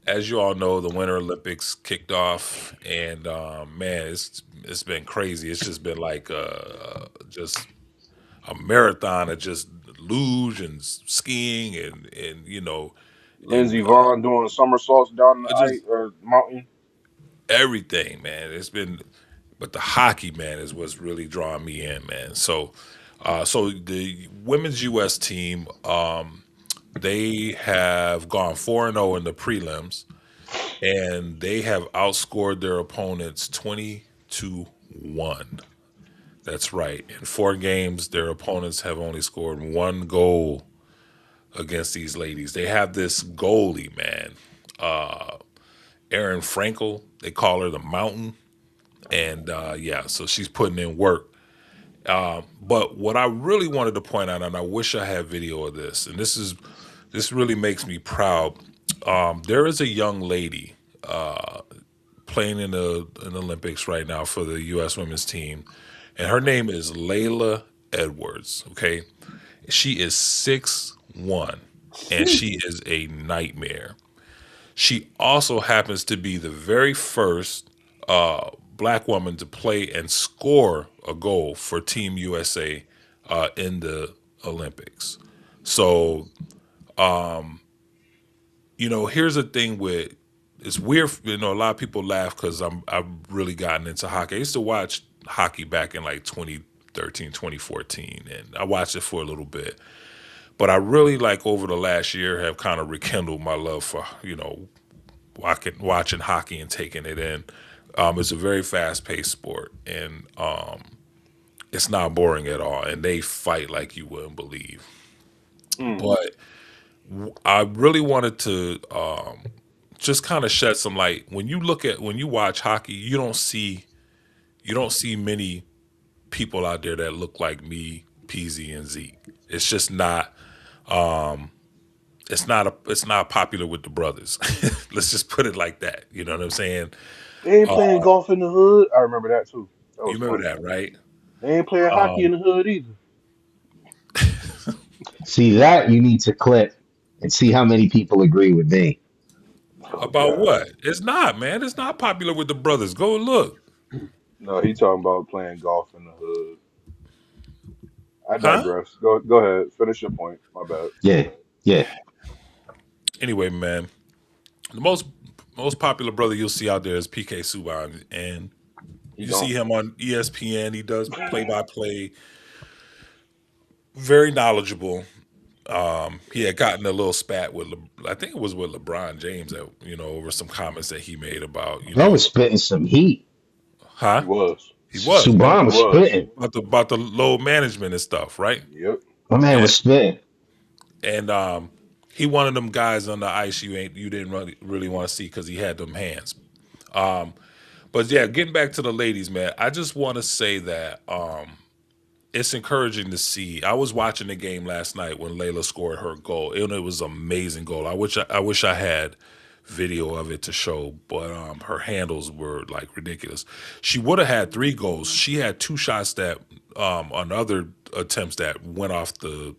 Speaker 4: as you all know, the Winter Olympics kicked off, and man, it's been crazy. It's just been like just a marathon of just luge and skiing and and
Speaker 3: Lindsey Vaughn doing somersaults down the ice
Speaker 4: just
Speaker 3: or mountain.
Speaker 4: everything, man. It's been, but the hockey, man, is what's really drawing me in, man. So the women's U.S. team, they have gone 4-0 in the prelims, and they have outscored their opponents 20-1. That's right. In 4 games, their opponents have only scored 1 goal against these ladies. They have this goalie, man, Erin Frankel. They call her the Mountain, and yeah, so she's putting in work. But what I really wanted to point out, and I wish I had video of this, and this really makes me proud. There is a young lady playing in the Olympics right now for the U.S. women's team, and her name is Layla Edwards. Okay, she is 6'1", and she
Speaker 2: Sheesh.
Speaker 4: is a nightmare. She also happens to be the very first black woman to play and score a goal for Team USA in the Olympics. So, here's the thing with it's weird. A lot of people laugh because I've really gotten into hockey. I used to watch hockey back in like 2013, 2014, and I watched it for a little bit. But I really like over the last year have kind of rekindled my love for watching hockey and taking it in. It's a very fast paced sport, and it's not boring at all. And they fight like you wouldn't believe.
Speaker 3: Mm.
Speaker 4: But I really wanted to just kind of shed some light. When you watch hockey, you don't see many people out there that look like me, Peasy, and Zeke. It's just not. It's not popular with the brothers. Let's just put it like that. You know what I'm saying?
Speaker 3: They ain't playing golf in the hood. I remember that too. That
Speaker 4: You
Speaker 3: was
Speaker 4: remember
Speaker 3: funny.
Speaker 4: that, right?
Speaker 3: They ain't playing hockey in the hood either.
Speaker 1: See that you need to clip and see how many people agree with me.
Speaker 3: Oh
Speaker 4: About
Speaker 3: God.
Speaker 4: what? It's not, man. It's not popular with the brothers. Go and look.
Speaker 3: No, he talking about playing golf in the hood. I
Speaker 4: Huh?
Speaker 3: digress. Go ahead. Finish your point. My bad.
Speaker 1: Yeah, yeah.
Speaker 4: Anyway, man, the most popular brother you'll see out there is PK Subban, and
Speaker 3: He
Speaker 4: you see
Speaker 3: gone.
Speaker 4: him on ESPN. He does play by play, very knowledgeable. He had gotten a little spat with, I think it was with LeBron James, that over some comments that he made about,
Speaker 1: I was spitting some heat.
Speaker 3: He
Speaker 4: huh?
Speaker 3: was.
Speaker 4: He was,
Speaker 1: Subban
Speaker 4: man,
Speaker 3: He
Speaker 1: was
Speaker 3: was.
Speaker 1: spitting.
Speaker 4: about the load management and stuff, right?
Speaker 3: Yep.
Speaker 1: My man
Speaker 4: And
Speaker 1: was spitting.
Speaker 4: and he one of them guys on the ice you didn't really want to see because he had them hands. But yeah, getting back to the ladies, man, I just want to say that it's encouraging to see. I was watching the game last night when Layla scored her goal, and it was an amazing goal. I wish I had video of it to show, but her handles were like ridiculous. She would have had 3 goals. She had 2 shots that on other attempts that went off the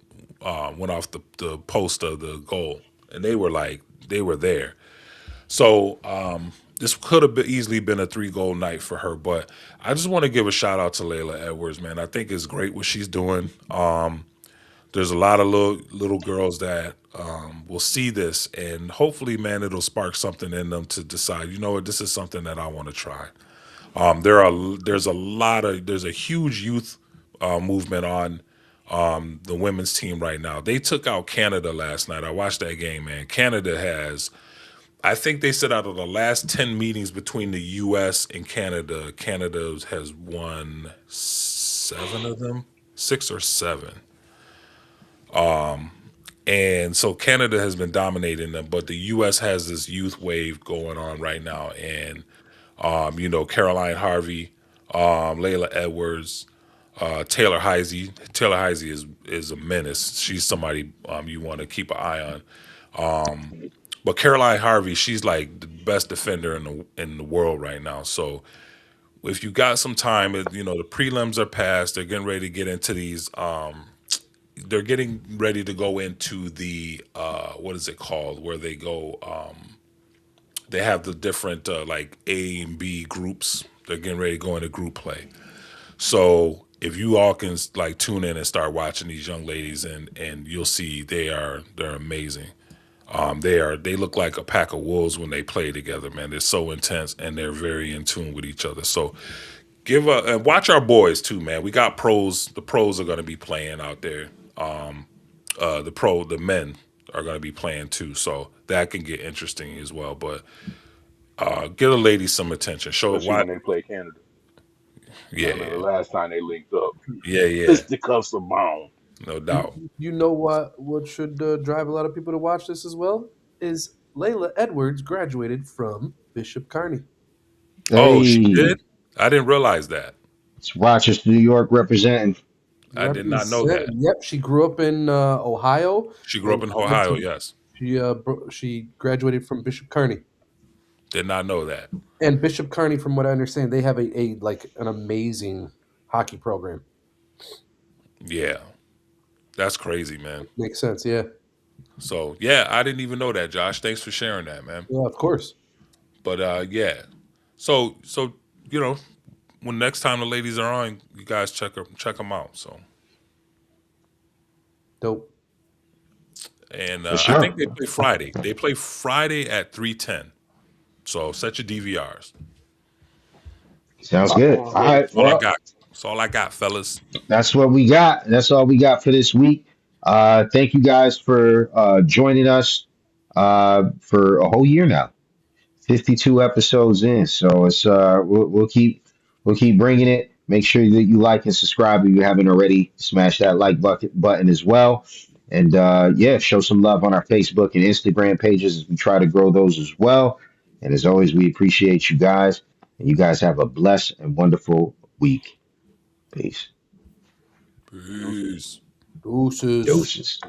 Speaker 4: post of the goal, and they were there. So this could have easily been a 3 goal night for her, but I just want to give a shout out to Layla Edwards, man. I think it's great what she's doing. There's a lot of little girls that will see this, and hopefully, man, it'll spark something in them to decide. You know what? This is something that I want to try. There's a huge youth movement on the women's team right now. They took out Canada last night. I watched that game, man. Canada has I think they said out of the last 10 meetings between the US and Canada, Canada has won 7 of them, 6 or 7. And so Canada has been dominating them, but the US has this youth wave going on right now. And, Caroline Harvey, Layla Edwards, Taylor Heisey. Taylor Heisey is a menace. She's somebody you want to keep an eye on. But Caroline Harvey, she's like the best defender in the world right now. So if you got some time, the prelims are passed. They're getting ready to get into these. They're getting ready to go into the what is it called? Where they go. They have the different like A and B groups. They're getting ready to go into group play. So if you all can like tune in and start watching these young ladies, and you'll see they're amazing. They look like a pack of wolves when they play together, man. They're so intense and they're very in tune with each other. So and watch our boys too, man. We got pros. The pros are going to be playing out there. The men are going to be playing too, so that can get interesting as well. But give the ladies some attention. Show
Speaker 3: especially
Speaker 4: why.
Speaker 3: when they play Canada. I
Speaker 4: Yeah,
Speaker 3: remember last time they linked up.
Speaker 4: yeah, yeah,
Speaker 3: Fisticuffs are bound.
Speaker 4: no
Speaker 2: You,
Speaker 4: doubt.
Speaker 2: you know what should drive a lot of people to watch this as well is Layla Edwards graduated from Bishop Kearney.
Speaker 4: Oh, she
Speaker 1: Hey,
Speaker 4: did. I didn't realize that.
Speaker 1: it's Rochester, New York representing.
Speaker 4: I did not know
Speaker 2: Represent.
Speaker 4: that.
Speaker 2: Yep, she grew up in Ohio,
Speaker 4: She grew up
Speaker 2: and
Speaker 4: in
Speaker 2: she went
Speaker 4: Ohio.
Speaker 2: to
Speaker 4: Yes,
Speaker 2: she graduated from Bishop Kearney.
Speaker 4: did not know that.
Speaker 2: And Bishop Kearney, from what I understand, they have a like an amazing hockey program.
Speaker 4: Yeah, that's crazy, man.
Speaker 2: Makes sense, yeah.
Speaker 4: So yeah, I didn't even know that, Josh. Thanks for sharing that, man.
Speaker 2: Yeah, of course.
Speaker 4: But yeah, so you know, when next time the ladies are on, you guys check them out. So
Speaker 2: Dope.
Speaker 4: and
Speaker 1: For
Speaker 4: I think
Speaker 1: sure.
Speaker 4: they play Friday. They play Friday at 3:10. So set your DVRs.
Speaker 1: Sounds good. All
Speaker 3: Ready.
Speaker 1: right.
Speaker 4: That's all I
Speaker 1: Well,
Speaker 4: got. That's all I got, fellas.
Speaker 1: that's what we got. That's all we got for this week. Thank you guys for joining us for a whole year now. 52 episodes in. So it's we'll keep bringing it. Make sure that you like and subscribe if you haven't already. Smash that like button as well. And yeah, show some love on our Facebook and Instagram pages as we try to grow those as well. And as always, we appreciate you guys. And you guys have a blessed and wonderful week. Peace.
Speaker 3: Deuces.
Speaker 4: Peace.
Speaker 2: Deuces.
Speaker 1: Doses.